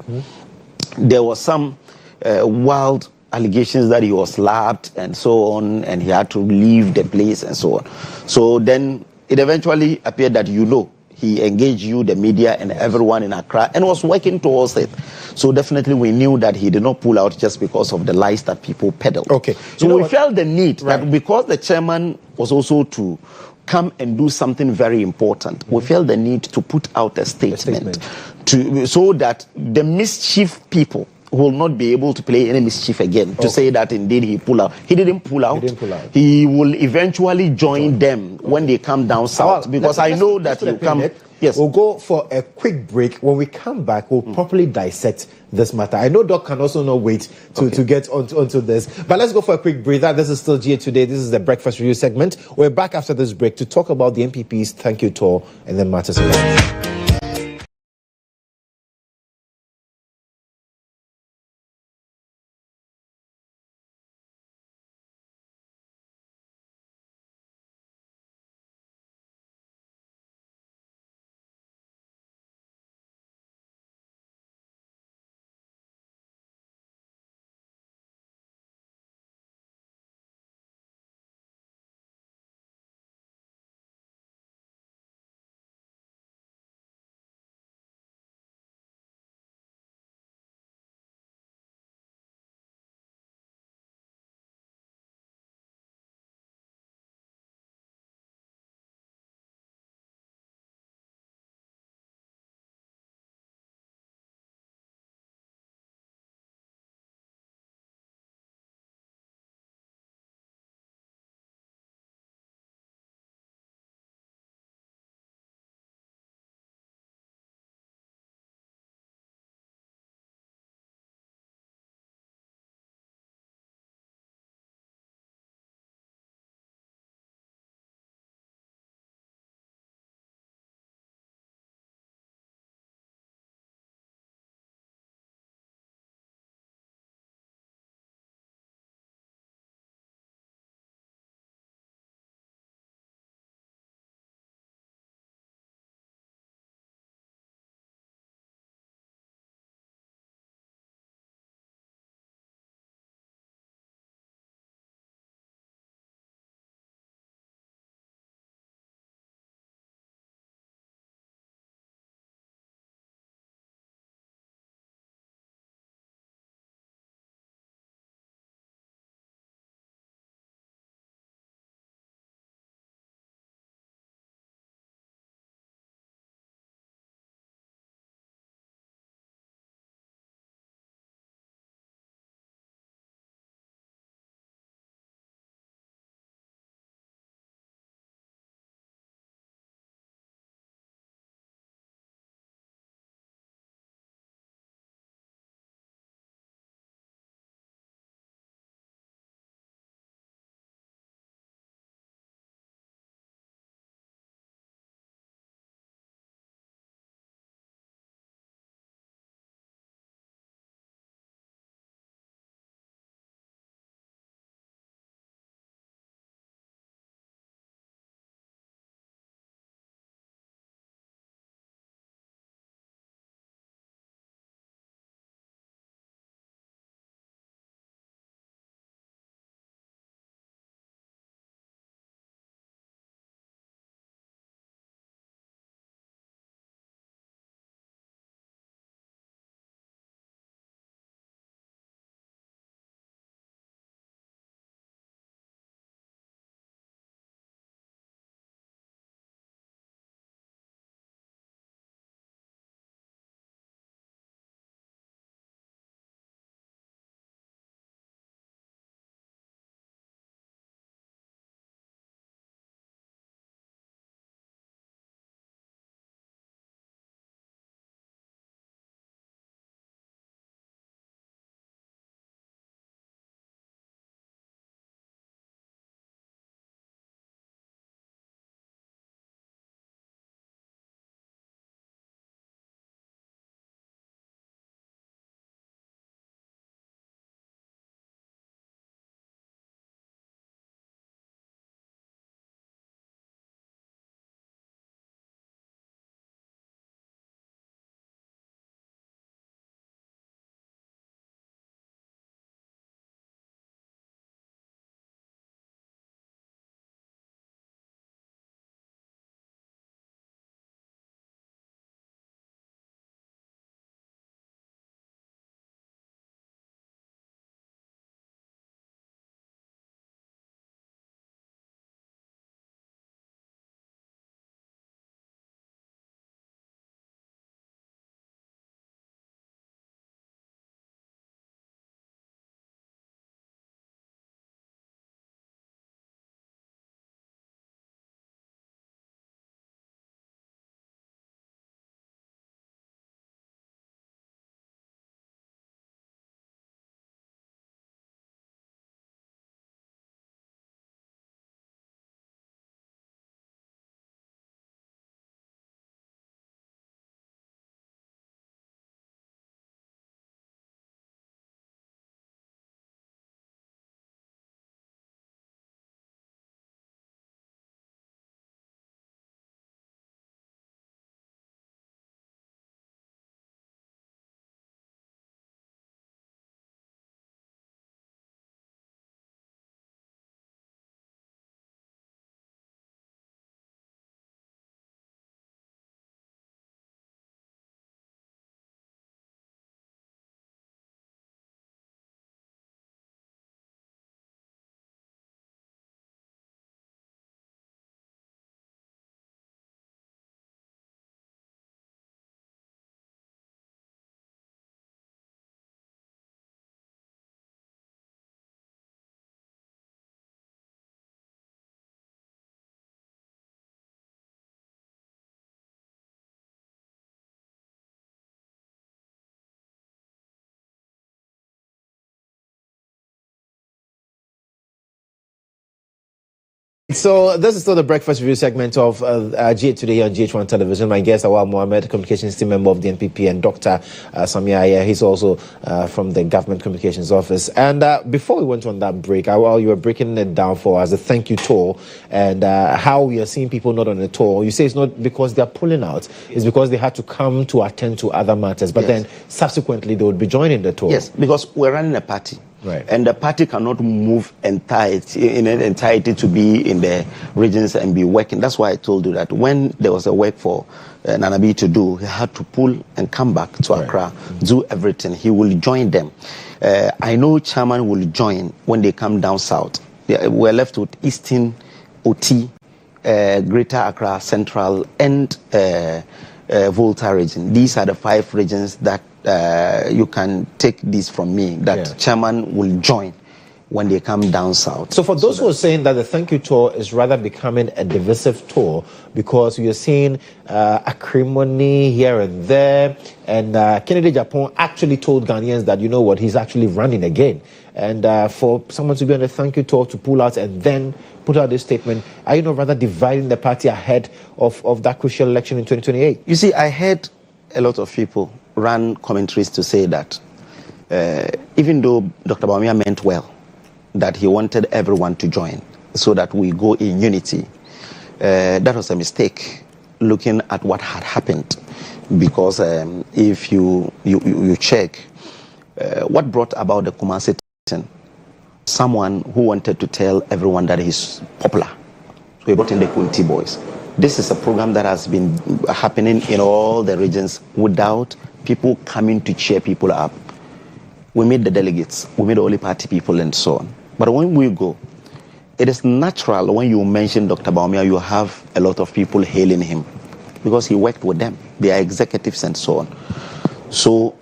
there was some wild allegations that he was slapped and so on, and he had to leave the place and so on. So then it eventually appeared that, he engaged you, the media, and everyone in Accra, and was working towards it. So definitely we knew that he did not pull out just because of the lies that people peddled. Okay. So we felt the need that because the chairman was also to come and do something very important, we felt the need to put out a statement. So that the mischief people will not be able to play any mischief again, to say that indeed he pulled out. He didn't pull out. He will eventually join them when they come down south, because I know that he'll come. Yes. We'll go for a quick break. When we come back, we'll properly dissect this matter. I know Doc can also not wait to get onto this. But let's go for a quick breather. This is still GA Today. This is the Breakfast Review segment. We're back after this break to talk about the MPP's thank you tour and then matters around. So this is still the breakfast review segment of G8 Today on GHOne Television. My guest, Awal Mohammed, communications team member of the NPP, and Dr. Samia. He's also from the Government Communications Office. And before we went on that break, Awal, you were breaking it down for us, the thank you tour, and how we are seeing people not on the tour. You say it's not because they're pulling out, it's because they had to come to attend to other matters. But then subsequently they would be joining the tour. Yes, because we're running a party. Right. And the party cannot move in entirety to be in the regions and be working. That's why I told you that when there was a work for Nanabi to do, he had to pull and come back to Accra, do everything. He will join them. I know Chairman will join when they come down south. We're left with Eastern, OT, Greater Accra, Central, and Volta region. These are the 5 regions that you can take this from me, that Chairman will join when they come down south. So for those who are saying that the thank you tour is rather becoming a divisive tour because you're seeing acrimony here and there, and Kennedy Japan actually told Ghanaians that, you know what, he's actually running again. And for someone to be on the thank you tour to pull out and then put out this statement, are you not rather dividing the party ahead of that crucial election in 2028? You see, I heard a lot of people run commentaries to say that even though Dr. Bawumia meant well, that he wanted everyone to join so that we go in unity, that was a mistake looking at what had happened. Because if you check what brought about the Kumasi tension, someone who wanted to tell everyone that he's popular. So he brought in the Kunti boys. This is a program that has been happening in all the regions without people coming to cheer people up. We made the delegates, we made all the party people and so on. But when we go, it is natural when you mention Dr. Bawumia, you have a lot of people hailing him because he worked with them. They are executives and so on. So,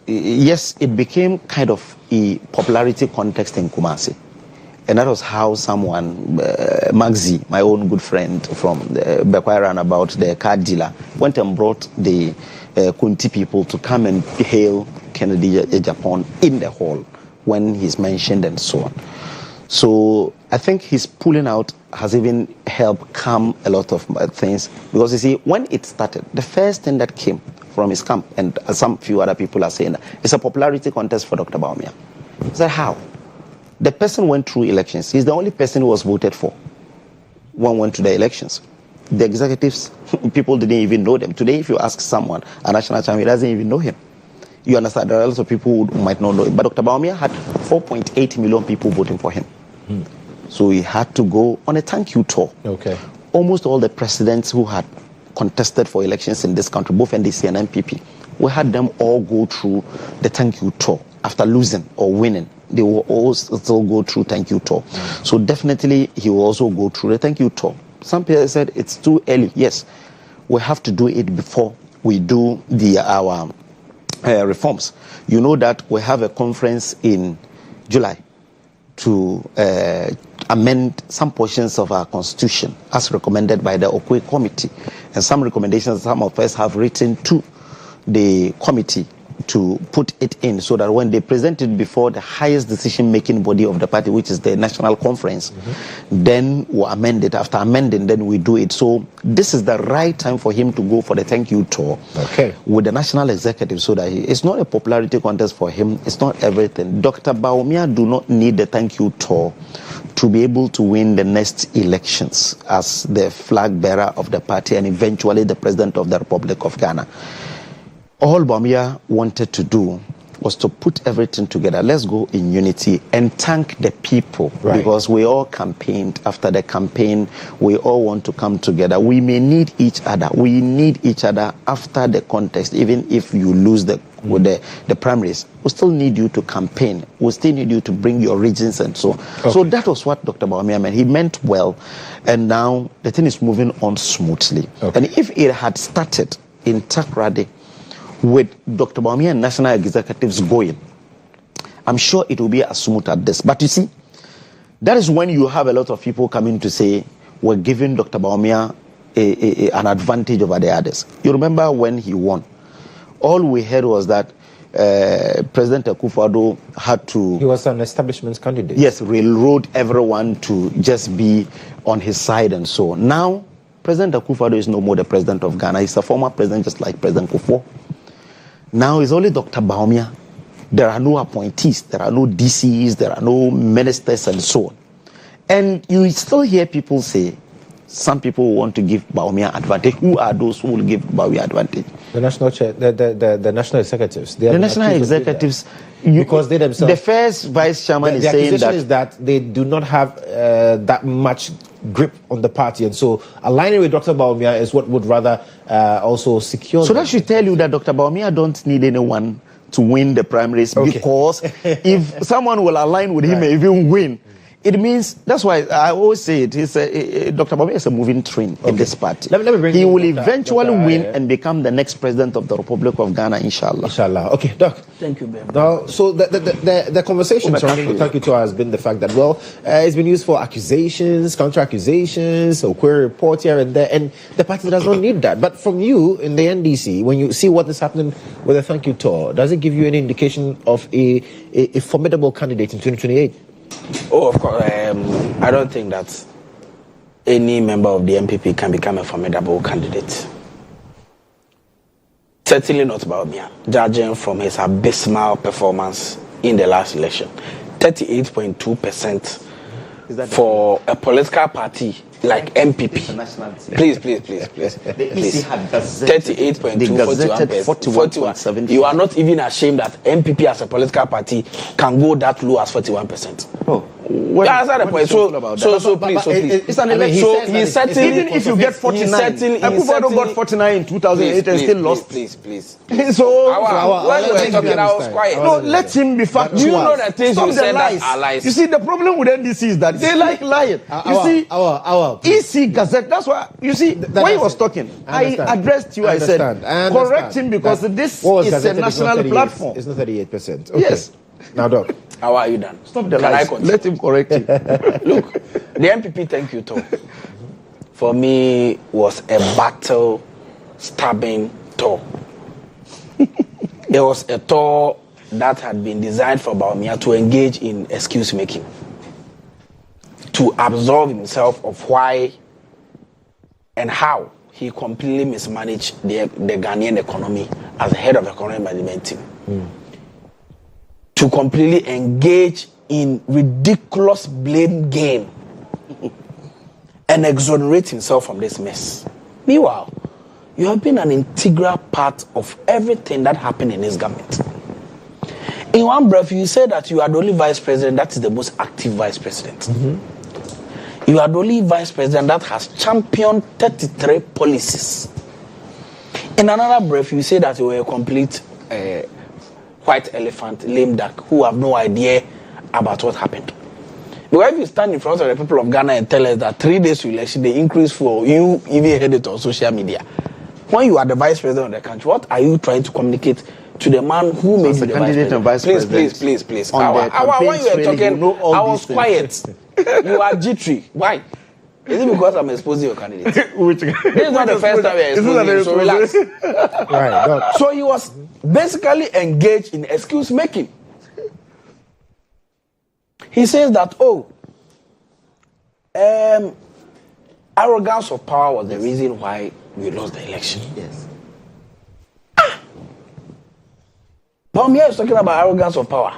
yes, it became kind of a popularity context in Kumasi. And that was how someone, Magzi, my own good friend from the Bekwai about the car dealer, went and brought the Kunti people to come and hail Kennedy Japan in the hall when he's mentioned and so on. So I think his pulling out has even helped calm a lot of things. Because you see, when it started, the first thing that came from his camp, and some few other people are saying that, it's a popularity contest for Dr. Bawumia. I said, how? The person went through elections. He's the only person who was voted for. One went to the elections. The executives, people didn't even know them. Today, if you ask someone, a national champion, he doesn't even know him. You understand? There are lots of people who might not know him. But Dr. Bawumia had 4.8 million people voting for him. So he had to go on a thank you tour. Okay. Almost all the presidents who had contested for elections in this country, both NDC and NPP, we had them all go through the thank you tour. After losing or winning, they will all still go through thank you tour. So definitely he will also go through the thank you tour. Some people said it's too early. Yes, we have to do it before we do our reforms. You know that we have a conference in July to amend some portions of our constitution as recommended by the Okwe committee. And some recommendations some of us have written to the committee to put it in so that when they present it before the highest decision-making body of the party, which is the National Conference, then we'll amend it. After amending, then we do it. So this is the right time for him to go for the thank you tour with the National Executive so that it's not a popularity contest for him. It's not everything. Dr. Bawumia do not need the thank you tour to be able to win the next elections as the flag bearer of the party and eventually the President of the Republic of Ghana. All Bawumia wanted to do was to put everything together. Let's go in unity and thank the people because we all campaigned. After the campaign, we all want to come together. We may need each other. We need each other after the contest. Even if you lose the primaries, we still need you to campaign. We still need you to bring your regions and so on. So that was what Dr. Bawumia meant. He meant well, and now the thing is moving on smoothly. And if it had started in Takrady with Dr. Bawumia and national executives going, I'm sure it will be as smooth as this. But you see, that is when you have a lot of people coming to say, we're giving Dr. Bawumia an advantage over the others. You remember when he won, all we heard was that President Akufo-Addo had to... He was an establishment candidate. Yes, railroad everyone to just be on his side and so on. Now, President Akufo-Addo is no more the president of Ghana. He's a former president just like President Kufuor. Now it's only Dr. Bawumia. There are no appointees, there are no DCs, there are no ministers and so on. And you still hear people say, some people want to give Bawumia advantage. Who are those who will give Bawumia advantage? The national chair, the national executives. The national executives, because they themselves. The first vice chairman is the saying accusation is that they do not have that much grip on the party, and so aligning with Dr. Bawumia is what would rather also secure. So that should tell you that Dr. Bawumia don't need anyone to win the primaries, because if someone will align with him and even win, it means, that's why I always say it, Dr. Bawumia is a moving train in this party. Let me bring he will eventually win and become the next president of the Republic of Ghana, inshallah. Inshallah. Okay, Doc. Thank you, Ben. Now, so the conversation surrounding the Thank You has been the fact that, well, it's been used for accusations, counter-accusations, or query report here and there, and the party does not need that. But from you in the NDC, when you see what is happening with the Thank You tour, does it give you any indication of a formidable candidate in 2028? Oh, of course. I don't think that any member of the MPP can become a formidable candidate. Certainly not Bawumia, judging from his abysmal performance in the last election. 38.2% for a political party like MPP. Please. The EC had 38.2, 41. You are not even ashamed that MPP as a political party can go that low as 41%. Oh. That's not the point. So please. It's an election. So he's certainly, even if you get 49, Akufo-Addo got 49 in 2008 and still lost. Please. So when we were talking, I was quiet. No, let him be factual. You know the things you said lies. that are lies. You see, the problem with NDC is that they like lying. You see, EC Gazette, that's why, you see, when he was talking, I addressed you, I said, correct him because this is a national platform. It's not 38%. Okay. Yes. Now, Doc. How are you done? Stop the lies. Let him correct you. Look, the MPP Thank You tour, for me, was a battle-stabbing tour. It was a tour that had been designed for Bawumia to engage in excuse-making, to absolve himself of why and how he completely mismanaged the Ghanaian economy as the head of the economic management team. To completely engage in ridiculous blame game and exonerate himself from this mess. Meanwhile, you have been an integral part of everything that happened in this government. In one breath, you say that you are the only vice president that is the most active vice president. You are the only vice president that has championed 33 policies. In another breath, you say that you were a complete white elephant, lame duck, who have no idea about what happened. But if you stand in front of the people of Ghana and tell us that 3 days to election, the increase for you even heard it on social media. When you are the vice president of the country, what are you trying to communicate to the man who made you the vice president? Please. When you were talking, I was quiet. You are jittery. Why? Is it because I'm exposing your candidate? This is not the first time we are exposing you, so relax. Right. So he was basically engaged in excuse making. He says that, arrogance of power was the reason why we lost the election. Yes. Bawumia is talking about arrogance of power.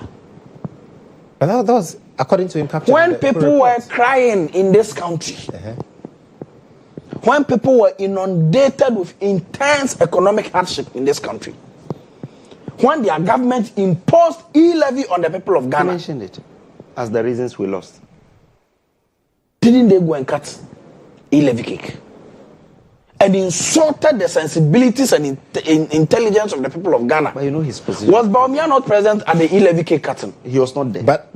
But that was, according to him, when people were crying in this country, when people were inundated with intense economic hardship in this country, when their government imposed e-levy on the people of Ghana. You mentioned it as the reasons we lost. Didn't they go and cut e-levy cake? And insulted the sensibilities and intelligence of the people of Ghana. But you know his position. Was Bawumia not present at the e-levy cake cutting? He was not there. But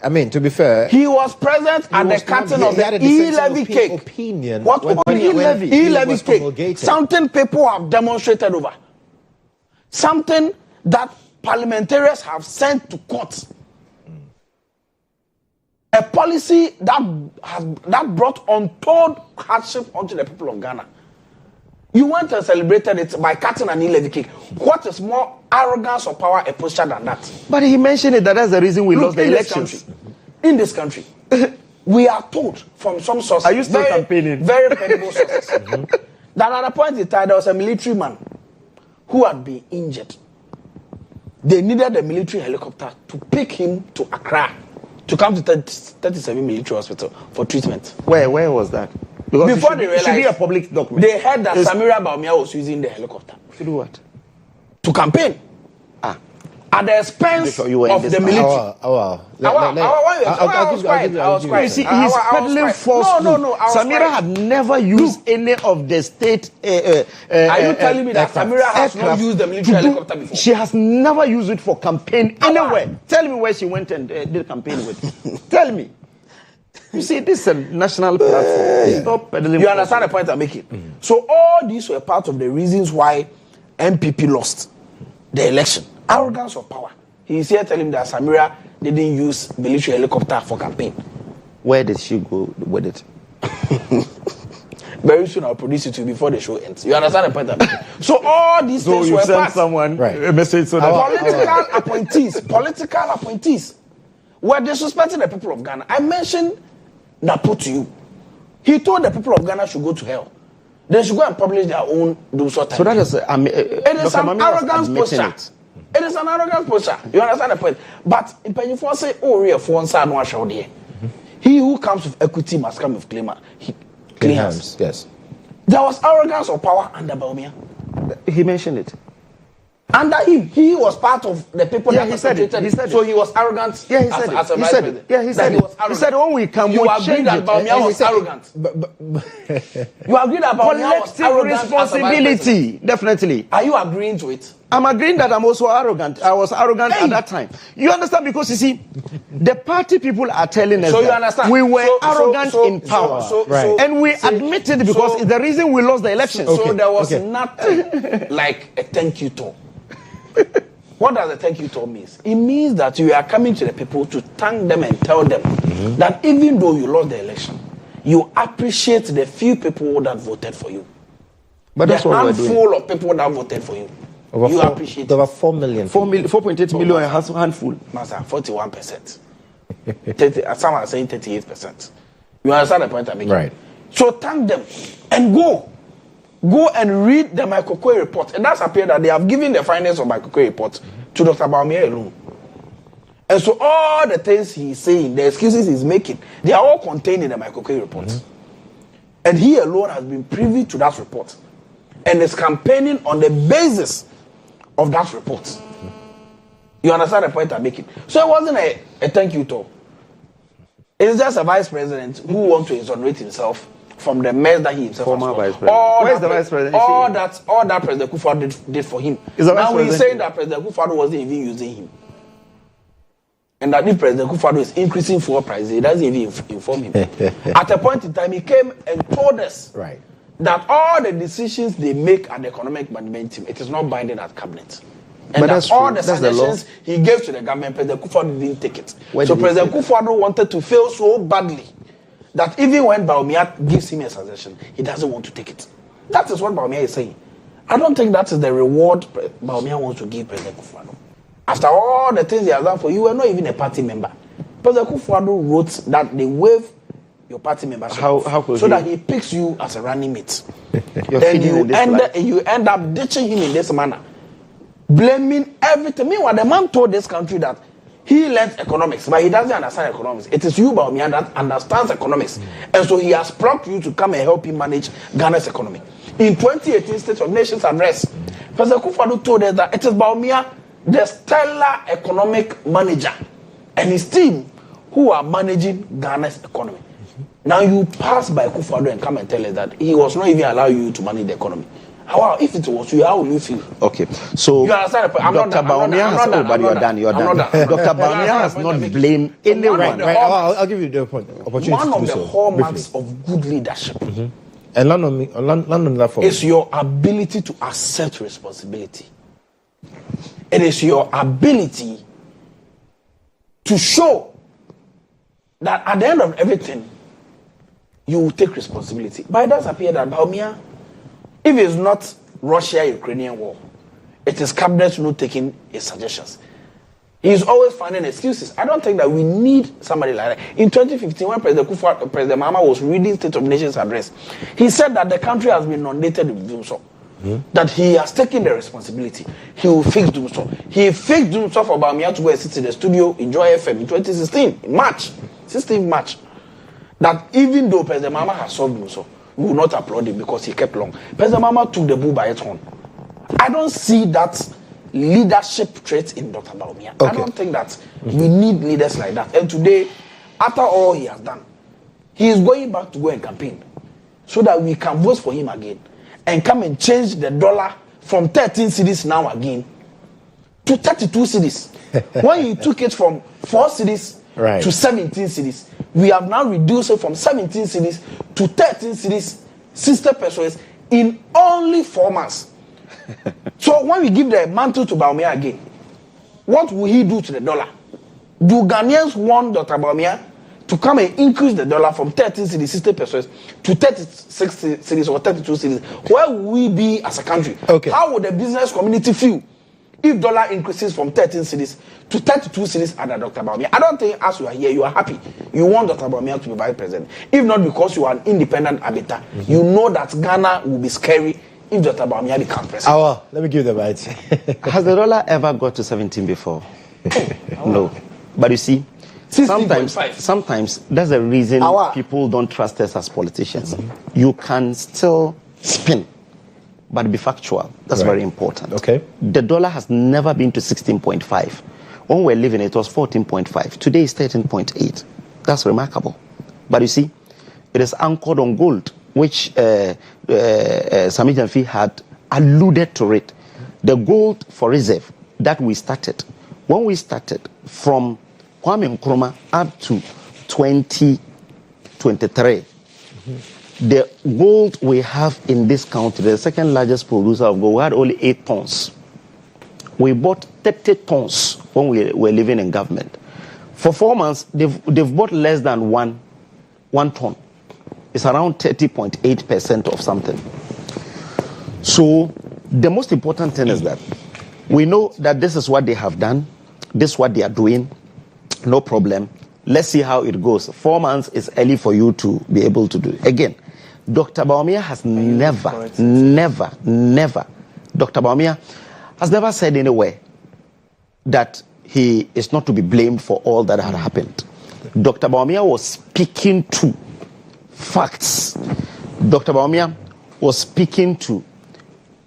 I mean, to be fair, he was present at the cutting of the e-levy cake. Opinion. What opinion? E-levy cake. Something people have demonstrated over. Something that parliamentarians have sent to court. A policy that brought untold hardship onto the people of Ghana. You went and celebrated it by cutting an e-levy cake. What is more arrogance or power a posture than that? But he mentioned it, that's the reason we lost the elections. In this country, we are told from some sources, are you still campaigning? Very credible sources, that at a point in time there was a military man who had been injured. They needed a military helicopter to pick him to Accra to come to 37 military hospital for treatment. Where was that? Because before they realized, it should be a public document. They heard that Samira Bawumia was using the helicopter. To do what? To campaign. At the expense of the military. I was quiet. You see, he's peddling falsehood. No, Samira had never used any of the state. Are you telling me that Samira has not used the military helicopter before? She has never used it for campaign anywhere. Tell me where she went and did campaign with. Tell me. You see, this is a national platform. Stop peddling. You understand the point I'm making? So all these were part of the reasons why MPP lost the election. Arrogance of power. He's here telling me that Samira didn't use military helicopter for campaign. Where did she go with it? Very soon I'll produce it to you before the show ends. You understand the point I'm making? So all these things were sent someone a message so that political appointees were disrespecting the people of Ghana. I mentioned Napo to you. He told the people of Ghana should go to hell. They should go and publish their own doomsday. So that is it is an arrogance posture. It is an arrogant posture. You understand the point? But if you say, oh, we have one side, no show there. He who comes with equity must come with clean hands. Yes. There was arrogance of power under Bawumia. He mentioned it. Under him, he was part of the people that he said it. So he was arrogant. Yeah, he said as a vice president. Yeah, he said it. He said, when we come, you we agree change that it. Bawumia was arrogant. You agree that Bawumia was arrogant. Responsibility, definitely. Are you agreeing to it? I'm agreeing that I'm also arrogant. I was arrogant at that time. You understand? Because you see, the party people are telling us that we were arrogant in power. And we admitted because it's the reason we lost the election. So there was nothing like a thank you talk. What does a thank you talk mean? It means that you are coming to the people to thank them and tell them that even though you lost the election, you appreciate the few people that voted for you. But that's what we're doing. The handful of people that voted for you. You appreciate over 4 million. 4.8 million and a handful. Master, 41%. Some are saying 38%. You understand the point I'm making? Right. So thank them and go and read the Microcue report. And that's appeared that they have given the findings of Microcue report to Dr. Bawumia alone. And so all the things he's saying, the excuses he's making, they are all contained in the Microcue report. And he alone has been privy to that report and is campaigning on the basis of that report. You understand the point I'm making? So it wasn't a thank you talk. It's just a vice president who wants to exonerate himself from the mess that he himself former has vice president. Where's the vice president? All that President Kufuor did for him. Now he's saying that President Kufuor wasn't even using him. And that if President Kufuor is increasing fuel prices, he doesn't even inform him. At a point in time, he came and told us that all the decisions they make at the economic management team, it is not binding at cabinet. And that all the suggestions he gave to the government, President Kufuor didn't take it. So President Kufuor wanted to fail so badly that even when Bawumia gives him a suggestion, he doesn't want to take it. That is what Bawumia is saying. I don't think that is the reward Bawumia wants to give President Kufuor. After all the things he has done for you, you are not even a party member. President Kufuor wrote that they waive your party membership so that he picks you as a running mate. Then you end up ditching him in this manner, blaming everything. Meanwhile, the man told this country that he learns economics, but he doesn't understand economics. It is you, Bawumia, that understands economics. And so he has plucked you to come and help him manage Ghana's economy. In 2018 State of Nations address, President Kufuor told us that it is Bawumia, the stellar economic manager, and his team who are managing Ghana's economy. Now you pass by Kufuor and come and tell us that he was not even allowing you to manage the economy. How, if it was you, how will you feel? Okay, so you understand? Dr. Bawumia has Dr. Bawumia has not blamed anyone. I'll give you the opportunity. One of the hallmarks of good leadership, and land on that for is your ability to accept responsibility. It is your ability to show that at the end of everything, you will take responsibility. But it does appear that Bawumia If it's not Russia-Ukrainian war, it is cabinet not taking his suggestions. He's always finding excuses. I don't think that we need somebody like that. In 2015, when President Mahama was reading State of Nations address, he said that the country has been inundated with doomsday. That he has taken the responsibility. He will fix doomsday. He fixed doomsday for Bawumia to go and sit in the studio in Joy FM in 2016, in March, 16th March. That even though President Mahama has solved doomsday, we will not applaud him because he kept long. President Mahama took the bull by its horn. I don't see that leadership trait in Dr. Bawumia. Okay. I don't think that we need leaders like that. And today, after all he has done, he is going back to go and campaign so that we can vote for him again and come and change the dollar from 13 cedis now again to 32 cedis. When he took it from 4 cedis to 17 cedis, we have now reduced it from 17 cedis to 13 cedis, 60 pesos in only 4 months. So when we give the mantle to Bawumia again, what will he do to the dollar? Do Ghanaians want Dr. Bawumia to come and increase the dollar from 13 cedis, 60 pesos to 36 cedis or 32 cedis? Where will we be as a country? Okay. How would the business community feel if dollar increases from 13 cedis to 32 cedis under Dr. Bawumia? I don't think as you are here, you are happy. You want Dr. Bawumia to be vice president. If not because you are an independent arbiter, you know that Ghana will be scary if Dr. Bawumia becomes president. Let me give the right. Has the dollar ever got to 17 before? No. But you see, sometimes that's the reason people don't trust us as politicians. You can still spin, but be factual. That's very important. Okay. The dollar has never been to 16.5. When we were living, it was 14.5. Today it's 13.8. That's remarkable. But you see, it is anchored on gold, which Sami Jamfi had alluded to it. The gold for reserve that we started, when we started from Kwame Nkrumah up to 2023, the gold we have in this country, the second largest producer of gold, we had only 8 tons. We bought 30 tons when we were living in government. For 4 months, they've bought less than one ton. It's around 30.8% of something. So the most important thing is that we know that this is what they have done, this is what they are doing, no problem. Let's see how it goes. 4 months is early for you to be able to do it. Again, Dr. Bawumia has never, Dr. Bawumia has never said anywhere that he is not to be blamed for all that had happened. Dr. Bawumia was speaking to facts. Dr. Bawumia was speaking to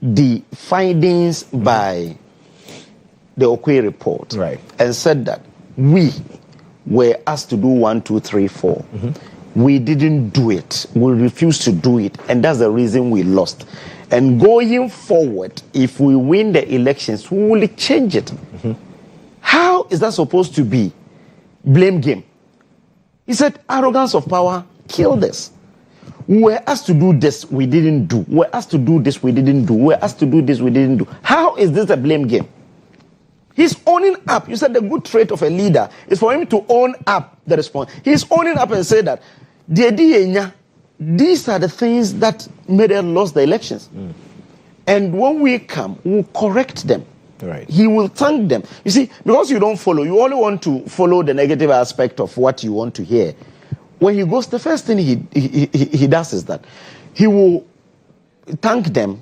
the findings by the Okwe report, and said that we were asked to do 1, 2, 3, 4. We didn't do it. We refused to do it, and that's the reason we lost. And going forward, if we win the elections, we will change it. How is that supposed to be? Blame game. He said, arrogance of power killed us. We were asked to do this, we didn't do. We were asked to do this, we didn't do. We were asked to do this, we didn't do. How is this a blame game? He's owning up. You said the good trait of a leader is for him to own up the response. He's owning up and say that these are the things that made us lose the elections. And when we come, we'll correct them. He will thank them. You see, because you don't follow, you only want to follow the negative aspect of what you want to hear. When he goes, the first thing he does is that he will thank them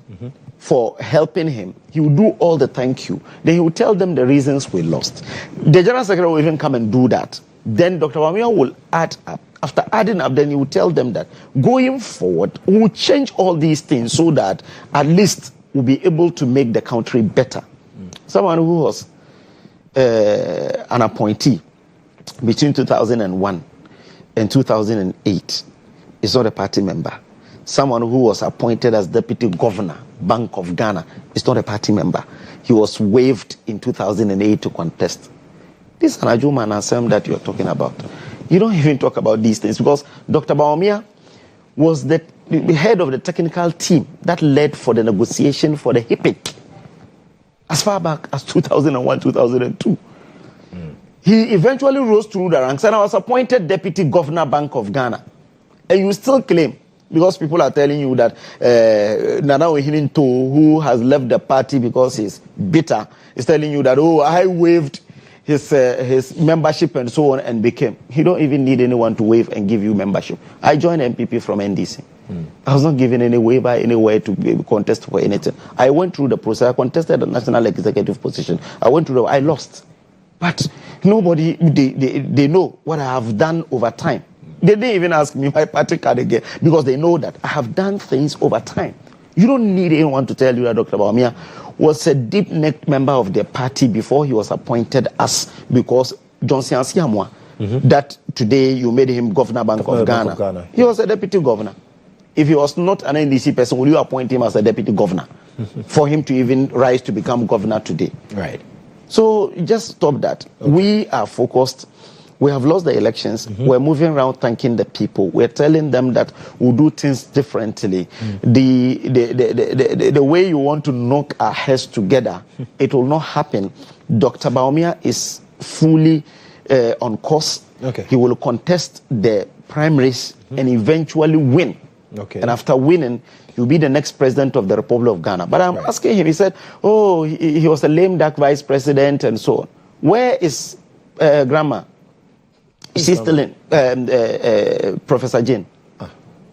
for helping him. He will do all the thank you. Then he will tell them the reasons we lost. The General Secretary will even come and do that. Then Dr. Bawumia will add up. After adding up, then he will tell them that going forward, we will change all these things so that at least we'll be able to make the country better. Someone who was an appointee between 2001 and 2008 is not a party member. Someone who was appointed as deputy governor, Bank of Ghana, is not a party member. He was waived in 2008 to contest. This is an GHOne Assembly that you're talking about. You don't even talk about these things because Dr. Bawumia was the head of the technical team that led for the negotiation for the HIPIC as far back as 2001, 2002. He eventually rose through the ranks and I was appointed deputy governor, Bank of Ghana. And you still claim because people are telling you that Nana Ohininto, who has left the party because he's bitter, is telling you that, oh, I waived his membership and so on and became. You don't even need anyone to waive and give you membership. I joined MPP from NDC. I was not given any waiver anywhere to be contest for anything. I went through the process. I contested the national executive position. I lost. But nobody, they know what I have done over time. They didn't even ask me my party card again because they know that I have done things over time. You don't need anyone to tell you that Dr. Bawumia was a deep-necked member of the party before he was appointed as, because Johnson Asiamwa, that today you made him Governor Bank of Ghana. He was a deputy governor. If he was not an NDC person, will you appoint him as a deputy governor for him to even rise to become governor today? Right. So just stop that. Okay. We are focused. We have lost the elections. We're moving around thanking the people. We're telling them that we'll do things differently. The way you want to knock our heads together, it will not happen. Dr. Bawumia is fully on course. Okay. He will contest the primaries and eventually win. Okay. And after winning, he'll be the next president of the Republic of Ghana. But I'm asking him, he said, oh, he was a lame duck vice president and so on. Where is Grandma? She's still in, Professor Jane.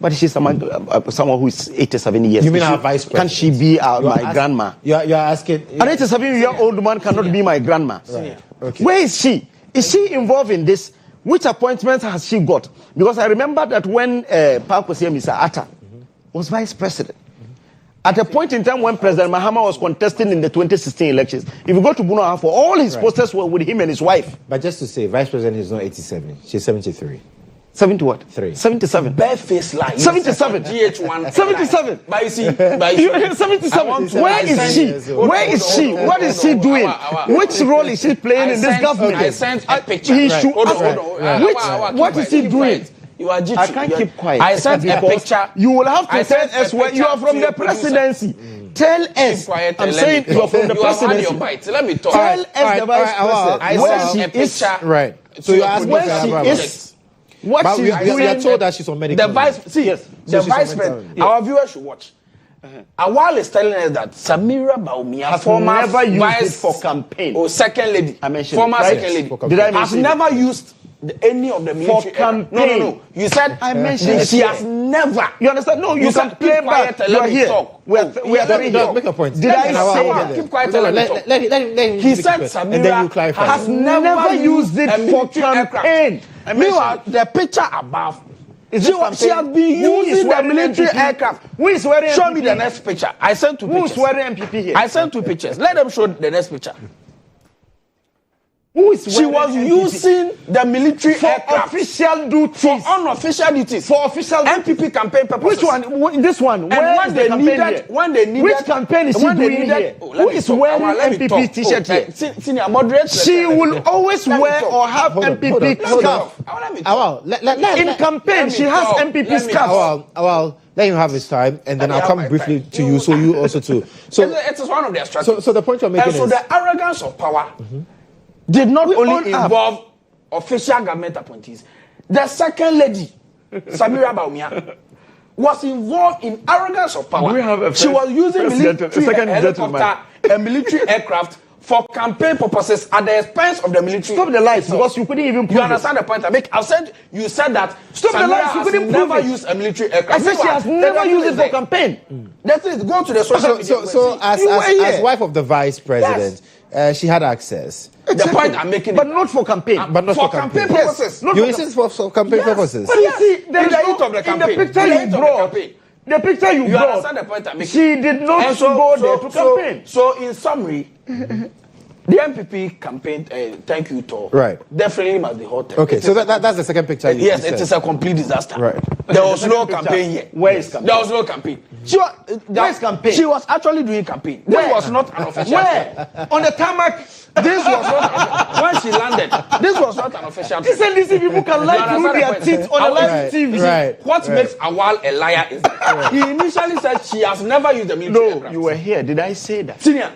But she's someone who is 87 years. You mean our vice president? Can she be my grandma? You're asking... An 87-year-old man cannot be my grandma. Right. Okay. Where is she? Is she involved in this? Which appointments has she got? Because I remember that when Mr. Atta was vice president, at a point in time when President Mahama was contesting in the 2016 elections, if you go to Buno Ahafo, all his posters were with him and his wife. But just to say, vice president is not 87, she's 73. 70 what? 3. 77. Bareface line. 77. GHOne. 77. But you see, 77. Where is she? Where is she? What is she doing? Which role is she playing in this government? I sent a picture. What is he doing? You are I can't keep quiet. I sent a picture. You will have to tell us where you are from the presidency. Tell us. I'm saying you are from the presidency. Let me talk. Tell us the vice president. I sent a picture. Right. So you ask where she is. What she's doing. We are told that she's on medical. The vice president. Our viewers should watch. Awal is telling us that Samira Bawumia, former never used it for campaign. Or second lady, I mentioned former second lady, has never used any of the military for campaign. No. You said I mentioned she has never. You understand? No, you can play back. You are here. We are three here. Make a point. Did I say that? Keep quiet. Let he said Samira has never used it for campaign. Meanwhile, the picture above. She has been using the military aircraft. Who is wearing Show me the next picture. I sent 2 pictures. Who's wearing MPP here? I sent 2 pictures. Let them show the next picture. Who is she was MPP? Using the military for aircraft. Official duties. For unofficial duties. For official MPP campaign purposes. Which one? This one. And where when is they the campaign needed, here? when they needed, which campaign is she doing here? Who is wearing MPP t-shirt here? Senior moderate. She will always wear or have MPP scarf. In campaign, she has MPP scarf. Well, let him have his time, and then I'll come briefly to you, so you also too. So it is one of their strategies. So the point you're making is... And so the arrogance of power did not only involve official government appointees. The second lady, Samira Bawumia, was involved in arrogance of power. She was using military helicopter and military aircraft for campaign purposes at the expense of the military. Stop the lies, because you couldn't even prove You understand the point I make? You said that Stop Samira the lies, you couldn't prove never it. used a military aircraft. I said she has never used it for campaign. That's it. Go to the social media. So as wife of the vice president, she had access. The point I'm making, but not for campaign. But not for campaign purposes. You insist for campaign purposes. But you see, there is no, in the picture you brought. The picture you brought. Understand the point I'm making? She did not go there to campaign. So in summary, the MPP campaign thank you tour definitely must be hot. Okay, so that's the second picture. Yes, it is a complete disaster. Right. There was no campaign here. Where is campaign? There was no campaign. Where is campaign? She was actually doing campaign. This was not an official. Where? On the tarmac. This was not when she landed. This was not an official. These NDC people can lie through their teeth on the live TV. What makes Awal a liar is that he initially said she has never used the military aircraft. You were here. Did I say that? Senior,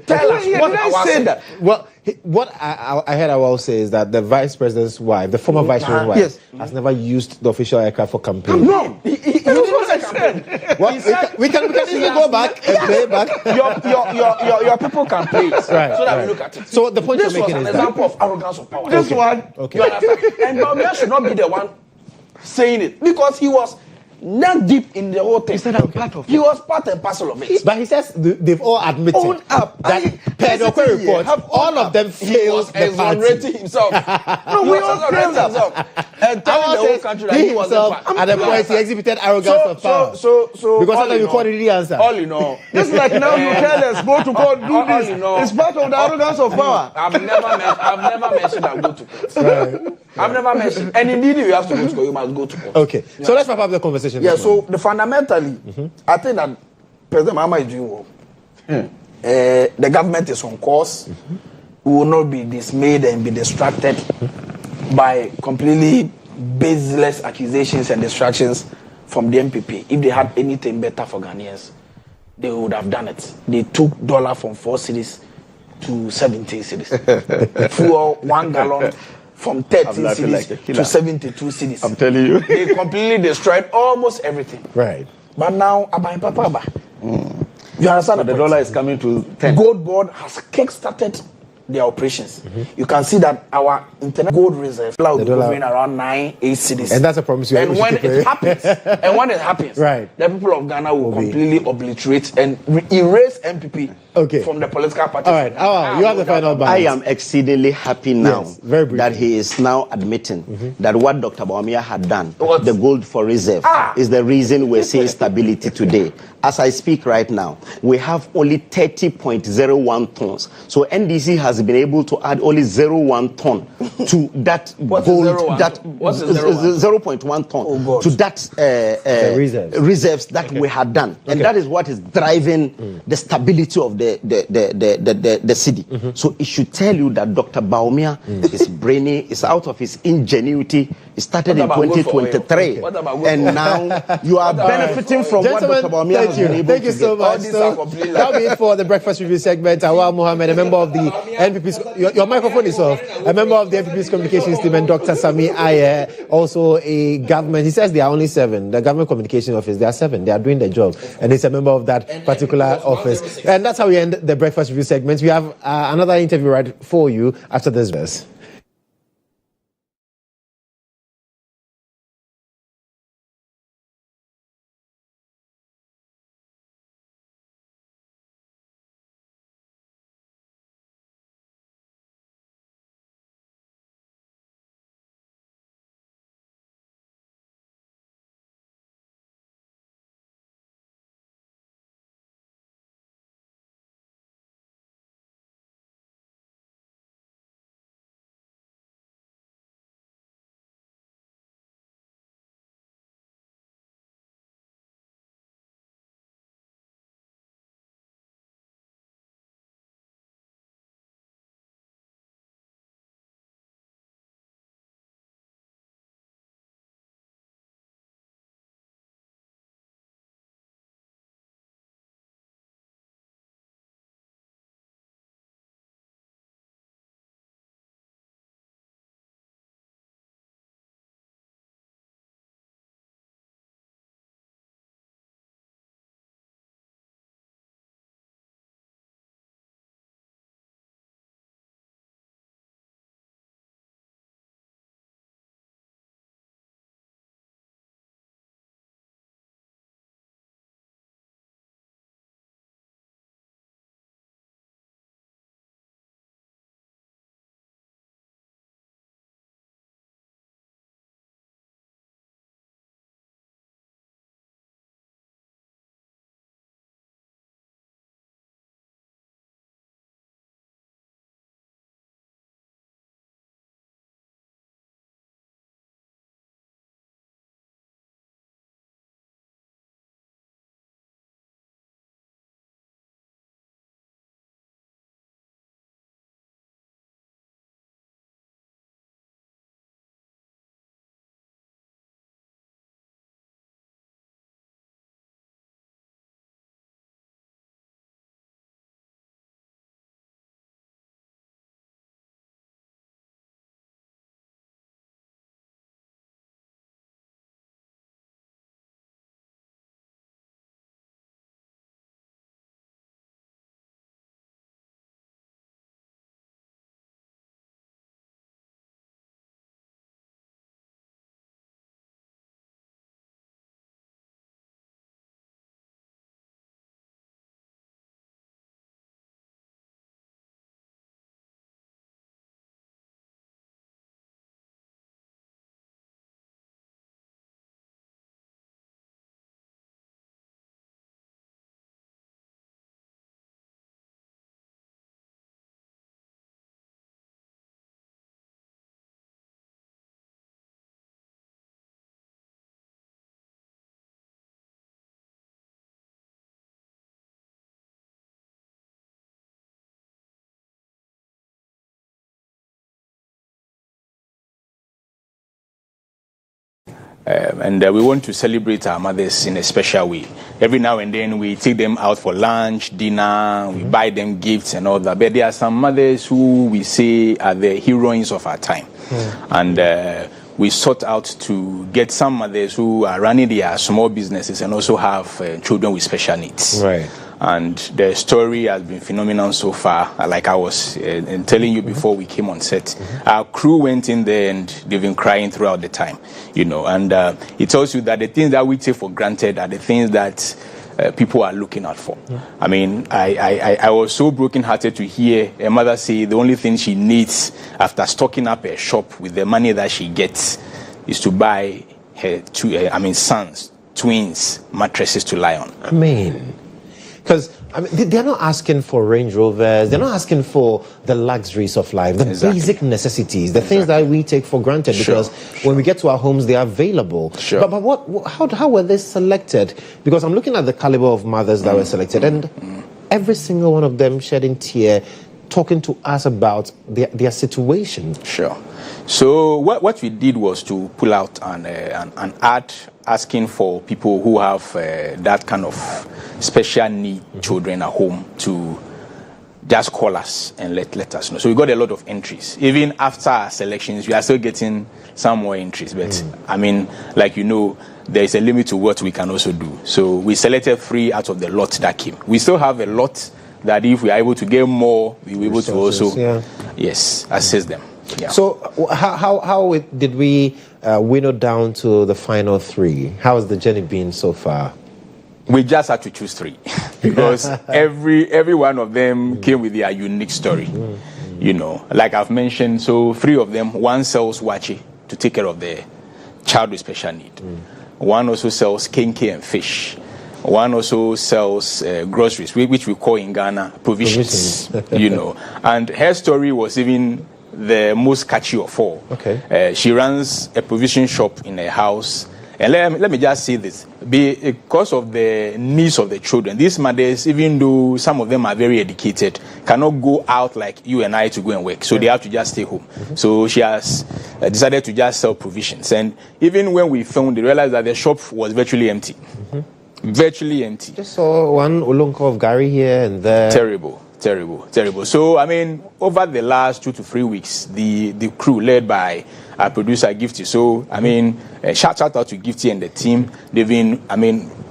tell us what I said that. Well, what I heard Awal say is that the vice president's wife, the former vice president's wife, has never used the official aircraft for campaign. No, he did not say campaign. Well, we can easily go back and play back. Your people can play it so that we look at it. So the point this you're was making an is example of arrogance of power. This one, you understand? And Baumia should not be the one saying it because he was not deep in the whole thing. He said I'm part of it. He was part and parcel of it. But he says they've all admitted Own up. that per the report, all of them failed the party. Exonerating himself. No, we all failed himself. And telling the whole country that he was at the point he exhibited arrogance of power. So because sometimes you call it the answer. All in all. Just like now you tell us go to court, do this. It's part of the arrogance of power. I've never mentioned that go to court. Right. I've never mentioned. And indeed, you have to go to court. You must go to court. Okay. So let's wrap up the conversation. Yeah. So fundamentally, I think that President Mahama is doing well. The government is on course. We will not be dismayed and be distracted by completely baseless accusations and distractions from the MPP. If they had anything better for Ghanaians, they would have done it. They took dollar from 4 cedis to 17 cedis. Fuel 1 gallon from 13 cedis to 72 cedis. I'm telling you. They completely destroyed almost everything. Right. But now, Papa. You understand? The dollar is coming to 10. Gold Board has kick-started their operations. You can see that our internal gold reserve will be hovering around 9-8 cedis. And that's a promise you have. And when it happens, right, the people of Ghana will completely obliterate and erase MPP from the political party. All right, you have the final balance. I am exceedingly happy now that he is now admitting that what Dr. Baumia had done, the gold for reserve, is the reason we're seeing stability today. As I speak right now, we have only 30.01 tons. So NDC has been able to add only 0.1 ton to that gold, that 0.1 ton to that reserves that we had done. And that is what is driving the stability of the city. So it should tell you that Dr. Baumia is brainy, is out of his ingenuity. It started in 2023. And now you are benefiting from what Dr. Baumia has been able Thank you to so get. much. So, that'll be it for the breakfast review segment. Awal Mohammed, a member of the NPP's, your microphone is off, a member of the NPP's communications team, and Dr. Sami Ayer, also a government. He says there are only 7. The government communication office, there are 7. They are doing their job. And he's a member of that particular office. And that's how we end the breakfast review segment. We have another interview right for you after this verse. And we want to celebrate our mothers in a special way. Every now and then we take them out for lunch, dinner, we buy them gifts and all that. But there are some mothers who we say are the heroines of our time. And we sought out to get some mothers who are running their small businesses and also have children with special needs. Right. And the story has been phenomenal so far. Like I was telling you before we came on set, our crew went in there and they've been crying throughout the time, you know. And it tells you that the things that we take for granted are the things that people are looking out for. I mean, I was so brokenhearted to hear a mother say the only thing she needs after stocking up her shop with the money that she gets is to buy her sons, twins, mattresses to lie on. I mean, because they're not asking for Range Rovers, they're not asking for the luxuries of life, the basic necessities, the things that we take for granted, because when we get to our homes, they are available. But how were they selected? Because I'm looking at the caliber of mothers that were selected, and every single one of them shedding tear, talking to us about their situation. So what we did was to pull out an ad asking for people who have that kind of special need children at home to just call us and let us know. So we got a lot of entries. Even after our selections, we are still getting some more entries. But I mean, like you know, there is a limit to what we can also do. So we selected 3 out of the lot that came. We still have a lot that if we are able to get more, we will be able to also assist them. Yeah. So how did we winnow down to the final 3? How has the journey been so far? We just had to choose 3 because every one of them came with their unique story. You know, like I've mentioned, so 3 of them, one sells wachi to take care of the child with special need. One also sells kenke and fish. One also sells groceries, which we call in Ghana provisions. You know, and her story was even the most catchy of all. She runs a provision shop in her house. And let me just say this. Because of the needs of the children, these mothers, even though some of them are very educated, cannot go out like you and I to go and work. So they have to just stay home. So she has decided to just sell provisions. And even when we filmed, they realized that the shop was virtually empty. Virtually empty. Just saw one ulunko of Gary here and there. Terrible. So, I mean, over the last 2 to 3 weeks, the crew led by our producer, Gifty. So, I mean, shout out to Gifty and the team. They've been,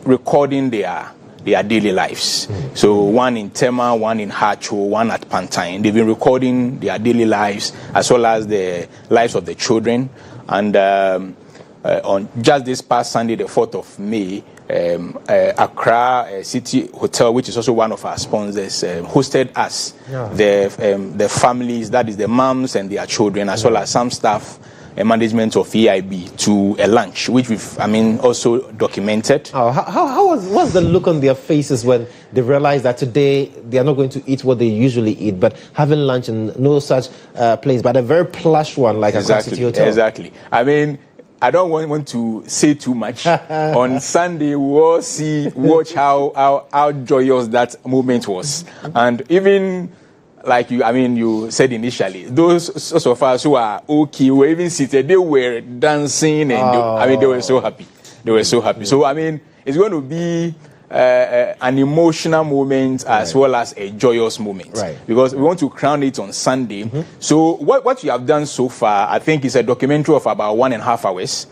recording their daily lives. So, one in Tema, one in Hacho, one at Pantine. They've been recording their daily lives as well as the lives of the children. And on just this past Sunday, the 4th of May, Accra City Hotel, which is also one of our sponsors, hosted us, the families, that is the moms and their children, as well as some staff and management of EIB, to a lunch, which we've also documented. What's the look on their faces when they realize that today they are not going to eat what they usually eat, but having lunch in no such place, but a very plush one like a City Hotel? Exactly. I mean, I don't want to say too much. On Sunday, we'll watch how joyous that moment was. And even like you said initially, those of us who are okay were even seated, they were dancing and they were so happy. So, it's going to be an emotional moment as well as a joyous moment, because we want to crown it on Sunday. So what we have done so far, I think, is a documentary of about 1.5 hours.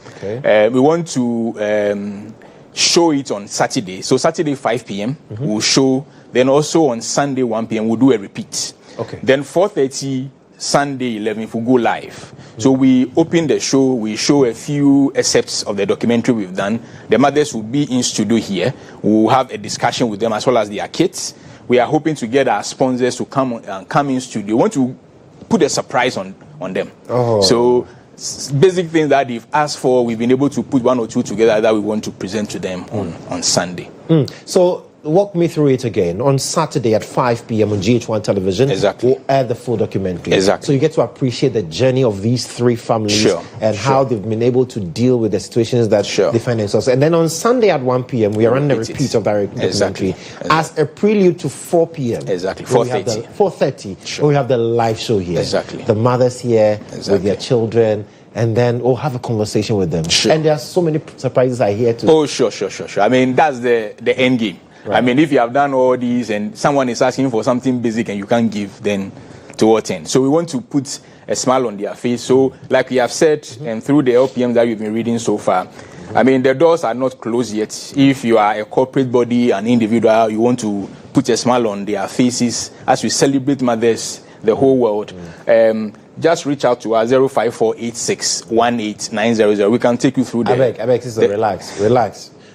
We want to show it on Saturday. So Saturday 5 p.m. we'll show. Then also on Sunday 1 p.m. we'll do a repeat. Then 4:30 Sunday 11th we'll go live. So we open the show, we show a few excerpts of the documentary we've done. The mothers will be in studio here. We'll have a discussion with them as well as their kids. We are hoping to get our sponsors to come in studio. We want to put a surprise on them. So basic things that they've asked for, we've been able to put 1 or 2 together that we want to present to them on Sunday. So walk me through it again. On Saturday at 5 p.m. on GHOne television, we'll air the full documentary. Exactly. So you get to appreciate the journey of these three families and how they've been able to deal with the situations that they find themselves. And then on Sunday at 1 p.m., we are running a repeat of that documentary as a prelude to 4 p.m. Exactly. 4:30. 4:30. We have the live show here. Exactly. The mothers here with their children. And then we'll have a conversation with them. And there are so many surprises I hear too. Oh, sure. I mean, that's the end game. Right. I mean, if you have done all these and someone is asking for something basic and you can't give, then to what end? So we want to put a smile on their face. So, like we have said, and through the LPM that we've been reading so far, I mean, the doors are not closed yet. If you are a corporate body, an individual, you want to put a smile on their faces as we celebrate mothers, the whole world. Just reach out to us 05486189000. We can take you through the. I beg, sister, relax.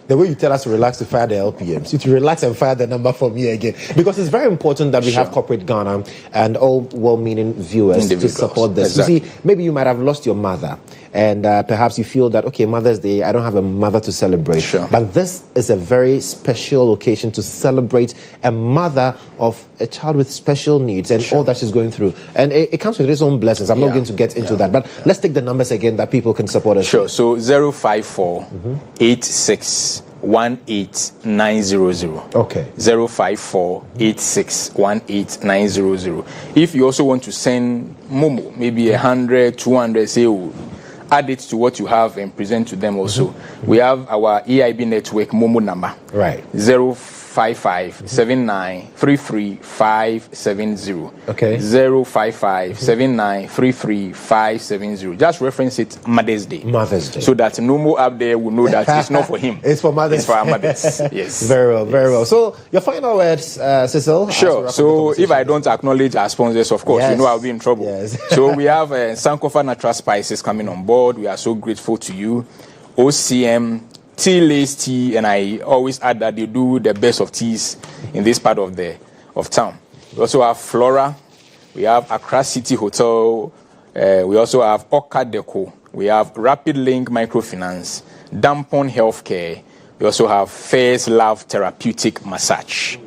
The way you tell us to relax to fire the LPMs, you to relax and fire the number for me again. Because it's very important that we have corporate Ghana and all well-meaning viewers to support this. You see, maybe you might have lost your mother and perhaps you feel that, okay, Mother's Day, I don't have a mother to celebrate. But this is a very special occasion to celebrate a mother of a child with special needs and all that she's going through. And it comes with its own blessings. I'm not going to get into that. But let's take the numbers again that people can support us. Sure. So 054-86-18900. Okay. 054-86-18900. If you also want to send Momo, maybe 100, 200, say, add it to what you have and present to them also. We have our EIB network Momo number. Right. 055-7933-570. Okay. 055-7933-570. Just reference it Mother's Day. So that no more up there will know that it's not for him. It's for mothers. It's for our mothers. Yes. Very well. So your final words, Cecil? Sure. So if I don't acknowledge our sponsors, of course, you know I'll be in trouble. So we have Sankofa Natural Spices coming on board. We are so grateful to you. OCM, Tea-Lace Tea, and I always add that you do the best of teas in this part of town. We also have Flora. We have Accra City Hotel. We also have Oka Deco. We have Rapid Link Microfinance, Dampon Healthcare. We also have First Love Therapeutic Massage.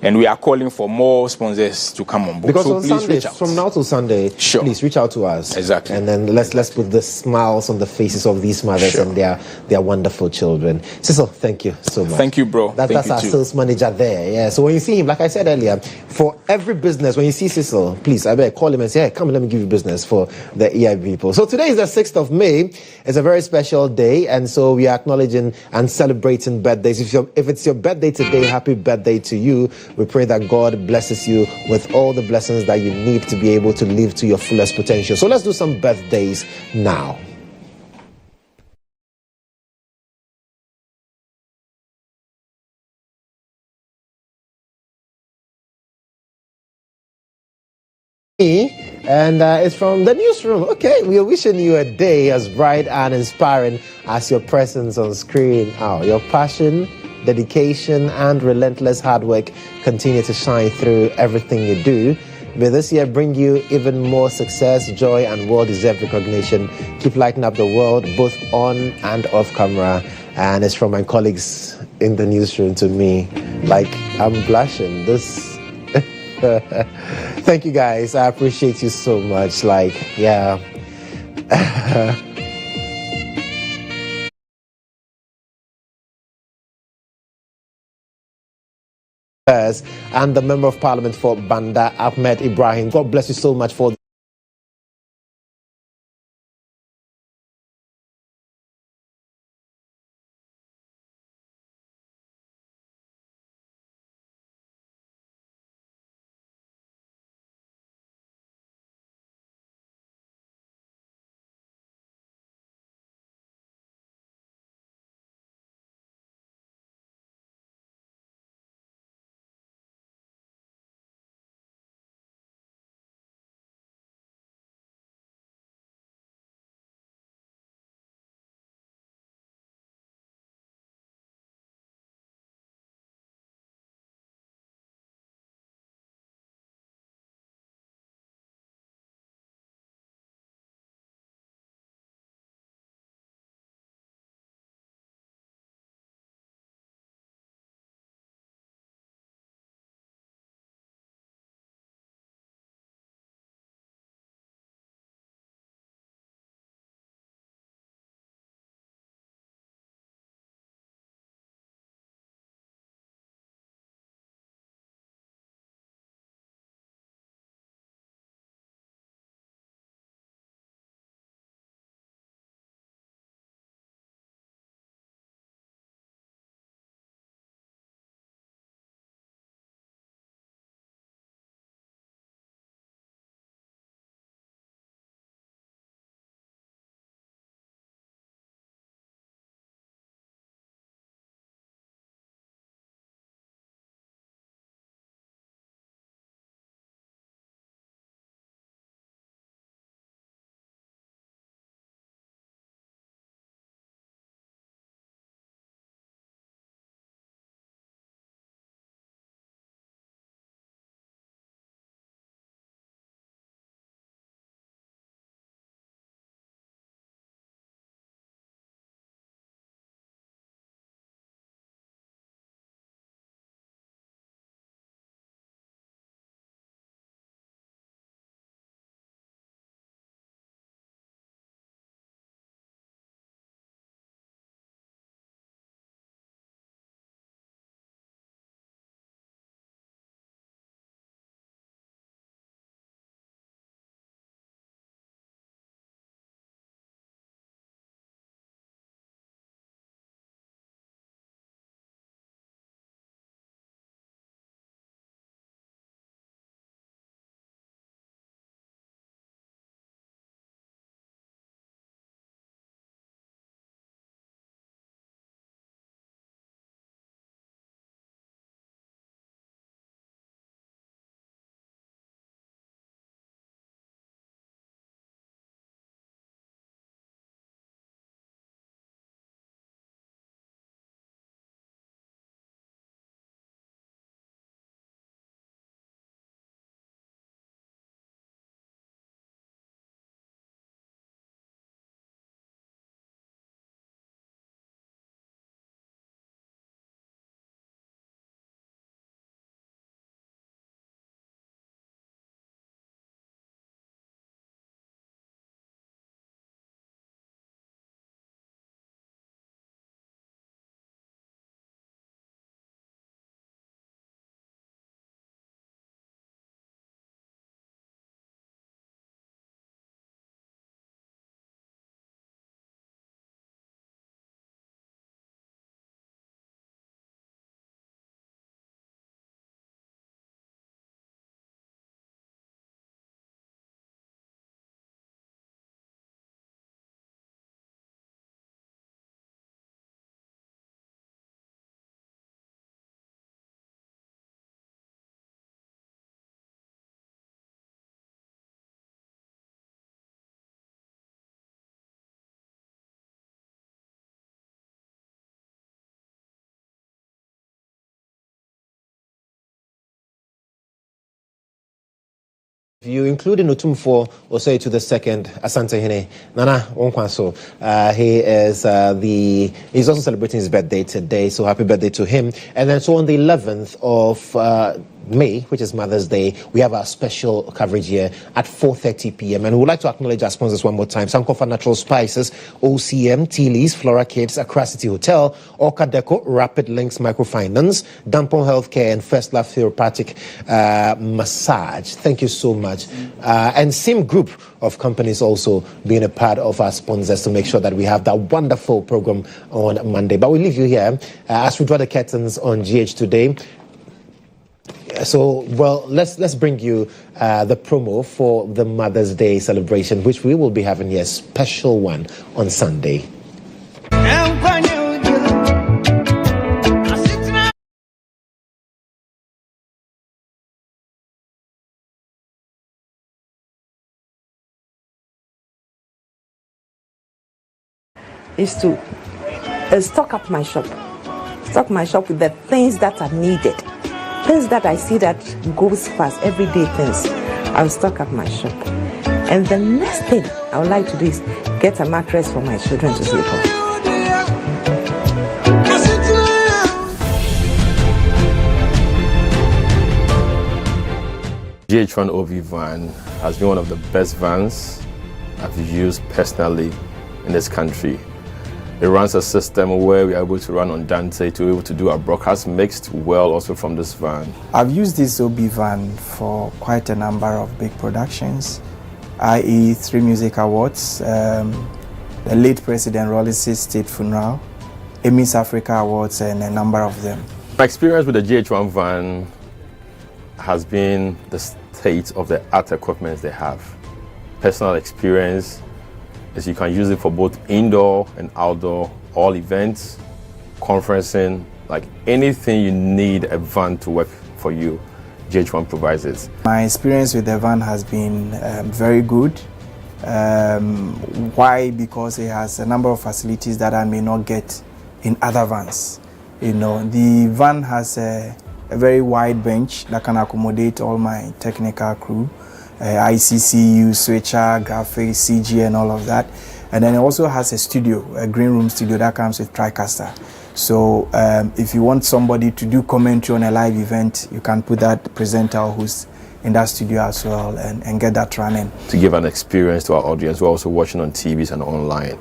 And we are calling for more sponsors to come on board. Because so on please Sunday, reach out. from now till Sunday, please reach out to us. Exactly. And then let's put the smiles on the faces of these mothers and their wonderful children. Cecil, thank you so much. Thank you, bro. That's our sales manager there. Yeah. So when you see him, like I said earlier, for every business, when you see Cecil, please, I better call him and say, hey, come and let me give you business for the EIB people. So today is the 6th of May. It's a very special day. And so we are acknowledging and celebrating birthdays. If it's your birthday today, happy birthday to you. We pray that God blesses you with all the blessings that you need to be able to live to your fullest potential. So let's do some birthdays now. And it's from the newsroom. Okay, we are wishing you a day as bright and inspiring as your presence on screen. Your passion, dedication, and relentless hard work continue to shine through everything you do. May this year bring you even more success, joy, and well-deserved recognition. Keep lighting up the world, both on and off camera. And it's from my colleagues in the newsroom to me. Like, I'm blushing. Thank you, guys. I appreciate you so much. And the Member of Parliament for Banda, Ahmed Ibrahim. God bless you so much for You including Otumfo Osei to the second Asante Hene Nana Onkwaso. He's also celebrating his birthday today, so happy birthday to him. And then so on the 11th of May, which is Mother's Day, we have our special coverage here at 4:30 p.m. And we would like to acknowledge our sponsors one more time: Sankofa Natural Spices, OCM, Tealeys, Flora Kids, Accra City Hotel, Orca Deco, Rapid Links Microfinance, Dampon Healthcare, and First Love Therapeutic Massage. Thank you so much. And same group of companies also being a part of our sponsors to make sure that we have that wonderful program on Monday. But we leave you here as we draw the curtains on GH today. So, well, let's bring you the promo for the Mother's Day celebration, which we will be having here, a special one on Sunday. Is to stock up my shop with the things that are needed. Things that I see that goes fast, everyday things. I'll stock up my shop. And the next thing I would like to do is get a mattress for my children to sleep on. GHOne OV van has been one of the best vans I've used personally in this country. It runs a system where we are able to run on Dante to be able to do our broadcast mixed well also from this van. I've used this OB van for quite a number of big productions, i.e. 3 music awards, the late President Rollis' state funeral, Miss Africa awards, and a number of them. My experience with the GHOne van has been the state of the art equipment they have. Personal experience is you can use it for both indoor and outdoor, all events, conferencing, like anything you need a van to work for you, GHOne provides it. My experience with the van has been very good. Why? Because it has a number of facilities that I may not get in other vans. You know, the van has a very wide bench that can accommodate all my technical crew. ICCU, switcher, graphics, CG, and all of that. And then it also has a studio, a green room studio that comes with TriCaster. So if you want somebody to do commentary on a live event, you can put that presenter who's in that studio as well and get that running. To give an experience to our audience, we're also watching on TVs and online.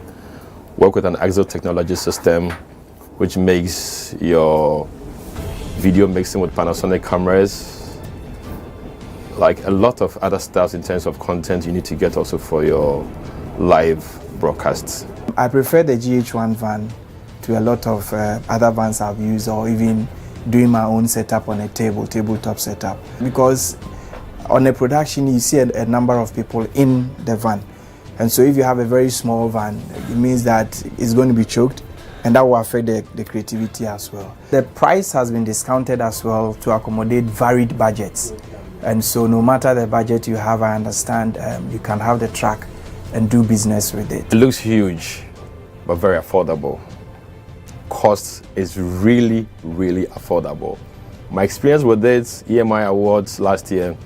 Work with an Exo technology system, which makes your video mixing with Panasonic cameras, like a lot of other stuff in terms of content you need to get also for your live broadcasts. I prefer the GHOne van to a lot of other vans I've used, or even doing my own setup on a tabletop setup. Because on a production you see a number of people in the van. And so if you have a very small van, it means that it's going to be choked, and that will affect the creativity as well. The price has been discounted as well to accommodate varied budgets. And so no matter the budget you have, I understand you can have the truck and do business with it. It looks huge, but very affordable. Cost is really, really affordable. My experience with it, EMI Awards last year,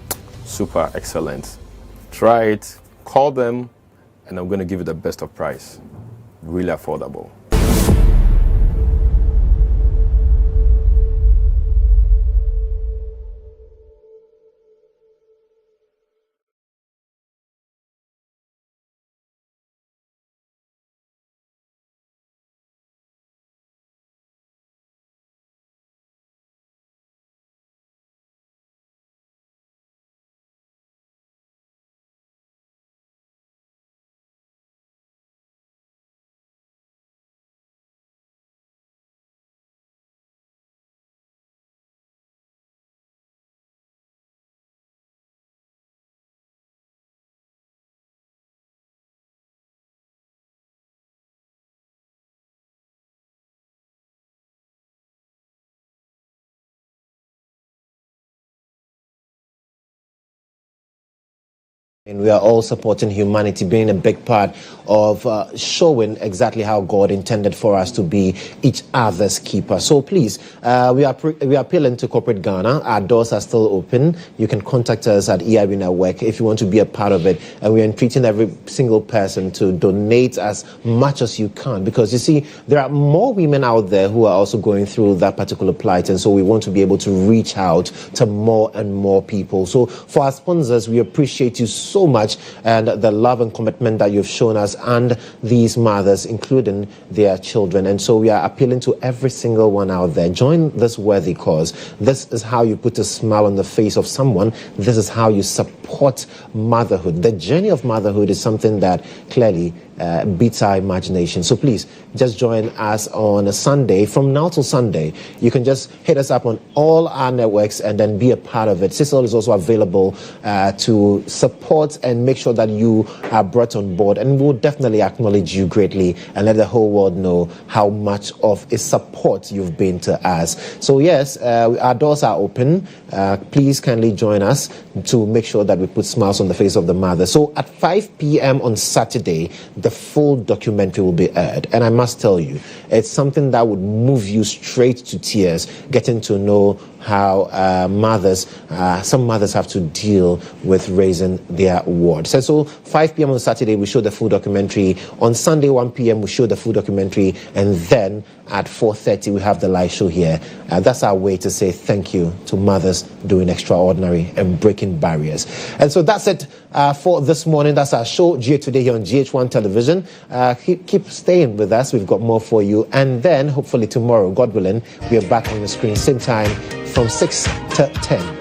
super excellent. Try it, call them, and I'm going to give you the best of price. Really affordable. And we are all supporting humanity, being a big part of showing exactly how God intended for us to be each other's keeper. So please, we are appealing to corporate Ghana. Our doors are still open. You can contact us at EIB Network if you want to be a part of it. And we are entreating every single person to donate as much as you can, because you see, there are more women out there who are also going through that particular plight. And so we want to be able to reach out to more and more people. So for our sponsors, we appreciate you so much and the love and commitment that you've shown us and these mothers, including their children. And so we are appealing to every single one out there. Join this worthy cause. This is how you put a smile on the face of someone. This is how you support motherhood. The journey of motherhood is something that clearly beats our imagination. So please, just join us on a Sunday. From now till Sunday, you can just hit us up on all our networks and then be a part of it. Cecil is also available to support and make sure that you are brought on board. And we'll definitely acknowledge you greatly and let the whole world know how much of a support you've been to us. So yes, our doors are open. Please kindly join us to make sure that we put smiles on the face of the mother. So at 5 p.m. on Saturday, the full documentary will be aired. And I must tell you, it's something that would move you straight to tears, getting to know how some mothers have to deal with raising their ward. So 5 p.m. on Saturday, we show the full documentary. On Sunday, 1 p.m., we show the full documentary. And then at 4:30, we have the live show here. That's our way to say thank you to mothers doing extraordinary and breaking barriers. And so that's it for this morning. That's our show, GA Today, here on GHOne Television. Keep staying with us. We've got more for you. And then, hopefully tomorrow, God willing, we are back on the screen, same time, from 6 to 10.